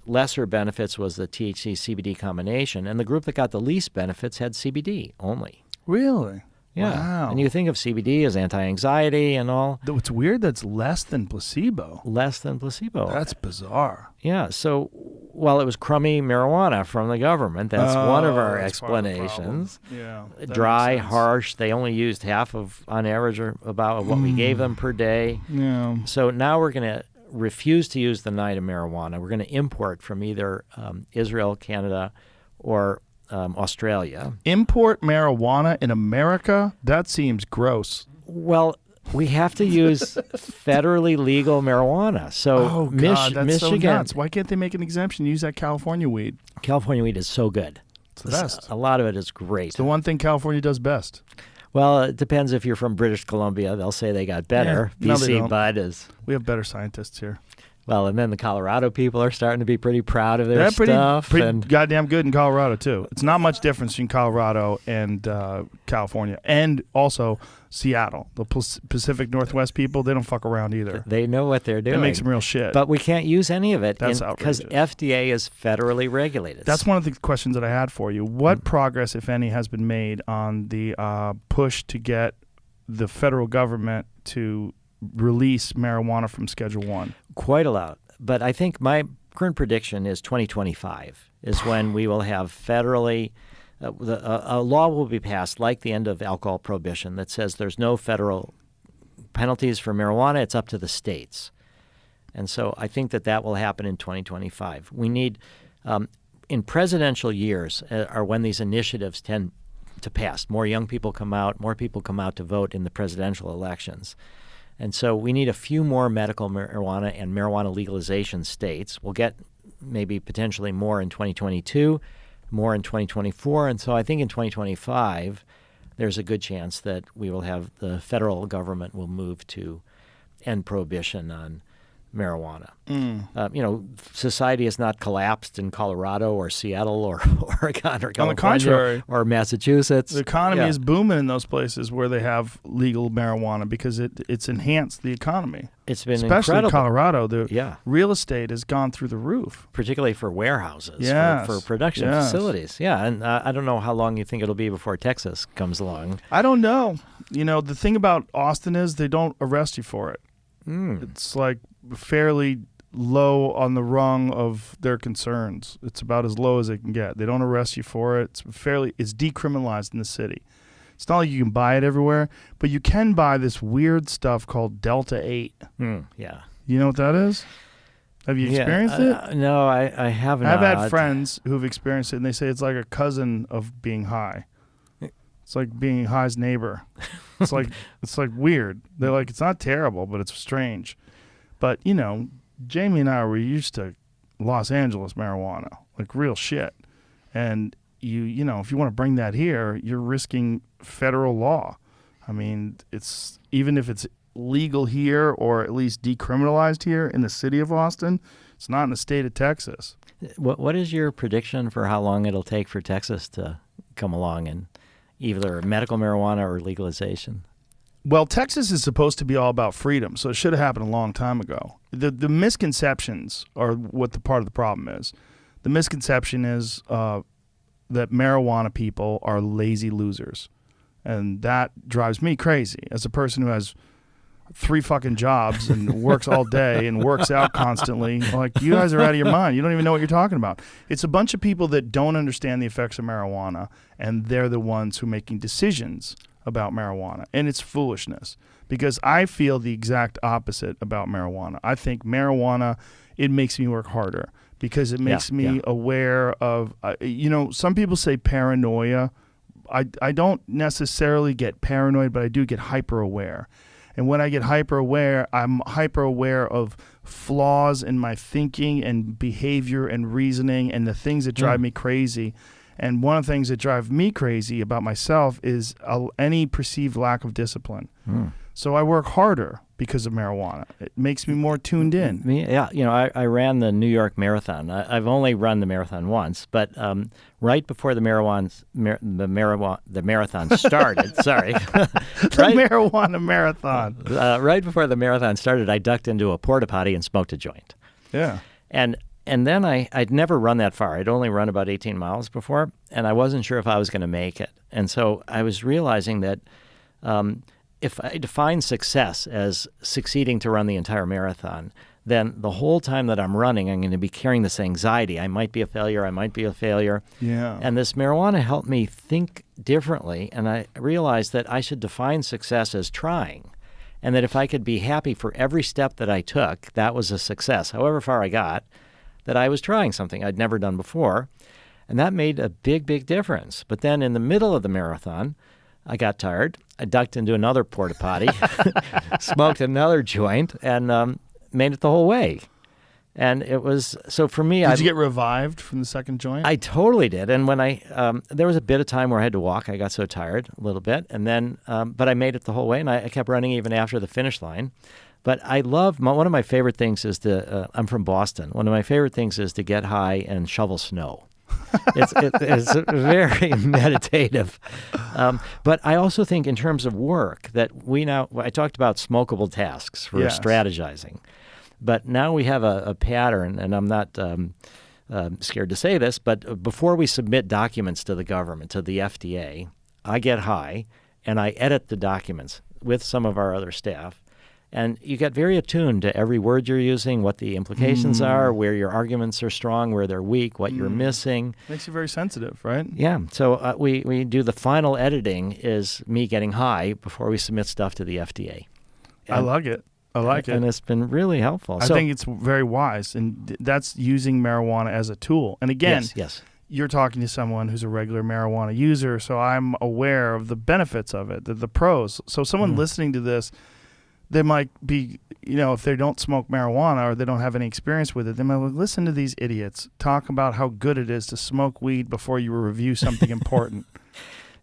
lesser benefits was the THC-CBD combination, and the group that got the least benefits had CBD only. Really? Yeah. Wow. And you think of CBD as anti-anxiety and all. Though it's weird that's less than placebo. Less than placebo. That's bizarre. Yeah. So, well, it was crummy marijuana from the government. That's one of our that's part of the explanations. problem. Yeah. that Dry, makes sense. harsh. They only used half of, on average, or about what we gave them per day. Yeah. So now we're going to refuse to use the NIDA marijuana. We're going to import from either Israel, Canada, or Australia. Import marijuana in America? That seems gross. Well, we have to use federally legal marijuana. So Oh, God, that's so Michigan, nuts. Why can't they make an exemption? Use that California weed. California weed is so good. It's the best. A lot of it is great. It's the one thing California does best. Well, it depends if you're from British Columbia. They'll say they got better. Yeah. No, they BC don't. Bud is, We have better scientists here. well, and then the Colorado people are starting to be pretty proud of their They're stuff. pretty and goddamn good in Colorado, too. It's not much difference between Colorado and California. And also Seattle. The Pacific Northwest people, they don't fuck around either. they know what they're doing. They make some real shit. But we can't use any of it That's because outrageous. FDA is federally regulated. That's one of the questions that I had for you. What progress, if any, has been made on the push to get the federal government to release marijuana from Schedule 1? Quite a lot. But I think my current prediction is 2025 is when we will have federally, a law will be passed like the end of alcohol prohibition that says there's no federal penalties for marijuana. It's up to the states. And so I think that will happen in 2025. We need, in presidential years are when these initiatives tend to pass. More young people come out to vote in the presidential elections. And so we need a few more medical marijuana and marijuana legalization states. We'll get maybe potentially more in 2022, more in 2024. And so I think in 2025, there's a good chance that we will have the federal government will move to end prohibition on marijuana. Society has not collapsed in Colorado or Seattle or Oregon or California On the contrary, or Massachusetts. the economy Yeah. is booming in those places where they have legal marijuana because it's enhanced the economy. It's been Especially incredible. in Colorado, the Yeah. real estate has gone through the roof. Particularly for warehouses, Yes, for production yes. facilities. Yeah, and I don't know how long you think it'll be before Texas comes along. I don't know. The thing about Austin is they don't arrest you for it. It's like fairly low on the rung of their concerns. It's about as low as they can get. They don't arrest you for it. It's decriminalized in the city. It's not like you can buy it everywhere, but you can buy this weird stuff called Delta 8. Yeah. You know what that is? Have you experienced it? No, I have not. I've had friends who've experienced it, and they say it's like a cousin of being high. It's like being high's neighbor. It's like weird. They're like, it's not terrible, but it's strange. But Jamie and I were used to Los Angeles marijuana, like real shit. And if you want to bring that here, you're risking federal law. I mean, it's even if it's legal here or at least decriminalized here in the city of Austin, it's not in the state of Texas. What is your prediction for how long it'll take for Texas to come along and either medical marijuana or legalization? Well, Texas is supposed to be all about freedom, so it should have happened a long time ago. The misconceptions are what the part of the problem is. The misconception is that marijuana people are lazy losers, and that drives me crazy as a person who has 3 fucking jobs and works all day and works out constantly. Like, you guys are out of your mind. You don't even know what you're talking about. It's a bunch of people that don't understand the effects of marijuana, and they're the ones who are making decisions about marijuana. And it's foolishness, because I feel the exact opposite about marijuana. I think marijuana, it makes me work harder because it makes me aware of, some people say paranoia. I don't necessarily get paranoid, but I do get hyper aware. And when I get hyper aware, I'm hyper aware of flaws in my thinking and behavior and reasoning and the things that drive me crazy. And one of the things that drive me crazy about myself is any perceived lack of discipline. So I work harder because of marijuana. It makes me more tuned in. I ran the New York Marathon. I've only run the marathon once, but right before the marathon started, sorry. Marijuana marathon. Right before the marathon started, I ducked into a porta potty and smoked a joint. Yeah. And then I'd never run that far. I'd only run about 18 miles before, and I wasn't sure if I was going to make it. And so I was realizing that if I define success as succeeding to run the entire marathon, then the whole time that I'm running, I'm going to be carrying this anxiety. I might be a failure. I might be a failure. Yeah. And this marijuana helped me think differently, and I realized that I should define success as trying, and that if I could be happy for every step that I took, that was a success, however far I got, that I was trying something I'd never done before. And that made a big, big difference. But then in the middle of the marathon, I got tired. I ducked into another porta potty, smoked another joint, and made it the whole way. And it was, so for me... Did you get revived from the second joint? I totally did. And when there was a bit of time where I had to walk. I got so tired a little bit. And then, but I made it the whole way, and I kept running even after the finish line. But I love, one of my favorite things is I'm from Boston. One of my favorite things is to get high and shovel snow. It's very meditative. But I also think in terms of work that I talked about smokable tasks for strategizing. But now we have a pattern, and I'm not scared to say this, but before we submit documents to the government, to the FDA, I get high and I edit the documents with some of our other staff. And you get very attuned to every word you're using, what the implications are, where your arguments are strong, where they're weak, what you're missing. Makes you very sensitive, right? Yeah. So we do the final editing is me getting high before we submit stuff to the FDA. I like it. I like it. And it's been really helpful. I think it's very wise. And that's using marijuana as a tool. And again, yes. You're talking to someone who's a regular marijuana user, so I'm aware of the benefits of it, the pros. So someone listening to this, they might be, if they don't smoke marijuana or they don't have any experience with it, they might listen to these idiots talk about how good it is to smoke weed before you review something important.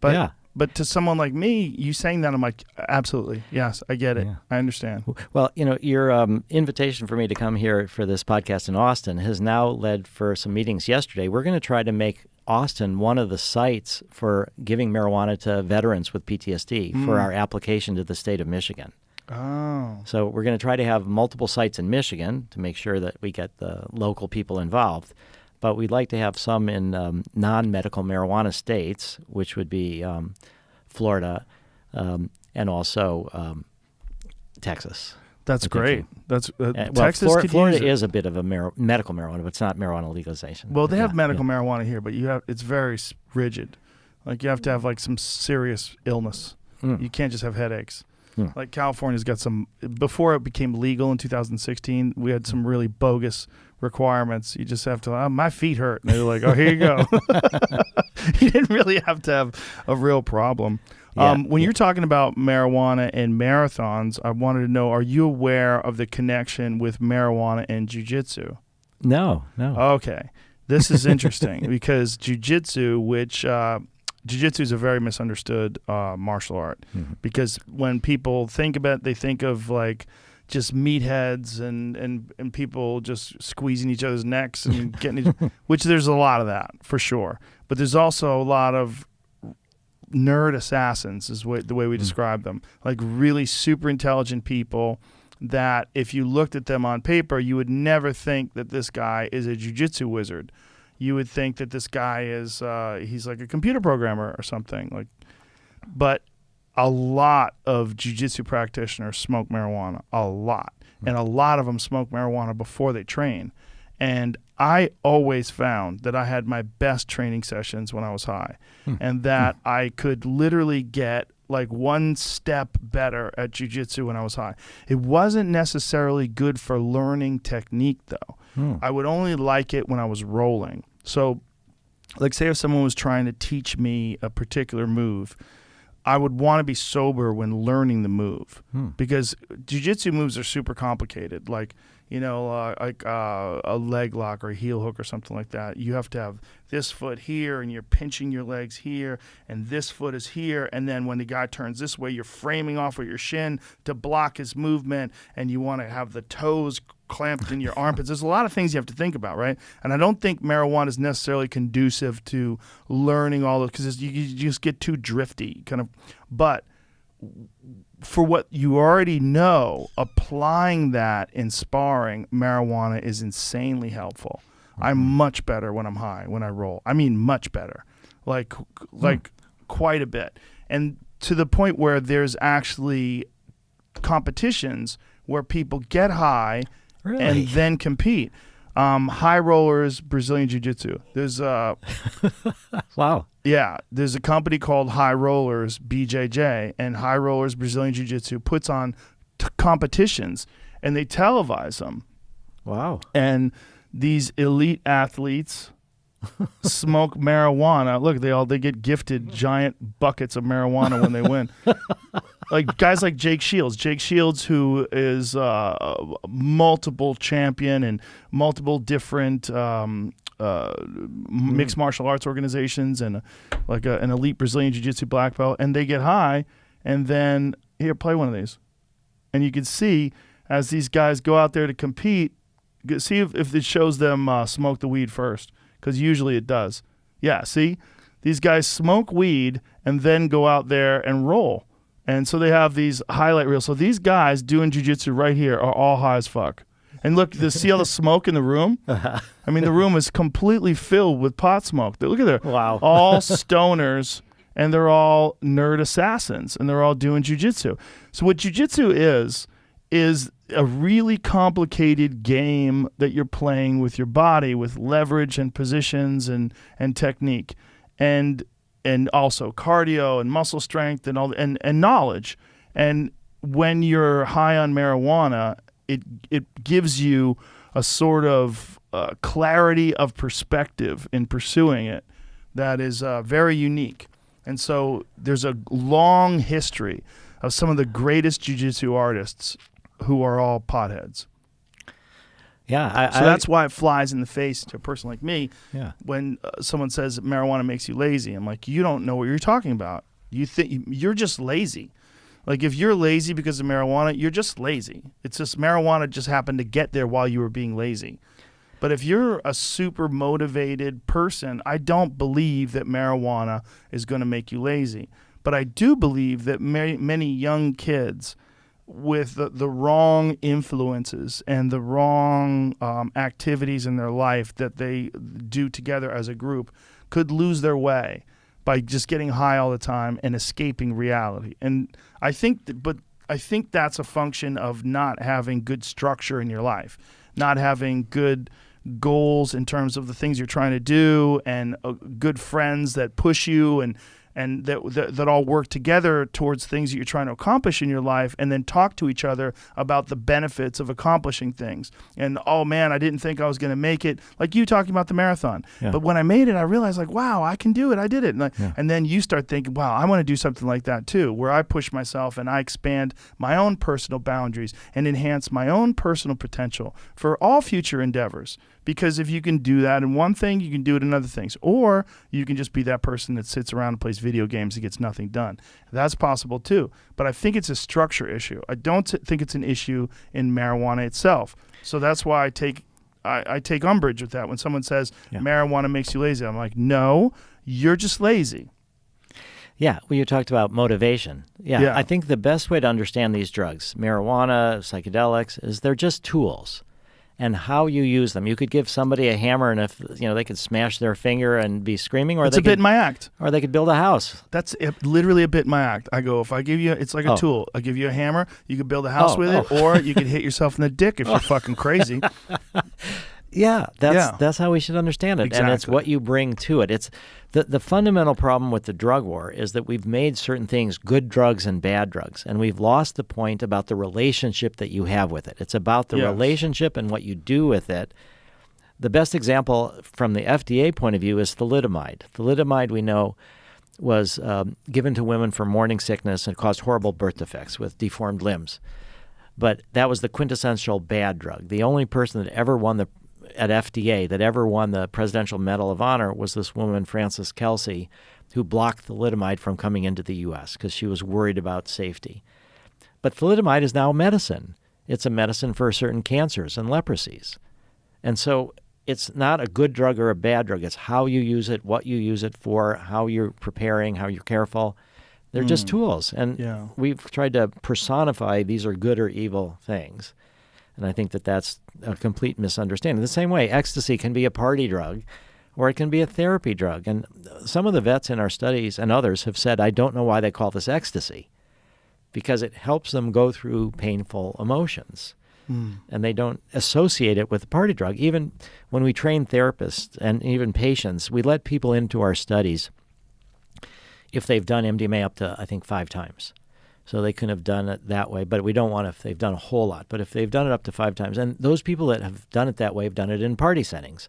But to someone like me, you saying that, I'm like, absolutely, yes, I get it. Yeah. I understand. Well, your invitation for me to come here for this podcast in Austin has now led for some meetings yesterday. We're going to try to make Austin one of the sites for giving marijuana to veterans with PTSD for our application to the state of Michigan. Oh. So we're going to try to have multiple sites in Michigan to make sure that we get the local people involved. But we'd like to have some in non-medical marijuana states, which would be Florida and also Texas. That's great. Texas Florida is a bit of a medical marijuana, but it's not marijuana legalization. Well, they have medical marijuana here, but it's very rigid. Like you have to have like some serious illness. You can't just have headaches. Like California's got some, before it became legal in 2016, we had some really bogus requirements. You just have to, my feet hurt. And they're like, oh, here you go. You didn't really have to have a real problem. When you're talking about marijuana and marathons, I wanted to know, are you aware of the connection with marijuana and jiu-jitsu? No. Okay. This is interesting because jiu-jitsu, which... Jiu-jitsu is a very misunderstood martial art because when people think about it, they think of like just meatheads and people just squeezing each other's necks and getting which there's a lot of that for sure. But there's also a lot of nerd assassins is the way we describe them, like really super intelligent people that if you looked at them on paper, you would never think that this guy is a jiu-jitsu wizard. You would think that this guy is he's like a computer programmer or something. But a lot of jiu-jitsu practitioners smoke marijuana, a lot. And a lot of them smoke marijuana before they train. And I always found that I had my best training sessions when I was high, and that I could literally get like one step better at jiu-jitsu when I was high. It wasn't necessarily good for learning technique, though. I would only like it when I was rolling. So, like, say if someone was trying to teach me a particular move, I would want to be sober when learning the move, because jiu-jitsu moves are super complicated. Like, a leg lock or a heel hook or something like that. You have to have this foot here, and you're pinching your legs here, and this foot is here, and then when the guy turns this way, you're framing off with your shin to block his movement, and you want to have the toes clamped in your armpits. There's a lot of things you have to think about, right? And I don't think marijuana is necessarily conducive to learning all those, because you just get too drifty, kind of. But for what you already know, applying that in sparring, marijuana is insanely helpful. I'm much better when I'm high, when I roll. I mean, much better, like quite a bit. And to the point where there's actually competitions where people get high and then compete. High rollers, Brazilian Jiu-Jitsu. There's Wow. Yeah, there's a company called High Rollers, BJJ, and High Rollers Brazilian Jiu-Jitsu puts on competitions, and they televise them. Wow. And these elite athletes smoke marijuana. Look, they get gifted giant buckets of marijuana when they win. Like guys like Jake Shields. Jake Shields, who is a multiple champion in multiple different mixed martial arts organizations, and an elite Brazilian Jiu-Jitsu black belt, and they get high, and then here, play one of these, and you can see as these guys go out there to compete, see if it shows them smoke the weed first, because usually it does. Yeah, see, these guys smoke weed and then go out there and roll, and so they have these highlight reels. So these guys doing jiu-jitsu right here are all high as fuck. And look, see all the smoke in the room? I mean, the room is completely filled with pot smoke. Look at there. Wow. All stoners, and they're all nerd assassins, and they're all doing jiu-jitsu. So what jiu-jitsu is a really complicated game that you're playing with your body, with leverage and positions and technique, and also cardio and muscle strength and all and knowledge. And when you're high on marijuana, it gives you a sort of clarity of perspective in pursuing it that is very unique. And so there's a long history of some of the greatest jiu-jitsu artists who are all potheads. Yeah. So that's why it flies in the face to a person like me when someone says marijuana makes you lazy. I'm like, you don't know what you're talking about. You think you're just lazy. Like, if you're lazy because of marijuana, you're just lazy. It's just marijuana just happened to get there while you were being lazy. But if you're a super motivated person, I don't believe that marijuana is going to make you lazy. But I do believe that many young kids with the wrong influences and the wrong activities in their life that they do together as a group could lose their way by just getting high all the time and escaping reality. And I think that's a function of not having good structure in your life, not having good goals in terms of the things you're trying to do, and good friends that push you and that all work together towards things that you're trying to accomplish in your life, and then talk to each other about the benefits of accomplishing things. And, oh man, I didn't think I was going to make it. Like you talking about the marathon. Yeah. But when I made it, I realized, like, wow, I can do it. I did it. And then you start thinking, wow, I want to do something like that too, where I push myself and I expand my own personal boundaries and enhance my own personal potential for all future endeavors. Because if you can do that in one thing, you can do it in other things. Or you can just be that person that sits around and plays video games and gets nothing done. That's possible too. But I think it's a structure issue. I don't think it's an issue in marijuana itself. So that's why I take umbrage with that. When someone says marijuana makes you lazy, I'm like, no, you're just lazy. Yeah, well, you talked about motivation. Yeah, I think the best way to understand these drugs, marijuana, psychedelics, is they're just tools. and how you use them. You could give somebody a hammer, and if they could smash their finger and be screaming, or It's a bit in my act. or they could build a house. That's literally a bit in my act. I go, if I give you, it's like a tool. I give you a hammer, you could build a house with it, or you could hit yourself in the dick if you're fucking crazy. Yeah, that's how we should understand it, Exactly. and it's what you bring to it. It's the fundamental problem with the drug war is that we've made certain things good drugs and bad drugs, and we've lost the point about the relationship that you have with it. It's about the relationship and what you do with it. The best example from the FDA point of view is thalidomide. Thalidomide, we know, was given to women for morning sickness and caused horrible birth defects with deformed limbs. But that was the quintessential bad drug. The only person that ever won at FDA that ever won the Presidential Medal of Honor was this woman, Frances Kelsey, who blocked thalidomide from coming into the U.S. because she was worried about safety. But thalidomide is now a medicine. It's a medicine for certain cancers and leprosies. And so it's not a good drug or a bad drug. It's how you use it, what you use it for, how you're preparing, how you're careful. They're just tools. And we've tried to personify these are good or evil things. And I think that that's a complete misunderstanding. The same way, ecstasy can be a party drug or it can be a therapy drug. And some of the vets in our studies and others have said, I don't know why they call this ecstasy, because it helps them go through painful emotions. And they don't associate it with a party drug. Even when we train therapists and even patients, we let people into our studies if they've done MDMA up to, I think, 5 times. So they couldn't have done it that way, but we don't want if they've done a whole lot. But if they've done it up to 5 times, and those people that have done it that way have done it in party settings.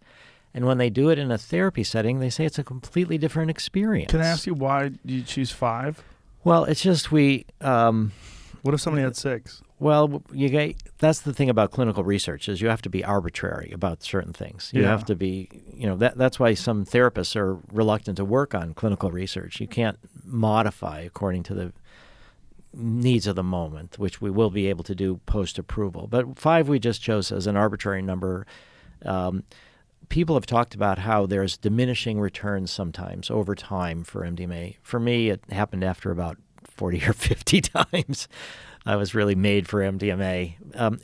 And when they do it in a therapy setting, they say it's a completely different experience. Can I ask you why you choose 5? Well, it's just what if somebody had 6? Well, that's the thing about clinical research is you have to be arbitrary about certain things. You have to be, that's why some therapists are reluctant to work on clinical research. You can't modify according to the needs of the moment, which we will be able to do post-approval. But 5 we just chose as an arbitrary number. People have talked about how there's diminishing returns sometimes over time for MDMA. For me, it happened after about 40 or 50 times. I was really made for MDMA.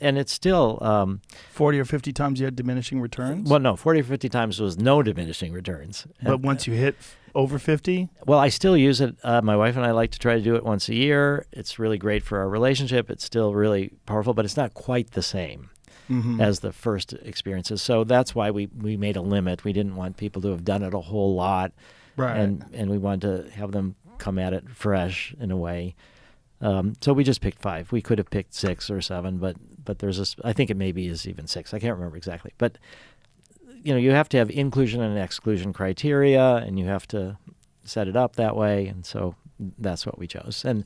And it's still... 40 or 50 times you had diminishing returns? Well, no, 40 or 50 times was no diminishing returns. But once you hit over 50? Well, I still use it. My wife and I like to try to do it once a year. It's really great for our relationship. It's still really powerful, but it's not quite the same as the first experiences. So that's why we made a limit. We didn't want people to have done it a whole lot. Right. And we wanted to have them come at it fresh in a way. So we just picked 5. We could have picked 6 or 7, but there's this. I think it maybe is even 6. I can't remember exactly. But you have to have inclusion and exclusion criteria, and you have to set it up that way, and so that's what we chose. And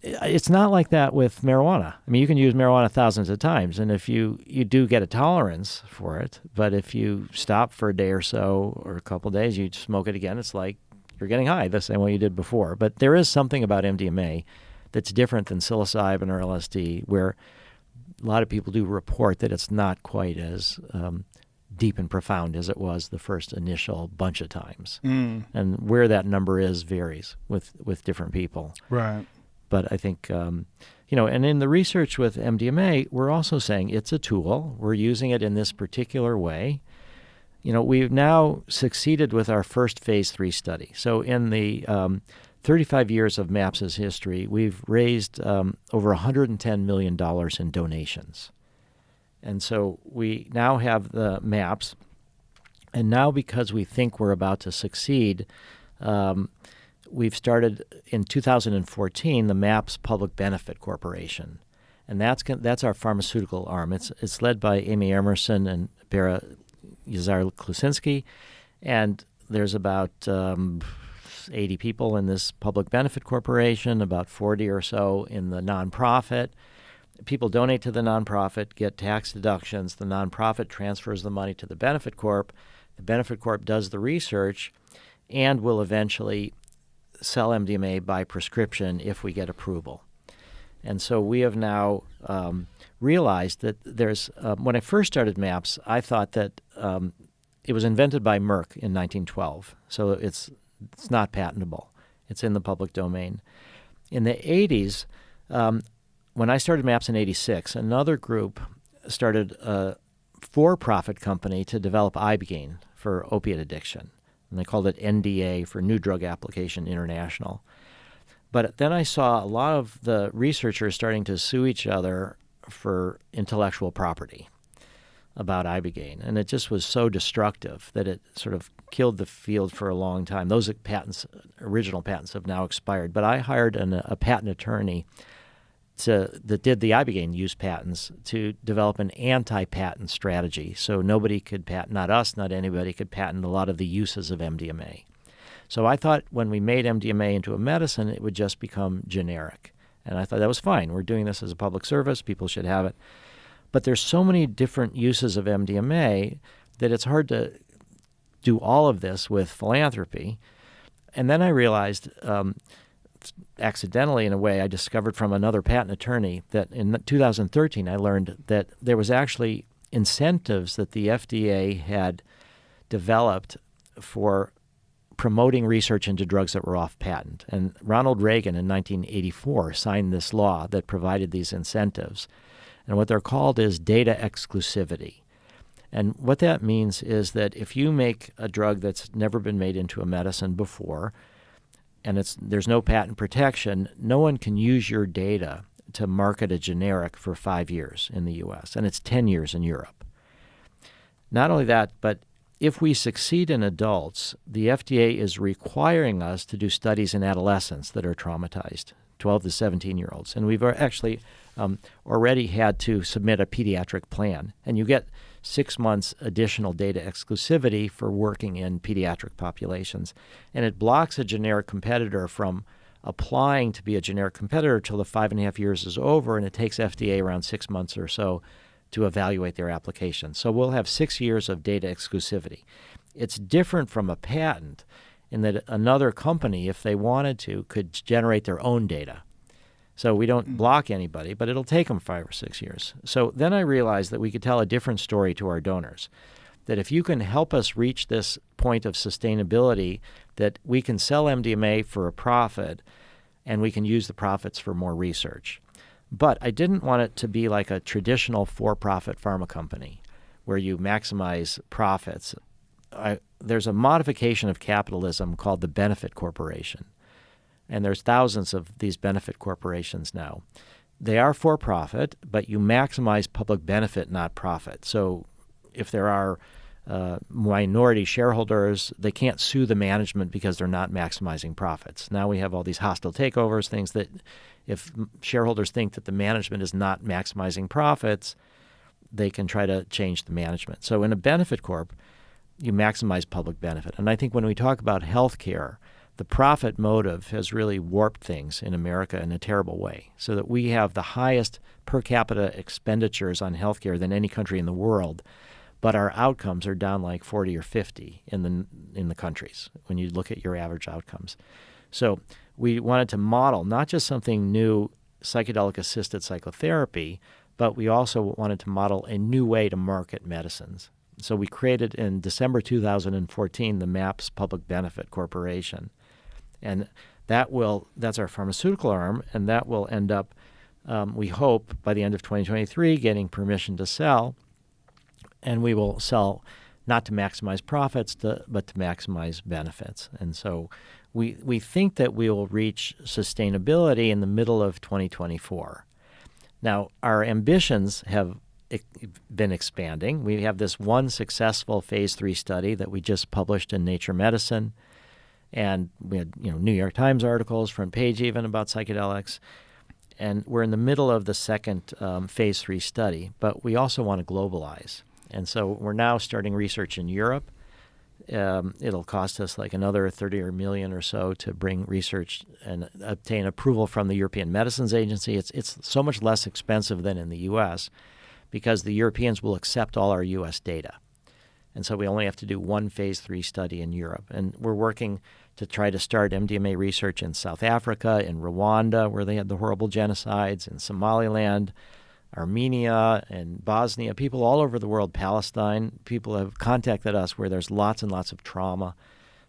it's not like that with marijuana. I mean, you can use marijuana thousands of times, and if you do get a tolerance for it, but if you stop for a day or so or a couple of days, you smoke it again, it's like you're getting high the same way you did before. But there is something about MDMA that's different than psilocybin or LSD, where a lot of people do report that it's not quite as deep and profound as it was the first initial bunch of times. And where that number is varies with different people. Right. But I think, and in the research with MDMA, we're also saying it's a tool. We're using it in this particular way. We've now succeeded with our first phase 3 study. So in the 35 years of MAPS's history, we've raised over $110 million in donations. And so we now have the MAPS. And now because we think we're about to succeed, we've started in 2014 the MAPS Public Benefit Corporation. And that's our pharmaceutical arm. It's led by Amy Emerson and Bera Yazar-Klusinski, and there's about 80 people in this public benefit corporation, about 40 or so in the nonprofit. People donate to the nonprofit, get tax deductions. The nonprofit transfers the money to the benefit corp. The benefit corp does the research and will eventually sell MDMA by prescription if we get approval. And so we have now realized that there's when I first started MAPS, I thought that it was invented by Merck in 1912, so it's not patentable. It's in the public domain. In the 80s, when I started MAPS in 86, another group started a for-profit company to develop Ibogaine for opiate addiction. And they called it NDA for New Drug Application International. But then I saw a lot of the researchers starting to sue each other for intellectual property about Ibogaine. And it just was so destructive that it sort of killed the field for a long time. Those original patents have now expired. But I hired a patent attorney that did the Ibogaine use patents to develop an anti-patent strategy. So nobody could patent, not us, not anybody could patent a lot of the uses of MDMA. So I thought when we made MDMA into a medicine, it would just become generic. And I thought that was fine. We're doing this as a public service. People should have it. But there's so many different uses of MDMA that it's hard to do all of this with philanthropy. And then I realized, accidentally in a way, I discovered from another patent attorney that in 2013 I learned that there was actually incentives that the FDA had developed for promoting research into drugs that were off patent. And Ronald Reagan in 1984 signed this law that provided these incentives. And what they're called is data exclusivity. And what that means is that if you make a drug that's never been made into a medicine before, and there's no patent protection, no one can use your data to market a generic for 5 years in the U.S., and it's 10 years in Europe. Not only that, but if we succeed in adults, the FDA is requiring us to do studies in adolescents that are traumatized, 12 to 17-year-olds. And we've actually already had to submit a pediatric plan. And you get 6 months additional data exclusivity for working in pediatric populations. And it blocks a generic competitor from applying to be a generic competitor until the 5.5 years is over, and it takes FDA around 6 months or so to evaluate their application. So we'll have 6 years of data exclusivity. It's different from a patent in that another company, if they wanted to, could generate their own data. So we don't block anybody, but it'll take them 5 or 6 years. So then I realized that we could tell a different story to our donors, that if you can help us reach this point of sustainability, that we can sell MDMA for a profit and we can use the profits for more research. But I didn't want it to be like a traditional for-profit pharma company where you maximize profits. There's a modification of capitalism called the benefit corporation. And there's thousands of these benefit corporations now. They are for-profit, but you maximize public benefit, not profit. So if there are minority shareholders, they can't sue the management because they're not maximizing profits. Now we have all these hostile takeovers, things that if shareholders think that the management is not maximizing profits, they can try to change the management. So in a benefit corp, you maximize public benefit. And I think when we talk about health care, the profit motive has really warped things in America in a terrible way, so that we have the highest per capita expenditures on health care than any country in the world, but our outcomes are down like 40 or 50 in the countries when you look at your average outcomes. So we wanted to model not just something new, psychedelic-assisted psychotherapy, but we also wanted to model a new way to market medicines. So we created in December 2014 the MAPS Public Benefit Corporation. And that's our pharmaceutical arm, and that will end up, we hope, by the end of 2023, getting permission to sell. And we will sell not to maximize profits, but to maximize benefits. And so we think that we will reach sustainability in the middle of 2024. Now, our ambitions have been expanding. We have this one successful phase 3 study that we just published in Nature Medicine. And we had, New York Times articles, front page even, about psychedelics. And we're in the middle of the second phase 3 study, but we also want to globalize. And so we're now starting research in Europe. It'll cost us like another 30 million or so to bring research and obtain approval from the European Medicines Agency. It's so much less expensive than in the U.S. because the Europeans will accept all our U.S. data. And so we only have to do one phase 3 study in Europe. And we're working to try to start MDMA research in South Africa, in Rwanda, where they had the horrible genocides, in Somaliland, Armenia, and Bosnia. People all over the world, Palestine, people have contacted us where there's lots and lots of trauma,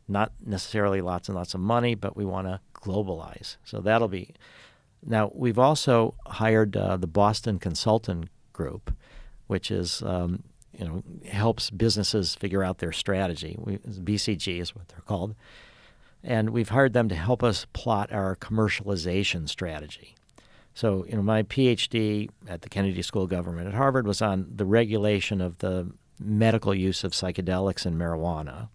not necessarily lots and lots of money, but we want to globalize. So that'll be. Now, we've also hired the Boston Consultant Group, which is helps businesses figure out their strategy. BCG is what they're called. And we've hired them to help us plot our commercialization strategy. So, my PhD at the Kennedy School of Government at Harvard was on the regulation of the medical use of psychedelics and marijuana.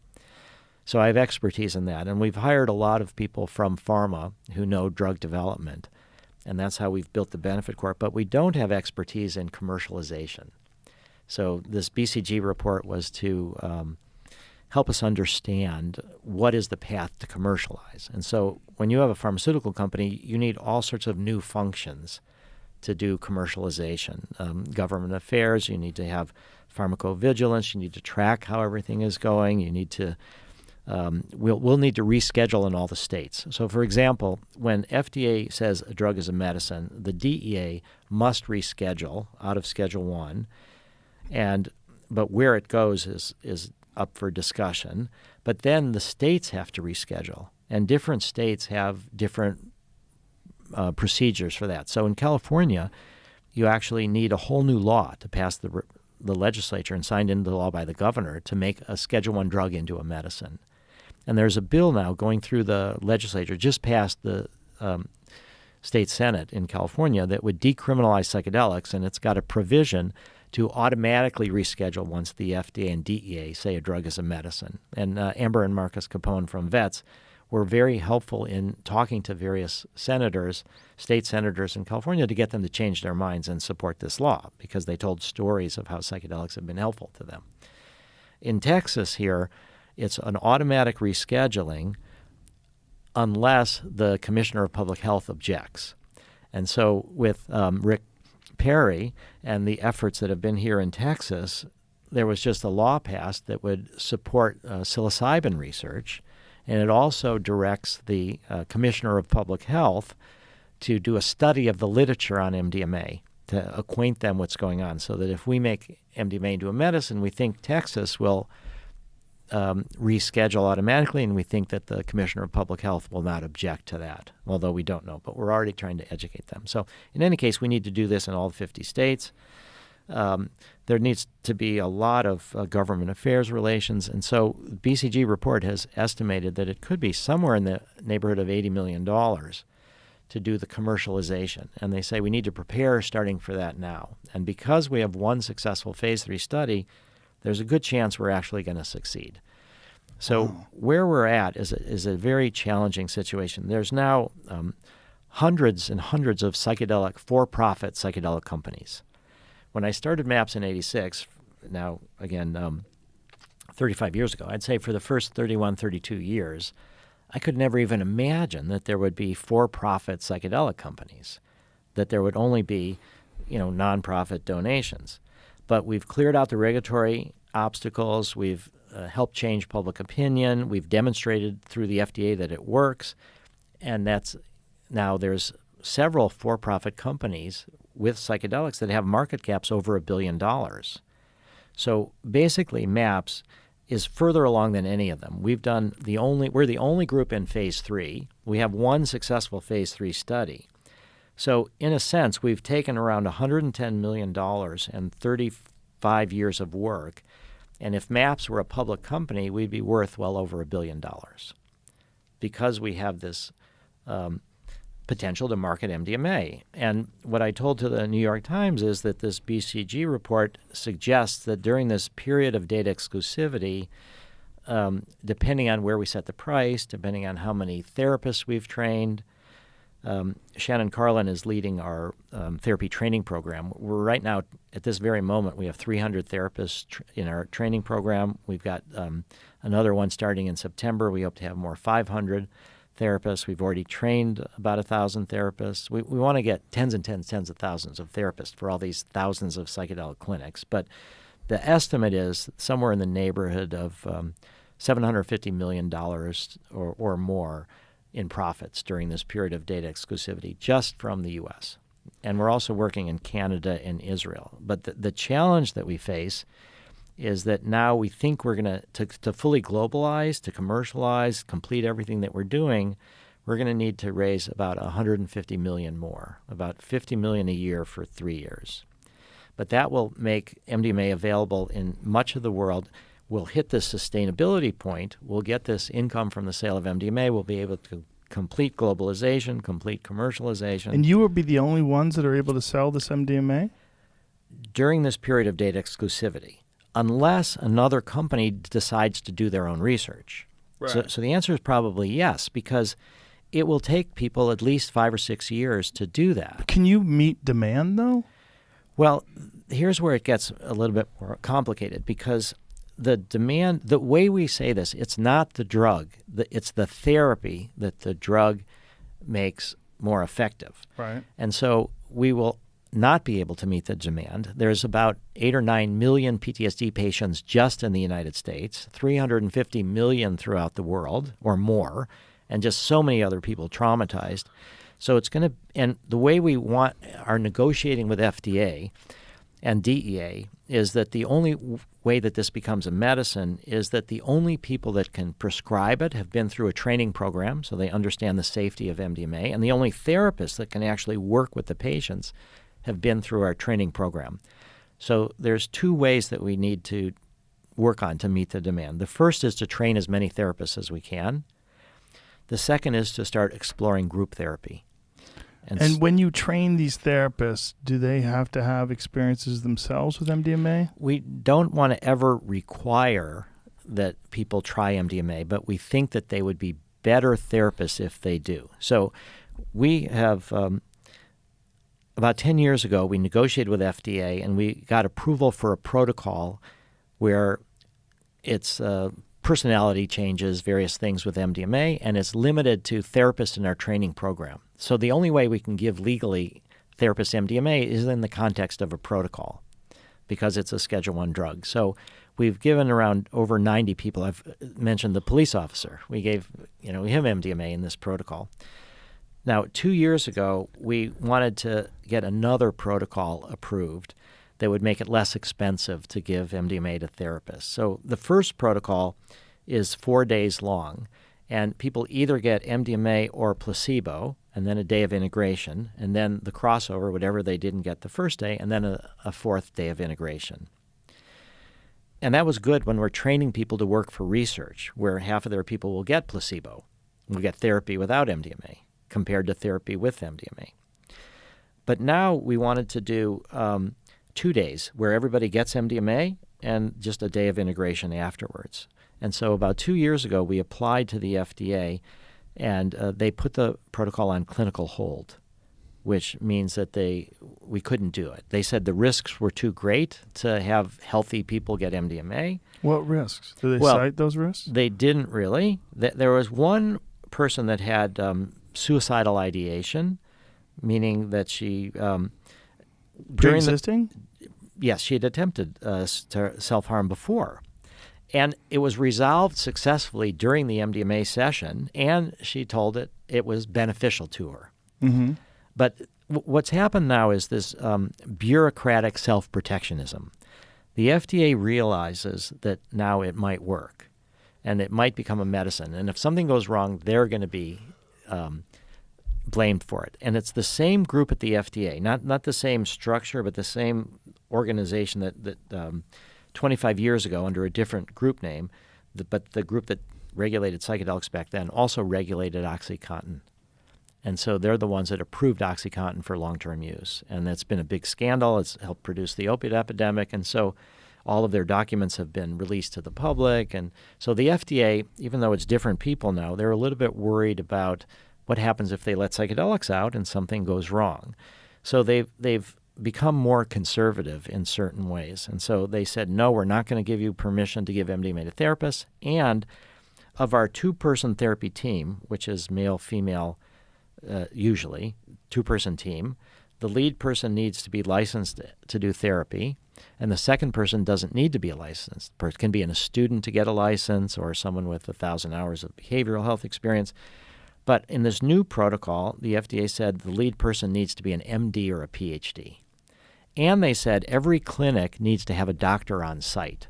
So I have expertise in that. And we've hired a lot of people from pharma who know drug development. And that's how we've built the Benefit Corp. But we don't have expertise in commercialization. So this BCG report was to help us understand what is the path to commercialize. And so when you have a pharmaceutical company, you need all sorts of new functions to do commercialization. Government affairs, you need to have pharmacovigilance, you need to track how everything is going, you need to we'll need to reschedule in all the states. So, for example, when FDA says a drug is a medicine, the DEA must reschedule out of Schedule 1, but where it goes is up for discussion. But then the states have to reschedule, and different states have different procedures for that. So in California, you actually need a whole new law to pass the legislature and signed into law by the governor to make a Schedule 1 drug into a medicine. And there's a bill now going through the legislature, just passed the state Senate in California, that would decriminalize psychedelics, and it's got a provision to automatically reschedule once the FDA and DEA say a drug is a medicine. And Amber and Marcus Capone from VETS were very helpful in talking to various senators, state senators in California, to get them to change their minds and support this law, because they told stories of how psychedelics have been helpful to them. In Texas here, it's an automatic rescheduling unless the Commissioner of Public Health objects. And so with Rick Perry and the efforts that have been here in Texas, there was just a law passed that would support psilocybin research, and it also directs the Commissioner of Public Health to do a study of the literature on MDMA to acquaint them what's going on, so that if we make MDMA into a medicine, we think Texas will reschedule automatically, and we think that the Commissioner of Public Health will not object to that, although we don't know. But we're already trying to educate them. So in any case, we need to do this in all 50 states. There needs to be a lot of government affairs relations. And so the BCG report has estimated that it could be somewhere in the neighborhood of $80 million to do the commercialization. And they say we need to prepare starting for that now. And because we have one successful phase 3 study, there's a good chance we're actually going to succeed. So where we're at is a very challenging situation. There's now hundreds and hundreds of for-profit psychedelic companies. When I started MAPS in 86, now, again, 35 years ago, I'd say for the first 31, 32 years, I could never even imagine that there would be for-profit psychedelic companies, that there would only be, nonprofit donations. But we've cleared out the regulatory obstacles. We've helped change public opinion. We've demonstrated through the FDA that it works. And now there's several for-profit companies with psychedelics that have market caps over $1 billion. So basically, MAPS is further along than any of them. We're the only group in phase 3. We have one successful phase 3 study. So in a sense, we've taken around $110 million and 35 years of work. And if MAPS were a public company, we'd be worth well over $1 billion, because we have this potential to market MDMA. And what I told to the New York Times is that this BCG report suggests that during this period of data exclusivity, depending on where we set the price, depending on how many therapists we've trained, Shannon Carlin is leading our therapy training program. We're right now, at this very moment, we have 300 therapists in our training program. We've got another one starting in September. We hope to have more 500 therapists. We've already trained about 1,000 therapists. We want to get tens and tens of thousands of therapists for all these thousands of psychedelic clinics. But the estimate is somewhere in the neighborhood of $750 million or more in profits during this period of data exclusivity just from the U.S. And we're also working in Canada and Israel. But the challenge that we face is that now we think we're going to fully globalize, to commercialize, complete everything that we're doing, we're going to need to raise about $150 million more, about $50 million a year for 3 years. But that will make MDMA available in much of the world. We'll hit this sustainability point. We'll get this income from the sale of MDMA. We'll be able to complete globalization, complete commercialization. And you will be the only ones that are able to sell this MDMA? During this period of data exclusivity, unless another company decides to do their own research. Right. So the answer is probably yes, because it will take people at least 5 or 6 years to do that. Can you meet demand, though? Well, here's where it gets a little bit more complicated, because the demand, the way we say this, it's not the drug, it's the therapy that the drug makes more effective. Right. And so we will not be able to meet the demand. There's about 8 or 9 million PTSD patients just in the United States, 350 million throughout the world or more, and just so many other people traumatized. So it's going to, and the way we are negotiating with FDA and DEA is that the only way that this becomes a medicine is that the only people that can prescribe it have been through a training program, so they understand the safety of MDMA, and the only therapists that can actually work with the patients have been through our training program. So there's 2 ways that we need to work on to meet the demand. The first is to train as many therapists as we can. The second is to start exploring group therapy. And when you train these therapists, do they have to have experiences themselves with MDMA? We don't want to ever require that people try MDMA, but we think that they would be better therapists if they do. So we have, about 10 years ago, we negotiated with FDA and we got approval for a protocol where it's personality changes, various things with MDMA, and it's limited to therapists in our training program. So the only way we can give legally therapists MDMA is in the context of a protocol because it's a Schedule I drug. So we've given around over 90 people. I've mentioned the police officer. We gave him MDMA in this protocol. Now, 2 years ago, we wanted to get another protocol approved that would make it less expensive to give MDMA to therapists. So the first protocol is 4 days long, and people either get MDMA or placebo, and then a day of integration, and then the crossover, whatever they didn't get the first day, and then a fourth day of integration. And that was good when we're training people to work for research, where half of their people will get placebo, will get therapy without MDMA, compared to therapy with MDMA. But now we wanted to do 2 days where everybody gets MDMA and just a day of integration afterwards. And so about 2 years ago, we applied to the FDA, and they put the protocol on clinical hold, which means that we couldn't do it. They said the risks were too great to have healthy people get MDMA. What risks? Do they cite those risks? They didn't really. There was one person that had suicidal ideation, meaning that she Pre-existing? Yes, she had attempted self-harm before. And it was resolved successfully during the MDMA session, and she told it was beneficial to her. Mm-hmm. But what's happened now is this bureaucratic self-protectionism. The FDA realizes that now it might work, and it might become a medicine. And if something goes wrong, they're going to be blamed for it. And it's the same group at the FDA, not the same structure, but the same organization that 25 years ago, under a different group name, but the group that regulated psychedelics back then also regulated OxyContin. And so they're the ones that approved OxyContin for long-term use. And that's been a big scandal. It's helped produce the opiate epidemic. And so all of their documents have been released to the public. And so the FDA, even though it's different people now, they're a little bit worried about what happens if they let psychedelics out and something goes wrong. So they've become more conservative in certain ways. And so they said, no, we're not going to give you permission to give MDMA to therapists. And of our 2-person therapy team, which is male, female, usually, 2-person team, the lead person needs to be licensed to do therapy, and the second person doesn't need to be a licensed person. It can be a student to get a license or someone with 1,000 hours of behavioral health experience. But in this new protocol, the FDA said the lead person needs to be an MD or a PhD. And they said every clinic needs to have a doctor on site.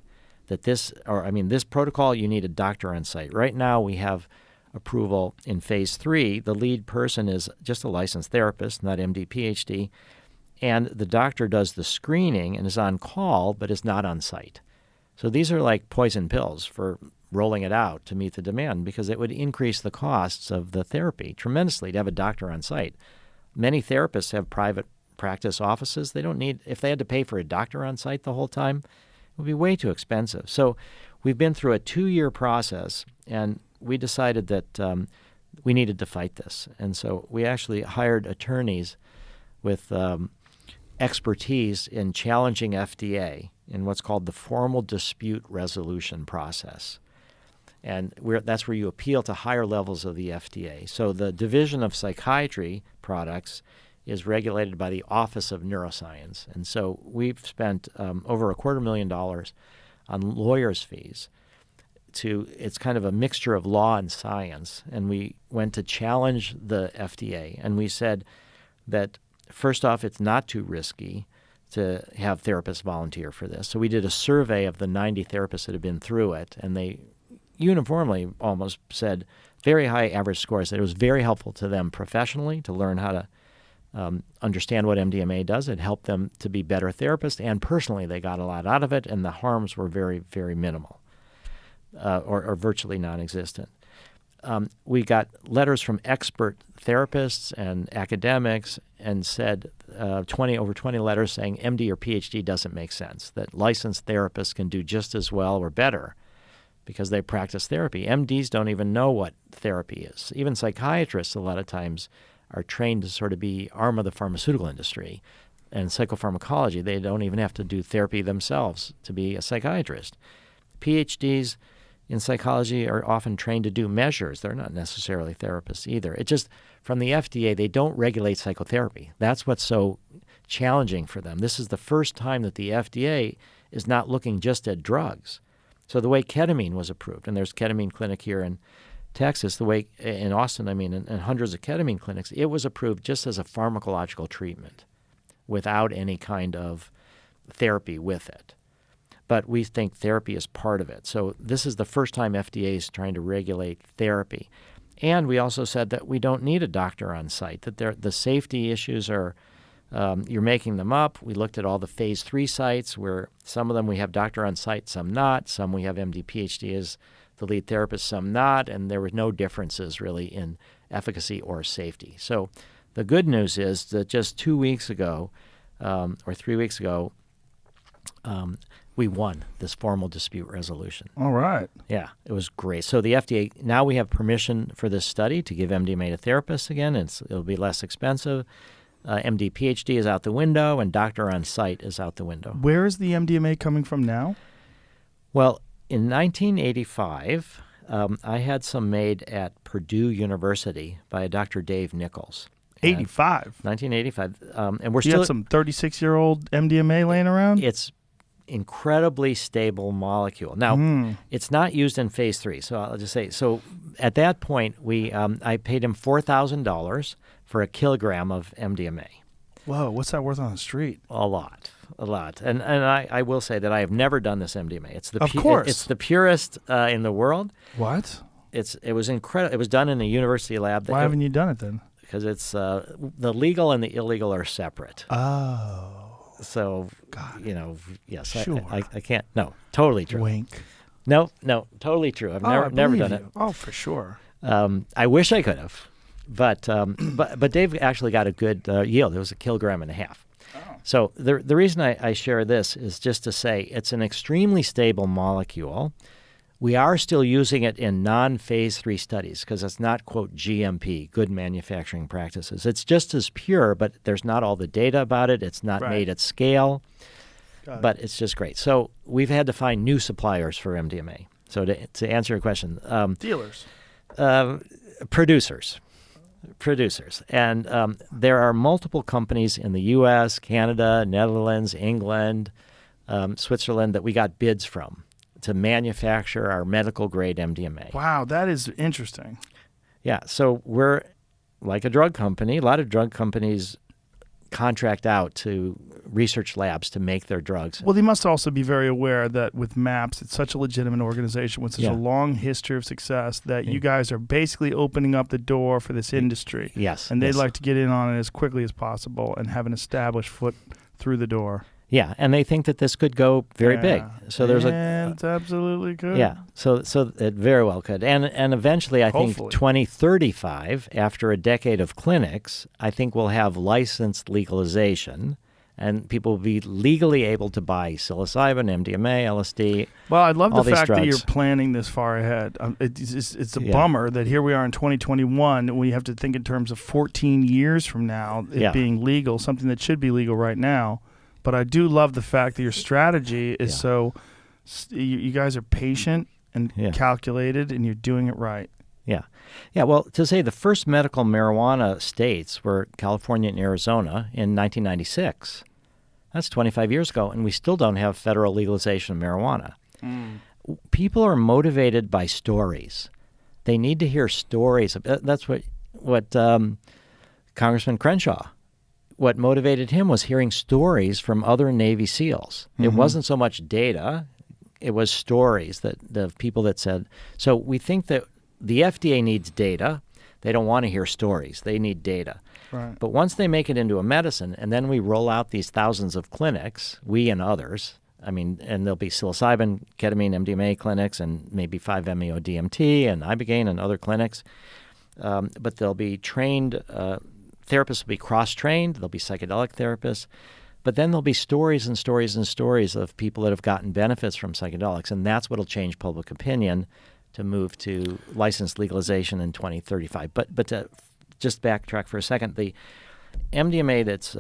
This protocol, you need a doctor on site. Right now we have approval in phase 3. The lead person is just a licensed therapist, not MD, PhD, and the doctor does the screening and is on call but is not on site. So these are like poison pills for rolling it out to meet the demand because it would increase the costs of the therapy tremendously to have a doctor on site. Many therapists have private practice offices. They don't need, if they had to pay for a doctor on site the whole time, it would be way too expensive. So we've been through a 2-year process, and we decided that we needed to fight this. And so we actually hired attorneys with expertise in challenging FDA in what's called the formal dispute resolution process. And that's where you appeal to higher levels of the FDA. So the Division of Psychiatry Products is regulated by the Office of Neuroscience. And so we've spent over $250,000 on lawyers' fees. It's kind of a mixture of law and science. And we went to challenge the FDA. And we said that, first off, it's not too risky to have therapists volunteer for this. So we did a survey of the 90 therapists that had been through it, and they uniformly almost said very high average scores, that it was very helpful to them professionally to learn how to understand what MDMA does. It helped them to be better therapists, and personally they got a lot out of it, and the harms were very, very minimal or virtually non-existent. We got letters from expert therapists and academics and said over 20 letters saying MD or PhD doesn't make sense, that licensed therapists can do just as well or better because they practice therapy. MDs don't even know what therapy is. Even psychiatrists a lot of times are trained to sort of be arm of the pharmaceutical industry and psychopharmacology. They don't even have to do therapy themselves to be a psychiatrist. PhDs in psychology are often trained to do measures. They're not necessarily therapists either. It just, from the FDA, they don't regulate psychotherapy. That's what's so challenging for them. This is the first time that the FDA is not looking just at drugs. So the way ketamine was approved, and there's ketamine clinic here in Texas, the way in Austin, and hundreds of ketamine clinics, it was approved just as a pharmacological treatment without any kind of therapy with it. But we think therapy is part of it. So this is the first time FDA is trying to regulate therapy. And we also said that we don't need a doctor on site, that the safety issues are, you're making them up. We looked at all the phase 3 sites where some of them we have doctor on site, some not. Some we have MD, PhD as the lead therapist, some not. And there were no differences really in efficacy or safety. So the good news is that just 2 weeks ago or 3 weeks ago, we won this formal dispute resolution. All right. Yeah, it was great. So the FDA, now we have permission for this study to give MDMA to therapists again. It'll be less expensive. MD, PhD is out the window, and doctor on site is out the window. Where is the MDMA coming from now? Well, in 1985, I had some made at Purdue University by a Dr. Dave Nichols. 85? 1985. And we're You still... had some 36-year-old MDMA laying around? It's incredibly stable molecule. Now, it's not used in phase 3, so I'll just say, so at that point, I paid him $4,000 for a kilogram of MDMA. Whoa, what's that worth on the street? A lot. And I will say that I have never done this MDMA. It's the Of course. It's the purest in the world. What? It was incredible. It was done in a university lab. Why haven't you done it then? Because it's the legal and the illegal are separate. Oh. So, yes, Sure. I can't. No, totally true. Wink. No, totally true. I've I never believe done you. it. Oh, for sure. I wish I could have, but Dave actually got a good yield. It was 1.5 kilograms. Oh. So the reason I share this is just to say it's an extremely stable molecule. We are still using it in non-phase 3 studies because it's not, quote, GMP, good manufacturing practices. It's just as pure, but there's not all the data about it. It's not made at scale, but it's just great. So we've had to find new suppliers for MDMA. So to answer your question. Dealers. Producers. And there are multiple companies in the U.S., Canada, Netherlands, England, Switzerland that we got bids from to manufacture our medical-grade MDMA. Wow, that is interesting. Yeah, so we're like a drug company. A lot of drug companies contract out to research labs to make their drugs. Well, they must also be very aware that with MAPS, it's such a legitimate organization with such a long history of success that you guys are basically opening up the door for this industry. Yes. And they'd like to get in on it as quickly as possible and have an established foot through the door. Yeah, and they think that this could go very big. So there's it absolutely could. Yeah, so it very well could. And eventually, I think Hopefully. 2035, after a decade of clinics, I think we'll have licensed legalization, and people will be legally able to buy psilocybin, MDMA, LSD. Well, I love all the these fact that drugs. you're planning this far ahead. It's a bummer that here we are in 2021, and we have to think in terms of 14 years from now, it being legal, something that should be legal right now. But I do love the fact that your strategy is so you guys are patient and calculated, and you're doing it right. Yeah. Yeah, well, to say the first medical marijuana states were California and Arizona in 1996. That's 25 years ago, and we still don't have federal legalization of marijuana. People are motivated by stories. They need to hear stories. That's what Congressman Crenshaw, what motivated him was hearing stories from other Navy SEALs. It wasn't so much data. It was stories that the people that said. So we think that the FDA needs data. They don't want to hear stories. They need data. Right. But once they make it into a medicine, and then we roll out these thousands of clinics, we and others, and there'll be psilocybin, ketamine, MDMA clinics, and maybe 5-MeO-DMT and Ibogaine and other clinics. But they'll be trained, therapists will be cross-trained, there'll be psychedelic therapists, but then there'll be stories and stories and stories of people that have gotten benefits from psychedelics, and that's what will change public opinion to move to licensed legalization in 2035. But to just backtrack for a second, the MDMA that's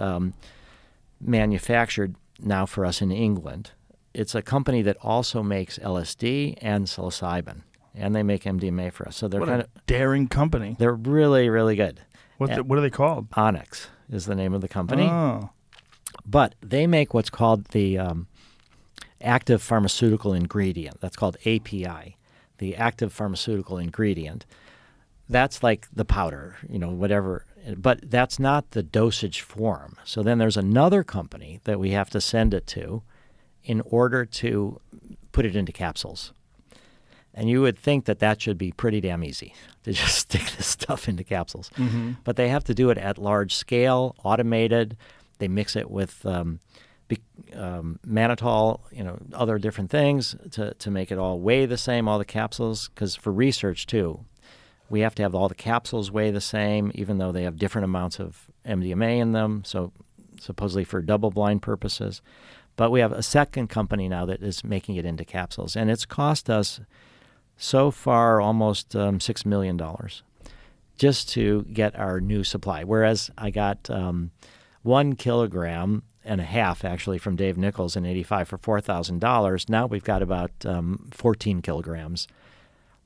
manufactured now for us in England, it's a company that also makes LSD and psilocybin, and they make MDMA for us. So they're What a daring company. they're really, really good. What are they called? Onyx is the name of the company. Oh. But they make what's called the active pharmaceutical ingredient. That's called API, the active pharmaceutical ingredient. That's like the powder, whatever. But that's not the dosage form. So then there's another company that we have to send it to in order to put it into capsules. And you would think that that should be pretty damn easy to just stick this stuff into capsules. But they have to do it at large scale, automated. They mix it with mannitol, other different things to make it all weigh the same, all the capsules. Because for research, too, we have to have all the capsules weigh the same, even though they have different amounts of MDMA in them, so supposedly for double-blind purposes. But we have a second company now that is making it into capsules. And it's cost us so far almost $6 million just to get our new supply. Whereas I got 1.5 kilograms actually from Dave Nichols in '85 for $4,000. Now we've got about 14 kilograms.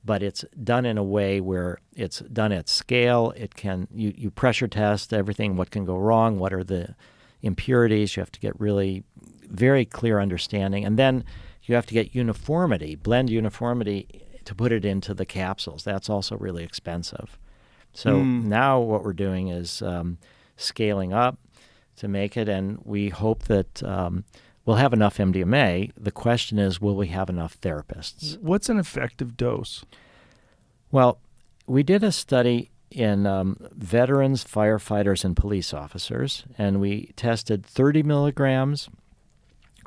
But it's done in a way where it's done at scale. It can you pressure test everything, what can go wrong, what are the impurities. You have to get really very clear understanding. And then you have to get blend uniformity to put it into the capsules. That's also really expensive. So now what we're doing is scaling up to make it, and we hope that we'll have enough MDMA. The question is, will we have enough therapists? What's an effective dose? Well, we did a study in veterans, firefighters, and police officers, and we tested 30 milligrams,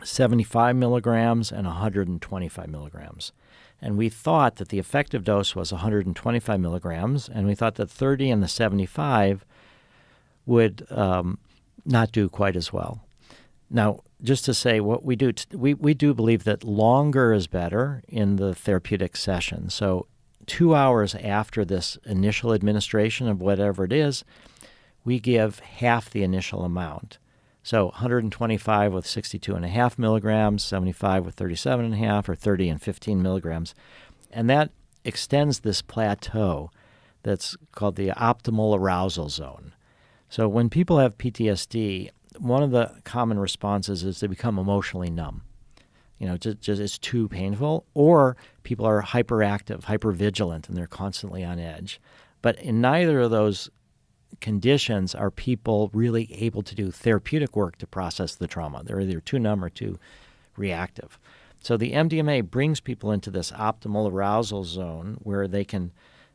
75 milligrams, and 125 milligrams. And we thought that the effective dose was 125 milligrams, and we thought that 30 and the 75 would not do quite as well. Now, just to say what we do, we do believe that longer is better in the therapeutic session. So 2 hours after this initial administration of whatever it is, we give half the initial amount. So 125 with 62.5 milligrams, 75 with 37.5, or 30 and 15 milligrams. And that extends this plateau that's called the optimal arousal zone. So when people have PTSD, one of the common responses is they become emotionally numb. Just it's too painful, or people are hyperactive, hypervigilant, and they're constantly on edge. But in neither of those conditions are people really able to do therapeutic work to process the trauma. They're either too numb or too reactive. So the MDMA brings people into this optimal arousal zone where they can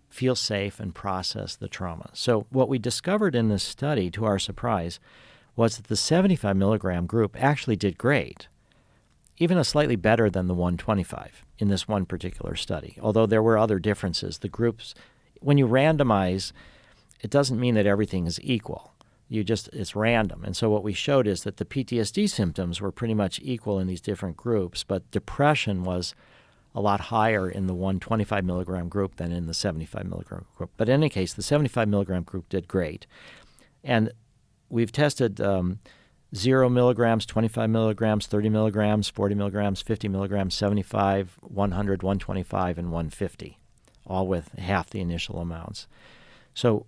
feel safe and process the trauma. So what we discovered in this study, to our surprise, was that the 75 milligram group actually did great, even a slightly better than the 125 in this one particular study, although there were other differences. The groups, when you randomize, it doesn't mean that everything is equal. It's random. And so what we showed is that the PTSD symptoms were pretty much equal in these different groups, but depression was a lot higher in the 125 milligram group than in the 75 milligram group. But in any case, the 75 milligram group did great. And we've tested 0 milligrams, 25 milligrams, 30 milligrams, 40 milligrams, 50 milligrams, 75, 100, 125, and 150, all with half the initial amounts. So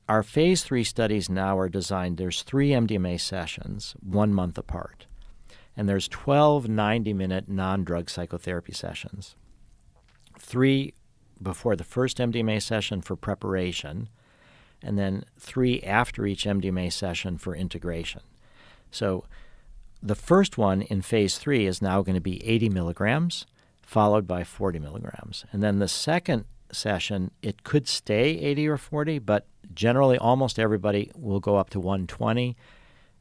our phase 3 studies now are designed, there's 3 MDMA sessions, 1 month apart. And there's 12 90-minute non-drug psychotherapy sessions. 3 before the first MDMA session for preparation, and then 3 after each MDMA session for integration. So the first one in phase 3 is now going to be 80 milligrams, followed by 40 milligrams. And then the second session, it could stay 80 or 40, but generally almost everybody will go up to 120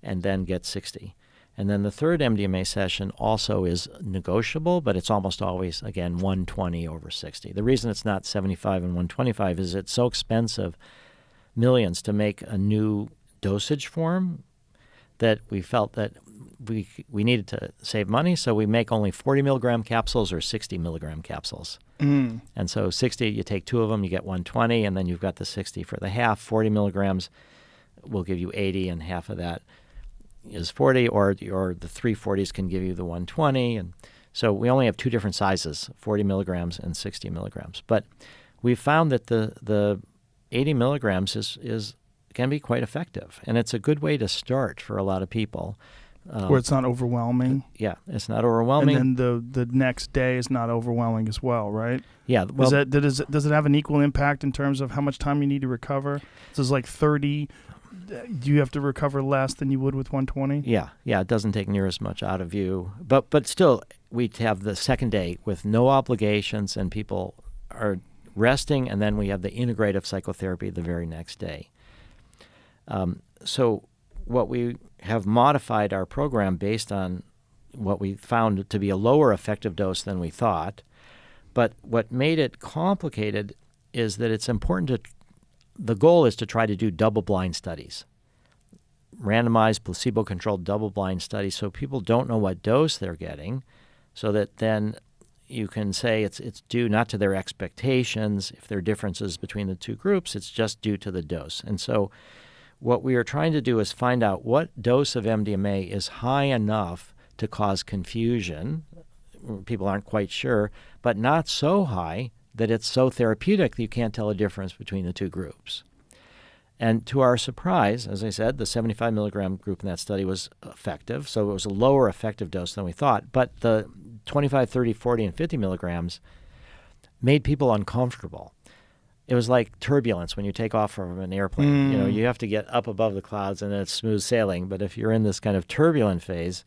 and then get 60. And then the third MDMA session also is negotiable, but it's almost always, again, 120 over 60. The reason it's not 75 and 125 is it's so expensive, millions, to make a new dosage form, that we felt that we needed to save money, so we make only 40 milligram capsules or 60 milligram capsules. And so 60, you take 2 of them, you get 120, and then you've got the 60 for the half. 40 milligrams will give you 80, and half of that is 40, or the 340s can give you the 120. And so we only have 2 different sizes, 40 milligrams and 60 milligrams. But we found that the 80 milligrams can be quite effective, and it's a good way to start for a lot of people. Where it's not overwhelming. Yeah, it's not overwhelming. And then the next day is not overwhelming as well, right? Yeah. Well, does it have an equal impact in terms of how much time you need to recover? So it's like 30. Do you have to recover less than you would with 120? Yeah. It doesn't take near as much out of you. But still, we have the second day with no obligations, and people are resting, and then we have the integrative psychotherapy the very next day. So what we have modified our program based on what we found to be a lower effective dose than we thought. But what made it complicated is that it's important the goal is to try to do double-blind studies, randomized, placebo-controlled double-blind studies, so people don't know what dose they're getting, so that then you can say it's due not to their expectations. If there are differences between the 2 groups, it's just due to the dose. And so what we are trying to do is find out what dose of MDMA is high enough to cause confusion. People aren't quite sure, but not so high that it's so therapeutic that you can't tell a difference between the 2 groups. And to our surprise, as I said, the 75 milligram group in that study was effective, so it was a lower effective dose than we thought. But the 25, 30, 40, and 50 milligrams made people uncomfortable. It was like turbulence when you take off from an airplane. You have to get up above the clouds and then it's smooth sailing. But if you're in this kind of turbulent phase,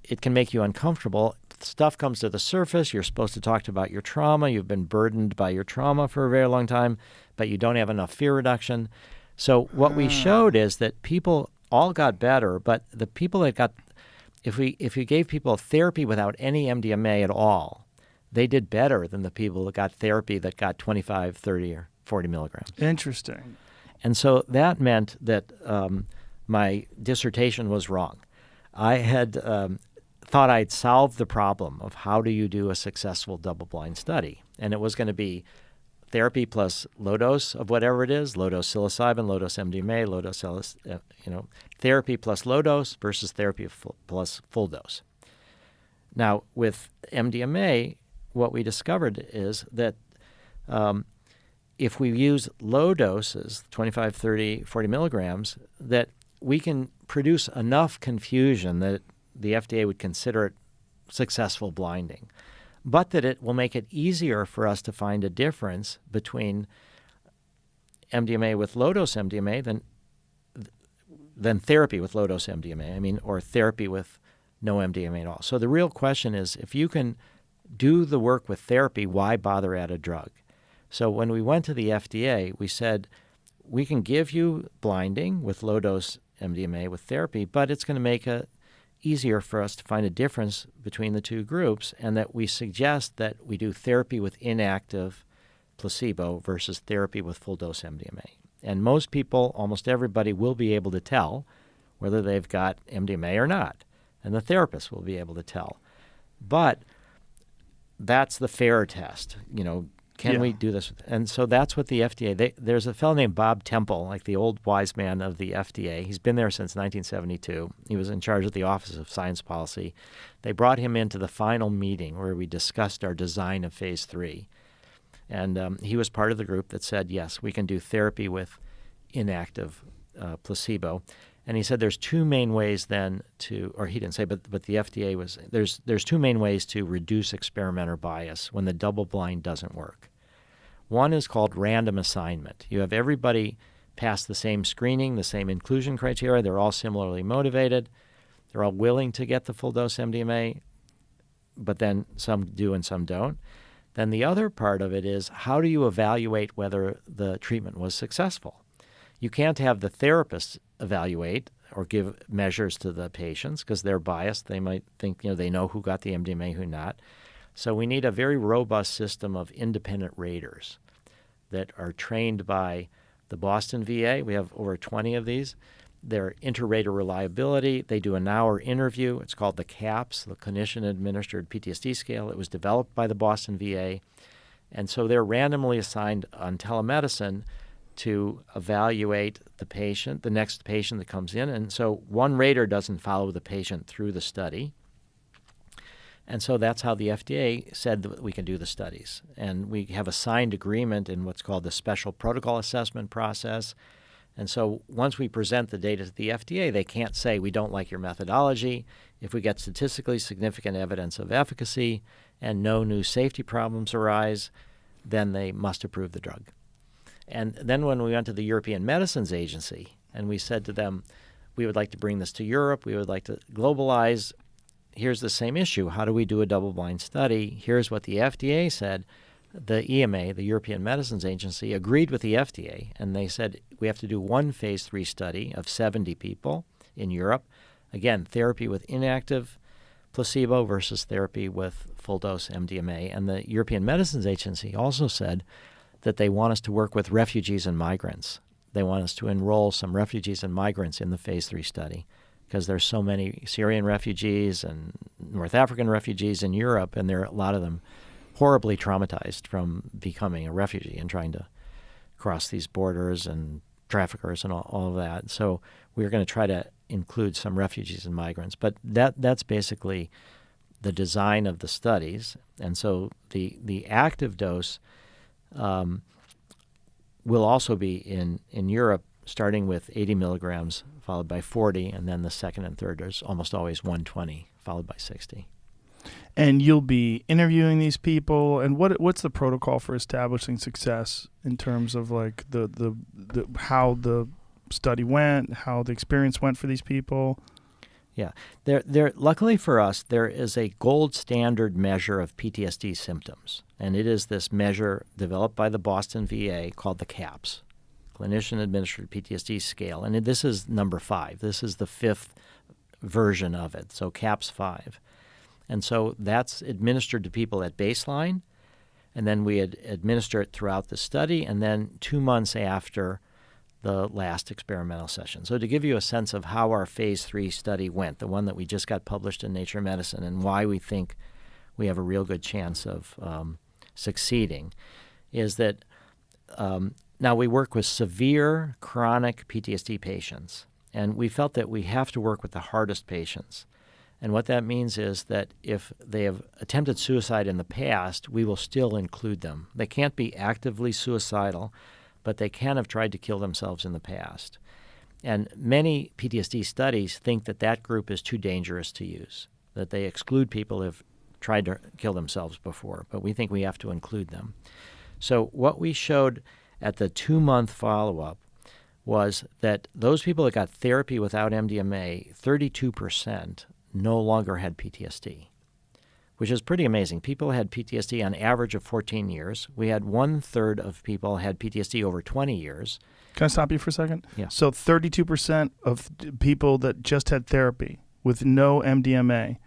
it can make you uncomfortable. Stuff comes to the surface. You're supposed to talk about your trauma. You've been burdened by your trauma for a very long time, but you don't have enough fear reduction. So what we showed is that people all got better, but the people that got, if you gave people therapy without any MDMA at all, they did better than the people that got therapy that got 25, 30, or 40 milligrams. Interesting. And so that meant that my dissertation was wrong. I had thought I'd solved the problem of how do you do a successful double-blind study. And it was going to be therapy plus low dose of whatever it is, low dose psilocybin, low dose MDMA, low dose therapy plus low dose versus therapy plus full dose. Now, with MDMA, what we discovered is that if we use low doses, 25, 30, 40 milligrams, that we can produce enough confusion that the FDA would consider it successful blinding, but that it will make it easier for us to find a difference between MDMA with low-dose MDMA than therapy with low-dose MDMA, or therapy with no MDMA at all. So the real question is, if you can do the work with therapy, why bother add a drug? So when we went to the FDA, we said, we can give you blinding with low-dose MDMA with therapy, but it's going to make it easier for us to find a difference between the two groups, and that we suggest that we do therapy with inactive placebo versus therapy with full-dose MDMA. And most people, almost everybody, will be able to tell whether they've got MDMA or not, and the therapist will be able to tell. But that's the fair test. Can we do this? And so that's what the FDA, there's a fellow named Bob Temple, like the old wise man of the FDA. He's been there since 1972. He was in charge of the Office of Science Policy. They brought him into the final meeting where we discussed our design of Phase 3. And he was part of the group that said, yes, we can do therapy with inactive placebo. And he said there's two main ways then to, or he didn't say, but the FDA was, there's two main ways to reduce experimenter bias when the double blind doesn't work. One is called random assignment. You have everybody pass the same screening, the same inclusion criteria. They're all similarly motivated. They're all willing to get the full dose MDMA, but then some do and some don't. Then the other part of it is, how do you evaluate whether the treatment was successful? You can't have the therapist evaluate or give measures to the patients because they're biased. They might think they know who got the MDMA, who not. So we need a very robust system of independent raters that are trained by the Boston VA. We have over 20 of these. They're inter-rater reliability. They do an hour interview. It's called the CAPS, the Clinician-Administered PTSD Scale. It was developed by the Boston VA. And so they're randomly assigned on telemedicine to evaluate the patient, the next patient that comes in. And so one rater doesn't follow the patient through the study. And so that's how the FDA said that we can do the studies. And we have a signed agreement in what's called the Special Protocol Assessment process. And so once we present the data to the FDA, they can't say, we don't like your methodology. If we get statistically significant evidence of efficacy and no new safety problems arise, then they must approve the drug. And then when we went to the European Medicines Agency and we said to them, we would like to bring this to Europe, we would like to globalize, here's the same issue. How do we do a double-blind study? Here's what the FDA said. The EMA, the European Medicines Agency, agreed with the FDA, and they said we have to do one Phase 3 study of 70 people in Europe. Again, therapy with inactive placebo versus therapy with full-dose MDMA. And the European Medicines Agency also said that they want us to work with refugees and migrants. They want us to enroll some refugees and migrants in the Phase 3 study because there's so many Syrian refugees and North African refugees in Europe, and there are a lot of them horribly traumatized from becoming a refugee and trying to cross these borders and traffickers and all of that. So we're going to try to include some refugees and migrants. But that's basically the design of the studies. And so the active dose will also be in Europe, starting with 80 milligrams, followed by 40, and then the second and third is almost always 120, followed by 60. And you'll be interviewing these people. And what's the protocol for establishing success in terms of like the how the study went, how the experience went for these people? Yeah, there. Luckily for us, there is a gold standard measure of PTSD symptoms, and it is this measure developed by the Boston VA called the CAPS, Clinician-Administered PTSD Scale, and this is number 5. This is the 5th version of it, so CAPS 5. And so that's administered to people at baseline, and then we administer it throughout the study, and then 2 months after the last experimental session. So to give you a sense of how our Phase 3 study went, the one that we just got published in Nature Medicine, and why we think we have a real good chance of succeeding, is that now we work with severe chronic PTSD patients, and we felt that we have to work with the hardest patients. And what that means is that if they have attempted suicide in the past, we will still include them. They can't be actively suicidal, but they can have tried to kill themselves in the past. And many PTSD studies think that that group is too dangerous to use, that they exclude people who have tried to kill themselves before, but we think we have to include them. So what we showed at the 2-month follow-up was that those people that got therapy without MDMA, 32% no longer had PTSD, which is pretty amazing. People had PTSD on average of 14 years. We had 1/3 of people had PTSD over 20 years. Can I stop you for a second? Yeah. So 32% of people that just had therapy with no MDMA.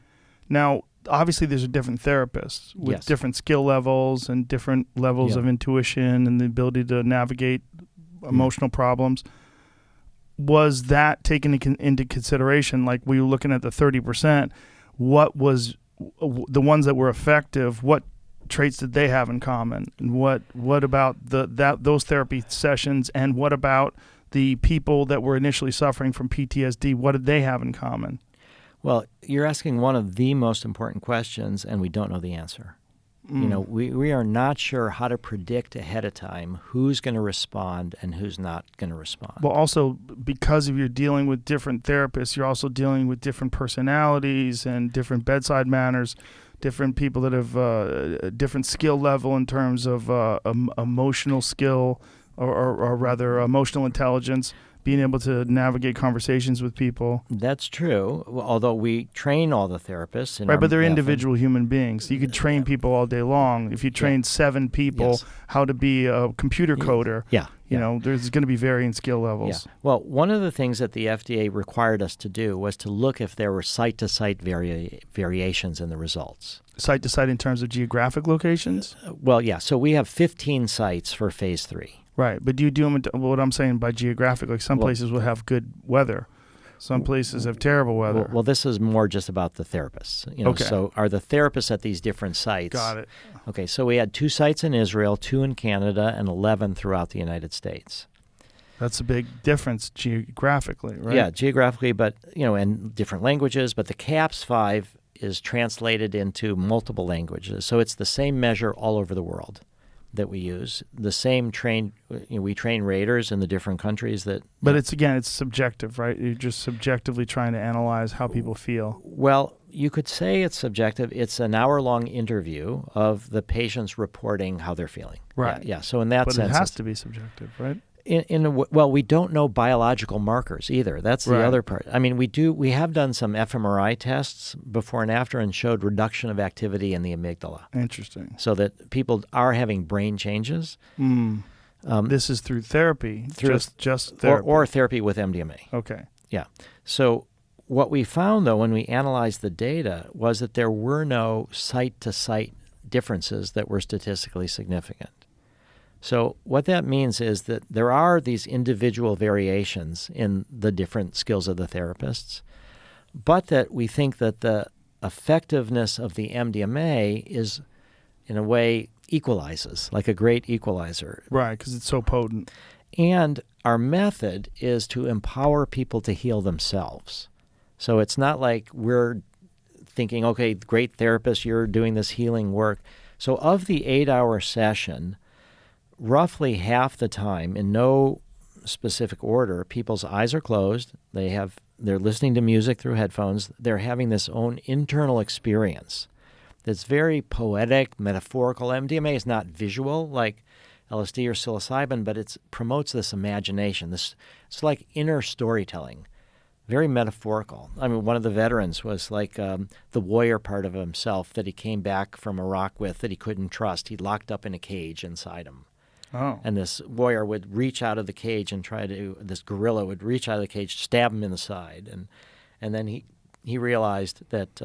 Now, obviously, there's different therapists with Yes. different skill levels and different levels Yeah. of intuition and the ability to navigate emotional problems. Was that taken into consideration? Like, we were looking at the 30%. What was the ones that were effective? What traits did they have in common? And what about those therapy sessions? And what about the people that were initially suffering from PTSD? What did they have in common? Well, you're asking one of the most important questions, and we don't know the answer. You know, we are not sure how to predict ahead of time who's going to respond and who's not going to respond. Well, also, because of you're dealing with different therapists, you're also dealing with different personalities and different bedside manners, different people that have a different skill level in terms of emotional skill or rather emotional intelligence, being able to navigate conversations with people. That's true, although we train all the therapists. Right, but they're individual human beings. You could train people all day long. If you train 7 people Yes. how to be a computer coder, Yeah. you know, there's going to be varying skill Yeah. levels. Well, one of the things that the FDA required us to do was to look if there were site-to-site variations in the results. Site to site in terms of geographic locations? Well, yeah. So we have 15 sites for phase 3. Right, but do you do them, what I'm saying by geographic, like some places will have good weather. Some places have terrible weather. Well, this is more just about the therapists. You know, Okay. So are the therapists at these different sites? Got it. Okay, so we had 2 sites in Israel, 2 in Canada, and 11 throughout the United States. That's a big difference geographically, right? Yeah, geographically, but, you know, and different languages. But the CAPS-5 is translated into multiple languages. So it's the same measure all over the world that we use. The same we train raters in the different countries that... But it's subjective, right? You're just subjectively trying to analyze how people feel. Well, you could say it's subjective. It's an hour-long interview of the patients reporting how they're feeling. Right. Yeah. So in that But sense... it has to be subjective, right? Well, we don't know biological markers either. That's the Right. other part. I mean, we have done some fMRI tests before and after and showed reduction of activity in the amygdala, Interesting. so that people are having brain changes. This is through therapy, Through- just therapy. Or therapy with MDMA. Okay. Yeah. So what we found, though, when we analyzed the data was that there were no site-to-site differences that were statistically significant. So what that means is that there are these individual variations in the different skills of the therapists, but that we think that the effectiveness of the MDMA is, in a way, equalizes, like a great equalizer. Right, because it's so potent. And our method is to empower people to heal themselves. So it's not like we're thinking, okay, great therapist, you're doing this healing work. So of the 8-hour session, roughly half the time, in no specific order, people's eyes are closed. They're listening to music through headphones. They're having this own internal experience that's very poetic, metaphorical. MDMA is not visual like LSD or psilocybin, but it promotes this imagination. It's like inner storytelling, very metaphorical. I mean, one of the veterans was like the warrior part of himself that he came back from Iraq with that he couldn't trust. He locked up in a cage inside him. Oh. And this warrior would reach out of the cage and this gorilla would reach out of the cage, stab him in the side. And then he realized that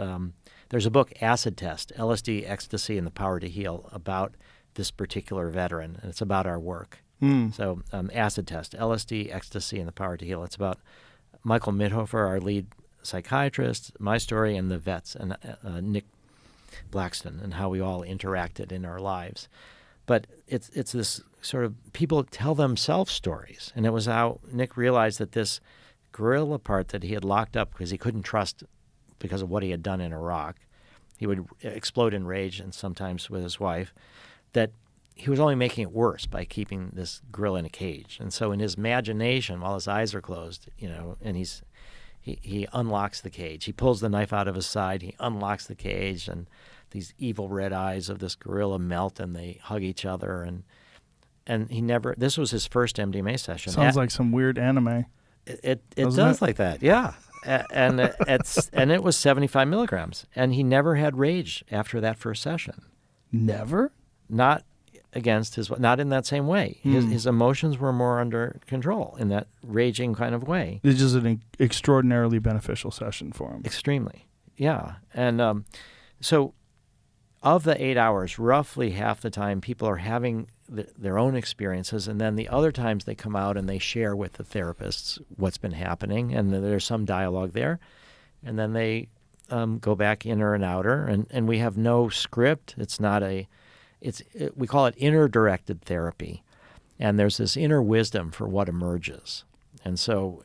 there's a book, Acid Test, LSD, Ecstasy, and the Power to Heal, about this particular veteran, and it's about our work. So Acid Test, LSD, Ecstasy, and the Power to Heal. It's about Michael Mithofer, our lead psychiatrist, my story, and the vets, and Nick Blackston, and how we all interacted in our lives. But it's this sort of, people tell themselves stories. And it was how Nick realized that this gorilla part that he had locked up because he couldn't trust because of what he had done in Iraq, he would explode in rage, and sometimes with his wife, that he was only making it worse by keeping this gorilla in a cage. And so in his imagination, while his eyes are closed, and he unlocks the cage. He pulls the knife out of his side, he unlocks the cage, and these evil red eyes of this gorilla melt, and they hug each other, and and he never. This was his first MDMA session. Sounds like some weird anime. It Doesn't does it? like that, yeah. And it was 75 milligrams, and he never had rage after that first session. Never? Not not in that same way. His emotions were more under control in that raging kind of way. It's just an extraordinarily beneficial session for him. Extremely, yeah. And so, of the 8 hours, roughly half the time people are having their own experiences, and then the other times they come out and they share with the therapists what's been happening, and there's some dialogue there, and then they go back inner and outer, and we have no script. It's not we call it inner-directed therapy, and there's this inner wisdom for what emerges. And so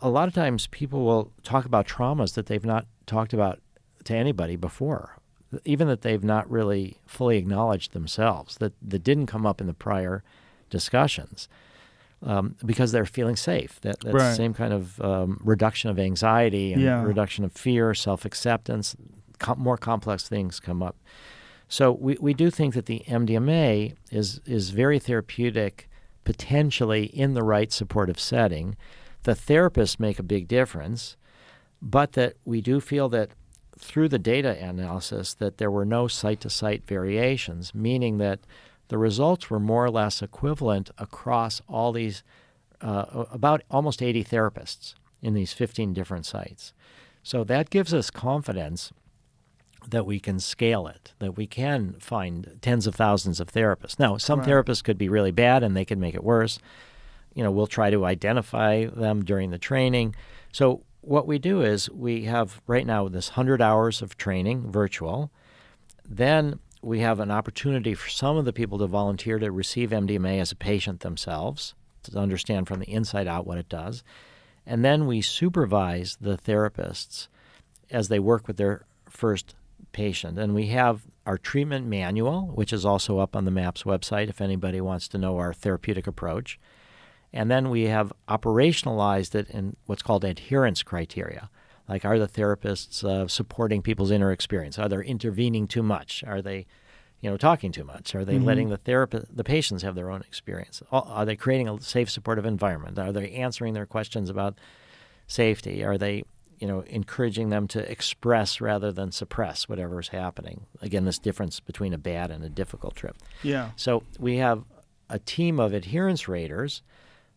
a lot of times people will talk about traumas that they've not talked about to anybody before, even that they've not really fully acknowledged themselves, that didn't come up in the prior discussions, because they're feeling safe. That's Right. the same kind of reduction of anxiety and Yeah. reduction of fear, self-acceptance, more complex things come up. So we do think that the MDMA is very therapeutic, potentially in the right supportive setting. The therapists make a big difference, but that we do feel that through the data analysis that there were no site-to-site variations, meaning that the results were more or less equivalent across all these, about almost 80 therapists in these 15 different sites. So that gives us confidence that we can scale it, that we can find tens of thousands of therapists. Now, some therapists could be really bad and they could make it worse. We'll try to identify them during the training. So what we do is we have right now this 100 hours of training, virtual. Then we have an opportunity for some of the people to volunteer to receive MDMA as a patient themselves, to understand from the inside out what it does. And then we supervise the therapists as they work with their first patient. And we have our treatment manual, which is also up on the MAPS website if anybody wants to know our therapeutic approach. And then we have operationalized it in what's called adherence criteria. Like, are the therapists supporting people's inner experience? Are they intervening too much? Are they, talking too much? Are they letting the patients have their own experience? Are they creating a safe, supportive environment? Are they answering their questions about safety? Are they, encouraging them to express rather than suppress whatever's happening? Again, this difference between a bad and a difficult trip. Yeah. So we have a team of adherence raters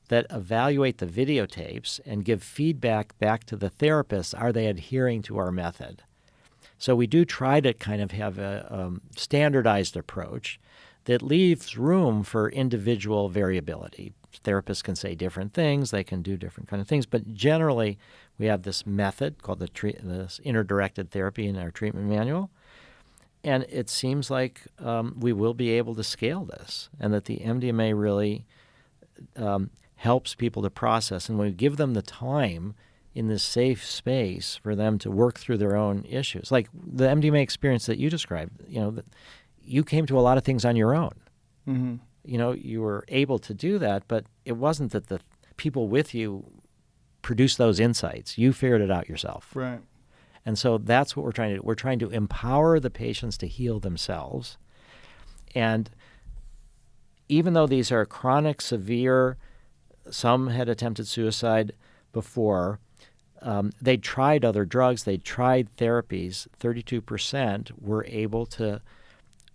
that evaluate the videotapes and give feedback back to the therapists. Are they adhering to our method? So we do try to kind of have a standardized approach that leaves room for individual variability. Therapists can say different things. They can do different kind of things. But generally, we have this method called this inner-directed therapy in our treatment manual. And it seems like we will be able to scale this, and that the MDMA really helps people to process. And when we give them the time in this safe space for them to work through their own issues, like the MDMA experience that you described, you came to a lot of things on your own. Mm-hmm. You were able to do that, but it wasn't that the people with you produced those insights. You figured it out yourself. Right. And so that's what we're trying to do. We're trying to empower the patients to heal themselves. And even though these are chronic, severe, some had attempted suicide before, they'd tried other drugs, they'd tried therapies, 32% were able to,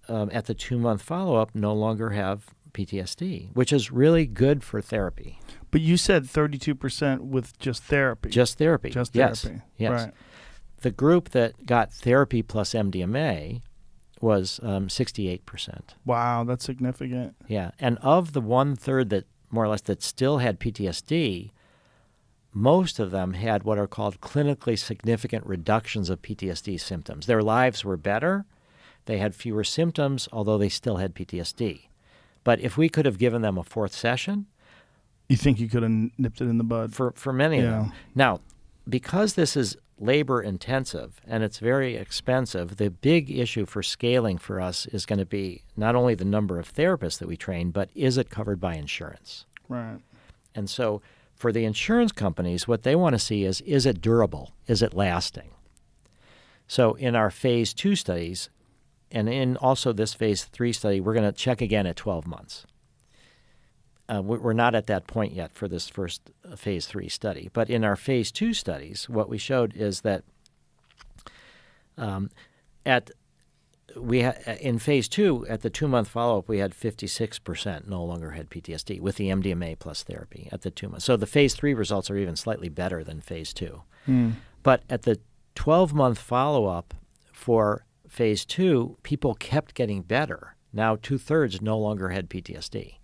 at the 2-month follow-up, no longer have PTSD, which is really good for therapy. But you said 32% with just therapy. Just therapy. Just Yes. therapy. Yes. Right. The group that got therapy plus MDMA was 68%. Wow, that's significant. Yeah. And of the 1/3 that more or less that still had PTSD, most of them had what are called clinically significant reductions of PTSD symptoms. Their lives were better. They had fewer symptoms, although they still had PTSD. But if we could have given them a 4th session, You think you could have nipped it in the bud? for many of Yeah. them. Now, because this is labor intensive and it's very expensive, the big issue for scaling for us is going to be not only the number of therapists that we train, but is it covered by insurance? Right. And so for the insurance companies, what they want to see is it durable? Is it lasting? So in our phase 2 studies, and in also this phase 3 study, we're going to check again at 12 months. we're not at that point yet for this first phase 3 study. But in our phase 2 studies, what we showed is that in phase 2, at the 2-month follow-up, we had 56% no longer had PTSD with the MDMA plus therapy at the 2 months. So the phase 3 results are even slightly better than phase 2. But at the 12-month follow-up for phase 2, people kept getting better. Now 2/3 no longer had PTSD.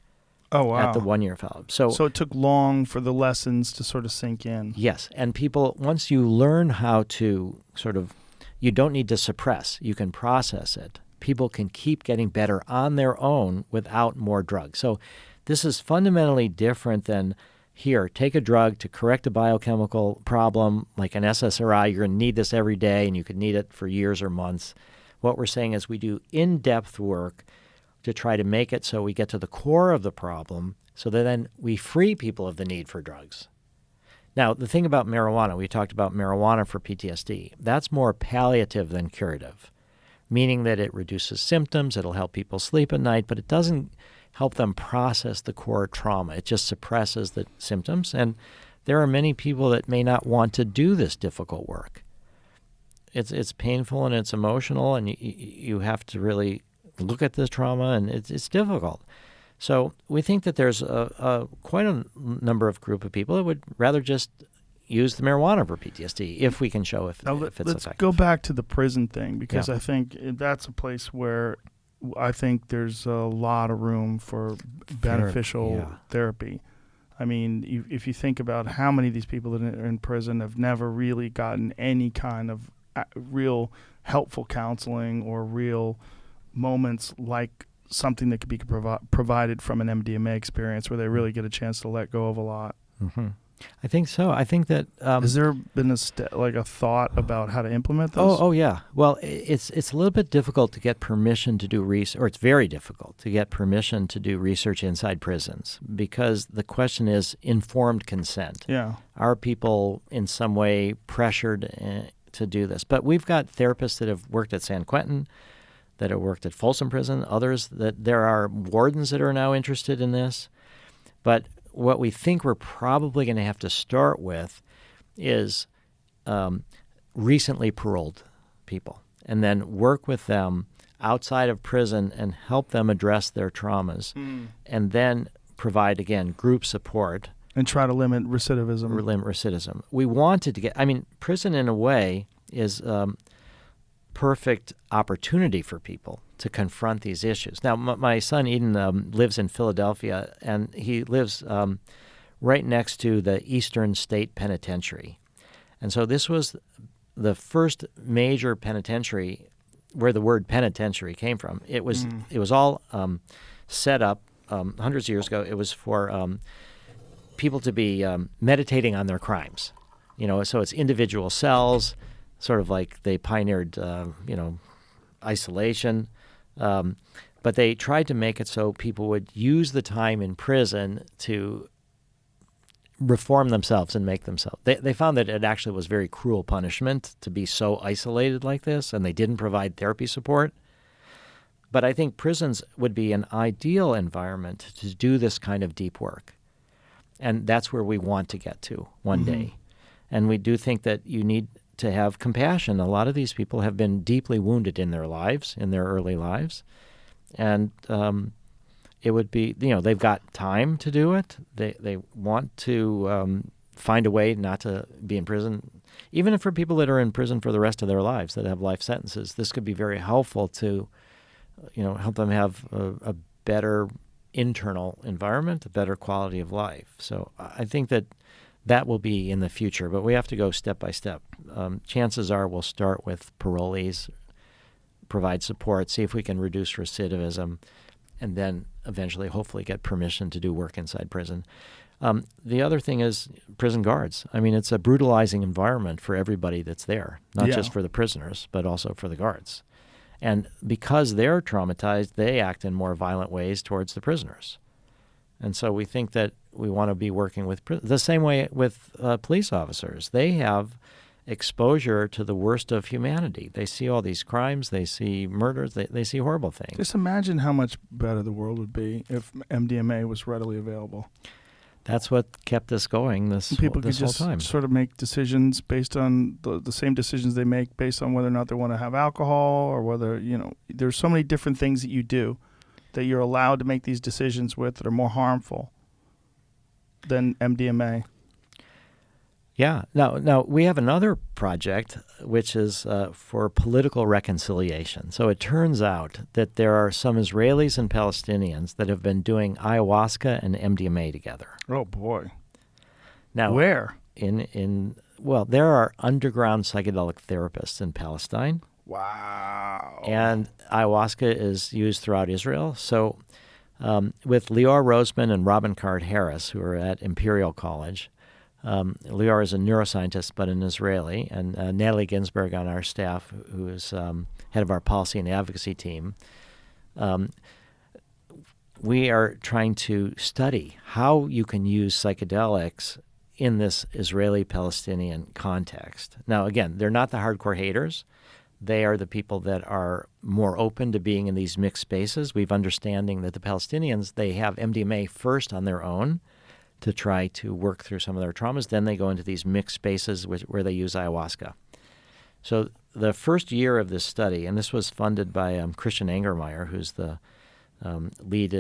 Oh, wow. At the 1-year follow-up. So it took long for the lessons to sort of sink in. Yes, and people, once you learn how to you don't need to suppress, you can process it. People can keep getting better on their own without more drugs. So this is fundamentally different than, here, take a drug to correct a biochemical problem like an SSRI. You're going to need this every day, and you could need it for years or months. What we're saying is we do in-depth work to try to make it so we get to the core of the problem so that then we free people of the need for drugs. Now, the thing about marijuana, we talked about marijuana for PTSD. That's more palliative than curative, meaning that it reduces symptoms, it'll help people sleep at night, but it doesn't help them process the core trauma. It just suppresses the symptoms, and there are many people that may not want to do this difficult work. It's painful and it's emotional, and you have to really look at this trauma, and it's difficult. So we think that there's quite a number of group of people that would rather just use the marijuana for PTSD if we can show if it's effective. Let's go back to the prison thing, because Yeah. I think that's a place where I think there's a lot of room for beneficial therapy. I mean, if you think about how many of these people that are in prison have never really gotten any kind of real helpful counseling or real moments like something that could be provided from an MDMA experience where they really get a chance to let go of a lot. Mm-hmm. I think so. I think that has there been a thought about how to implement this? Oh yeah. Well, it's a little bit difficult to get permission to do research, or it's very difficult to get permission to do research inside prisons, because the question is informed consent. Yeah. Are people in some way pressured to do this? But we've got therapists that have worked at San Quentin, that have worked at Folsom Prison, others that there are wardens that are now interested in this. But what we think we're probably going to have to start with is recently paroled people, and then work with them outside of prison and help them address their traumas, and then provide, again, group support. And try to limit recidivism. We wanted to get, prison in a way is perfect opportunity for people to confront these issues. Now, my son Eden lives in Philadelphia, and he lives right next to the Eastern State Penitentiary. And so this was the first major penitentiary where the word penitentiary came from. It was all set up hundreds of years ago. It was for people to be meditating on their crimes. So it's individual cells, sort of like they pioneered, isolation. But they tried to make it so people would use the time in prison to reform themselves and make themselves. They found that it actually was very cruel punishment to be so isolated like this, and they didn't provide therapy support. But I think prisons would be an ideal environment to do this kind of deep work. And that's where we want to get to one day. And we do think that you need to have compassion. A lot of these people have been deeply wounded in their lives, in their early lives. And it would be, they've got time to do it. They want to find a way not to be in prison. Even if for people that are in prison for the rest of their lives, that have life sentences, this could be very helpful to, help them have a better internal environment, a better quality of life. So I think that will be in the future, but we have to go step by step. Chances are we'll start with parolees, provide support, see if we can reduce recidivism, and then eventually hopefully get permission to do work inside prison. The other thing is prison guards. It's a brutalizing environment for everybody that's there, not just for the prisoners, but also for the guards. And because they're traumatized, they act in more violent ways towards the prisoners. And so we think that we want to be working with the same way with police officers. They have exposure to the worst of humanity. They see all these crimes, they see murders, they see horrible things. Just imagine how much better the world would be if MDMA was readily available. That's what kept us going this People this could whole just time. sort of make decisions based on the same decisions they make based on whether or not they want to have alcohol or whether, there's so many different things that you do that you're allowed to make these decisions with that are more harmful than MDMA. Yeah. Now we have another project which is for political reconciliation. So it turns out that there are some Israelis and Palestinians that have been doing ayahuasca and MDMA together. Oh, boy. Now, Where? Well, there are underground psychedelic therapists in Palestine, Wow. and ayahuasca is used throughout Israel. So with Lior Roseman and Robin Card-Harris, who are at Imperial College, Lior is a neuroscientist, but an Israeli, and Natalie Ginsberg on our staff, who is head of our policy and advocacy team. We are trying to study how you can use psychedelics in this Israeli-Palestinian context. Now, again, they're not the hardcore haters. They are the people that are more open to being in these mixed spaces. We've understanding that the Palestinians, they have MDMA first on their own to try to work through some of their traumas. Then they go into these mixed spaces where they use ayahuasca. So the first year of this study, and this was funded by Christian Angermeyer, who's the lead,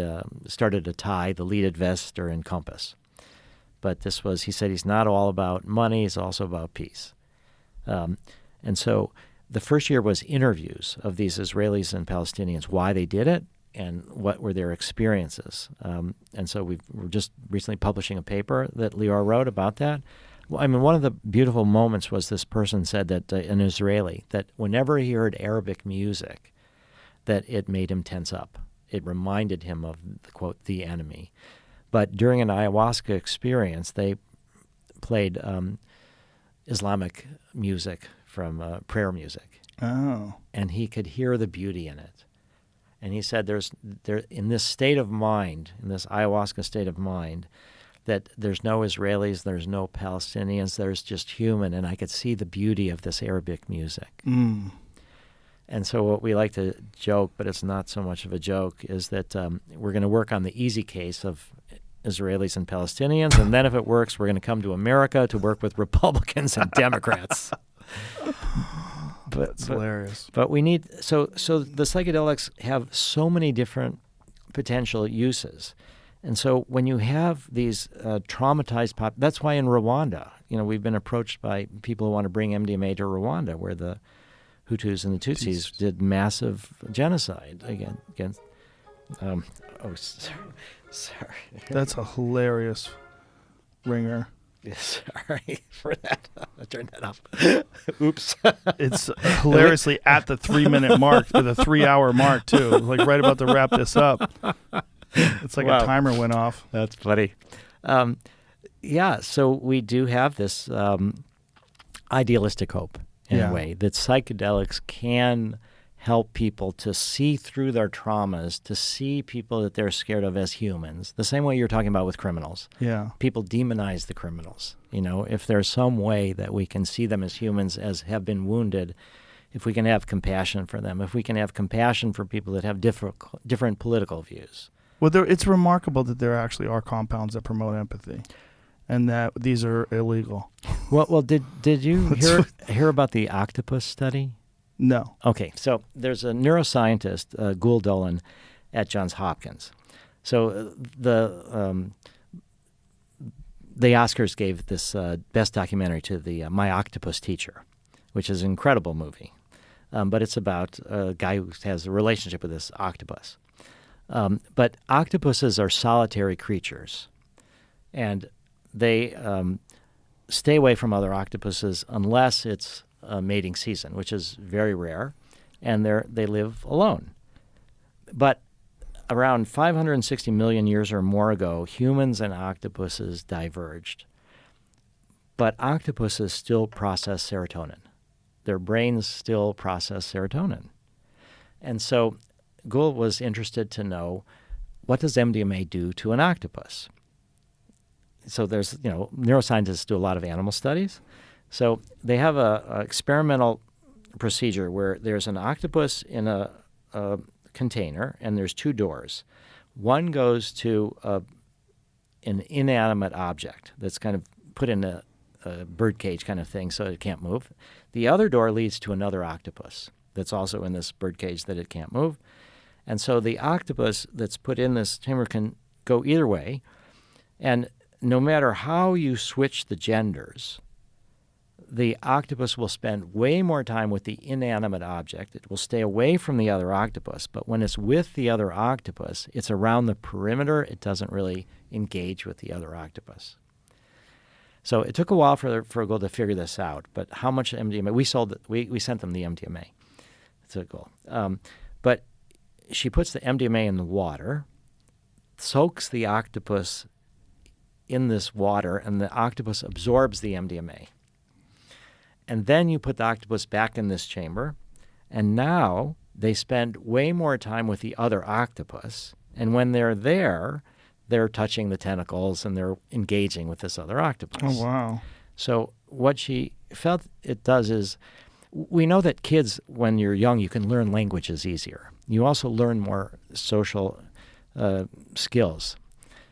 started Atai, the lead investor in Compass. But he said he's not all about money, he's also about peace. And so the first year was interviews of these Israelis and Palestinians, why they did it, and what were their experiences. And so we're just recently publishing a paper that Lior wrote about that. Well, I mean, one of the beautiful moments was this person said that, an Israeli, that whenever he heard Arabic music, that it made him tense up. It reminded him of, quote, the enemy. But during an ayahuasca experience, they played Islamic music from prayer music. Oh. And he could hear the beauty in it. And he said in this state of mind, in this ayahuasca state of mind, that there's no Israelis, there's no Palestinians, there's just human, and I could see the beauty of this Arabic music. Mm. And so what we like to joke, but it's not so much of a joke, is that we're going to work on the easy case of Israelis and Palestinians, and then if it works, we're going to come to America to work with Republicans and Democrats. That's hilarious. But we need so the psychedelics have so many different potential uses, and so when you have these traumatized that's why in Rwanda, we've been approached by people who want to bring MDMA to Rwanda, where the Hutus and the Tutsis did massive genocide against. Sorry. That's a hilarious ringer. Sorry for that. I'll turn that off. Oops. It's hilariously at the 3-minute mark, or the 3-hour mark, too. Like right about to wrap this up. It's like a timer went off. That's funny. So we do have this idealistic hope in a way that psychedelics can help people to see through their traumas, to see people that they're scared of as humans, the same way you're talking about with criminals. Yeah. People demonize the criminals. If there's some way that we can see them as humans, as have been wounded, if we can have compassion for them, if we can have compassion for people that have different political views. Well, it's remarkable that there actually are compounds that promote empathy, and that these are illegal. Well, did you hear about the octopus study? No. Okay, so there's a neuroscientist, Gul Doblin, at Johns Hopkins. So the Oscars gave this best documentary to the My Octopus Teacher, which is an incredible movie. But it's about a guy who has a relationship with this octopus. But octopuses are solitary creatures, and they stay away from other octopuses unless it's mating season, which is very rare, and they live alone. But around 560 million years or more ago, humans and octopuses diverged. But octopuses still process serotonin. Their brains still process serotonin. And so Gould was interested to know, what does MDMA do to an octopus? So there's, neuroscientists do a lot of animal studies. So they have a experimental procedure where there's an octopus in a container, and there's two doors. One goes to an inanimate object that's kind of put in a bird cage kind of thing so it can't move. The other door leads to another octopus that's also in this bird cage that it can't move. And so the octopus that's put in this chamber can go either way. And no matter how you switch the genders, the octopus will spend way more time with the inanimate object. It will stay away from the other octopus, but when it's with the other octopus, it's around the perimeter. It doesn't really engage with the other octopus. So it took a while for Gould to figure this out, but how much MDMA? We sent them the MDMA. It's a goal. But she puts the MDMA in the water, soaks the octopus in this water, and the octopus absorbs the MDMA. And then you put the octopus back in this chamber, and now they spend way more time with the other octopus. And when they're there, they're touching the tentacles and they're engaging with this other octopus. Oh, wow. So what she felt it does is, we know that kids, when you're young, you can learn languages easier. You also learn more social skills.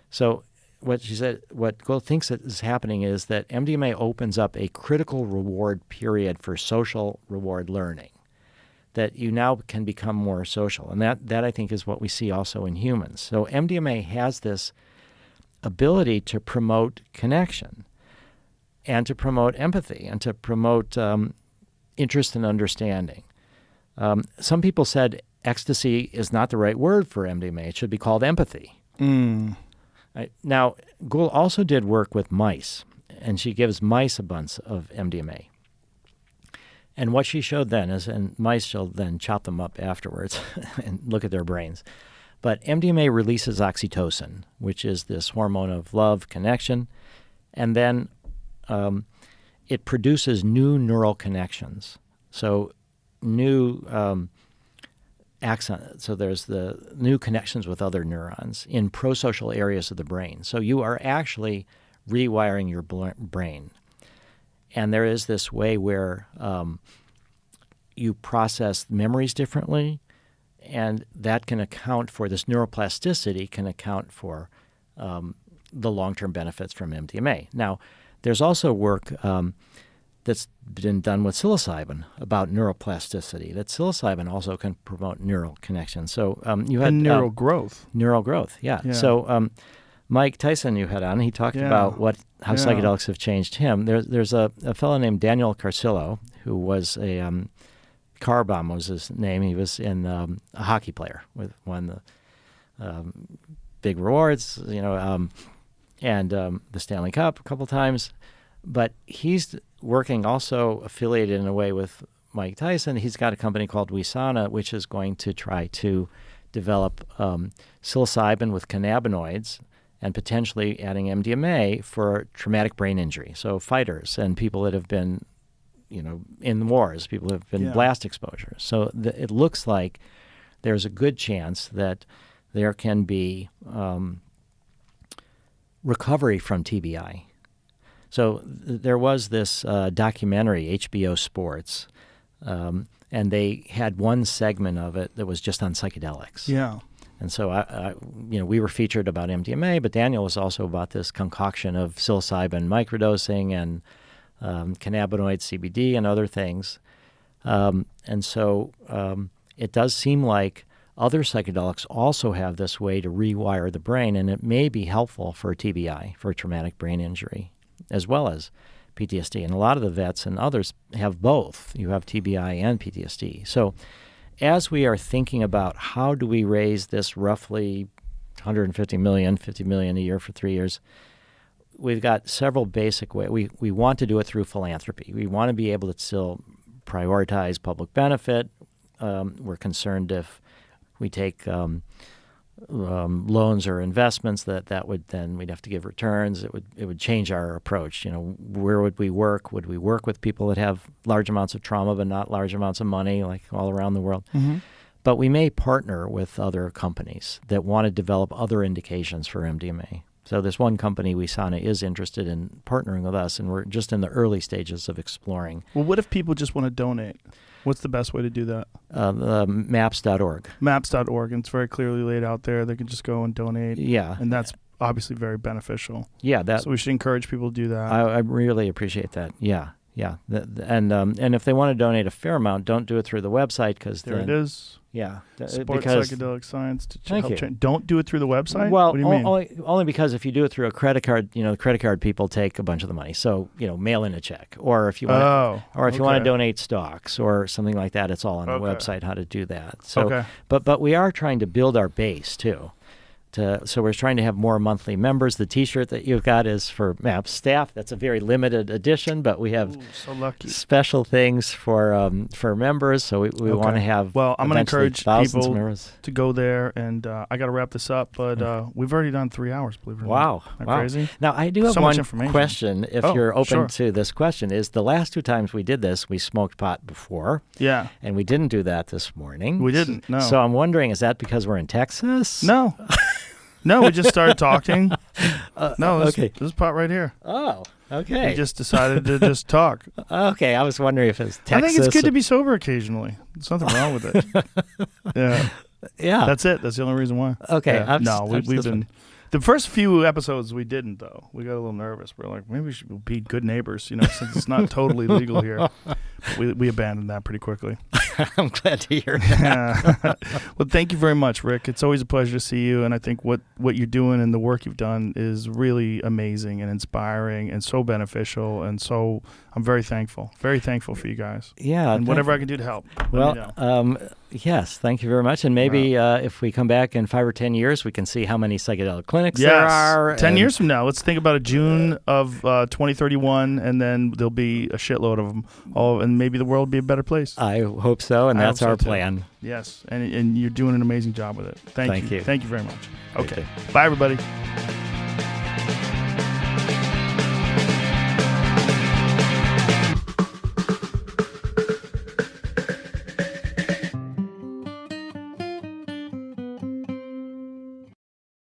So what she said, what Gould thinks that is happening is that MDMA opens up a critical reward period for social reward learning, that you now can become more social. And that I think is what we see also in humans. So MDMA has this ability to promote connection and to promote empathy and to promote interest and understanding. Some people said ecstasy is not the right word for MDMA. It should be called empathy. Now, Gould also did work with mice, and she gives mice a bunch of MDMA. And what she showed then is, and mice she'll then chop them up afterwards and look at their brains, but MDMA releases oxytocin, which is this hormone of love, connection, and then it produces new neural connections. So new axon. So there's the new connections with other neurons in prosocial areas of the brain. So you are actually rewiring your brain. And there is this way where you process memories differently, and that can account for this neuroplasticity, can account for the long-term benefits from MDMA. Now, there's also work that's been done with psilocybin about neuroplasticity, that psilocybin also can promote neural connections. So you had neural growth. Neural growth, yeah. So Mike Tyson you had on, he talked about how psychedelics have changed him. There's a fellow named Daniel Carcillo who was a Carbom was his name. He was a hockey player, won the big rewards, and the Stanley Cup a couple times. But he's working also affiliated in a way with Mike Tyson. He's got a company called Wisana, which is going to try to develop psilocybin with cannabinoids and potentially adding MDMA for traumatic brain injury. So fighters and people that have been, in wars, people who have been blast exposures. So it looks like there's a good chance that there can be recovery from TBI. So there was this documentary, HBO Sports, and they had one segment of it that was just on psychedelics. Yeah. And so, we were featured about MDMA, but Daniel was also about this concoction of psilocybin microdosing and cannabinoid CBD and other things. And so it does seem like other psychedelics also have this way to rewire the brain, and it may be helpful for TBI, for traumatic brain injury, as well as PTSD. And a lot of the vets and others have both. You have TBI and PTSD. So as we are thinking about how do we raise this roughly 150 million, 50 million a year for 3 years, we've got several basic ways. We want to do it through philanthropy. We want to be able to still prioritize public benefit. We're concerned if we take loans or investments that would then we'd have to give returns. It would change our approach. Where would we work? Would we work with people that have large amounts of trauma but not large amounts of money, like all around the world? Mm-hmm. But we may partner with other companies that want to develop other indications for MDMA. So this one company, Wisana, is interested in partnering with us, and we're just in the early stages of exploring. Well, what if people just want to donate? What's the best way to do that? Maps.org. Maps.org, and it's very clearly laid out there. They can just go and donate. Yeah. And that's obviously very beneficial. Yeah. So we should encourage people to do that. I really appreciate that. Yeah. Yeah. And if they want to donate a fair amount, don't do it through the website because there it is. Yeah. Support because psychedelic science to Thank help you. change. Don't do it through the website? Well, what do you mean? only because if you do it through a credit card, the credit card people take a bunch of the money. So, mail in a check, or if you want, you want to donate stocks or something like that, it's all on the website how to do that. So, but we are trying to build our base too. So we're trying to have more monthly members. The T-shirt that you've got is for MAPS staff. That's a very limited edition, but we have so lucky. Special things for members. So we want to have. Well, I'm going to encourage people members to go there, and I got to wrap this up. But we've already done 3 hours. Believe it or not. Wow, Isn't that crazy? Now I do have one question. If you're open to this question, is the last 2 times we did this, we smoked pot before. Yeah. And we didn't do that this morning. We didn't. No. So I'm wondering, is that because we're in Texas? No. No, we just started talking. This is pot right here. Oh, okay. We just decided to just talk. Okay, I was wondering if it's Texas. I think it's good to be sober occasionally. There's nothing wrong with it. Yeah. Yeah. That's it. That's the only reason why. Okay. Yeah. We've been... The first few episodes we didn't, though. We got a little nervous. We're like, maybe we should be good neighbors, since it's not totally legal here. But we abandoned that pretty quickly. I'm glad to hear that. Well, thank you very much, Rick. It's always a pleasure to see you, and I think what you're doing and the work you've done is really amazing and inspiring and so beneficial, and so I'm very thankful for you guys. Yeah. And whatever I can do to help. Yes, thank you very much. And maybe if we come back in 5 or 10 years, we can see how many psychedelic clinics there are. 10 years from now. Let's think about a June of 2031, and then there'll be a shitload of them. And maybe the world will be a better place. I hope so, and that's our plan. Yes, and you're doing an amazing job with it. Thank you. Thank you very much. Okay. Bye, everybody.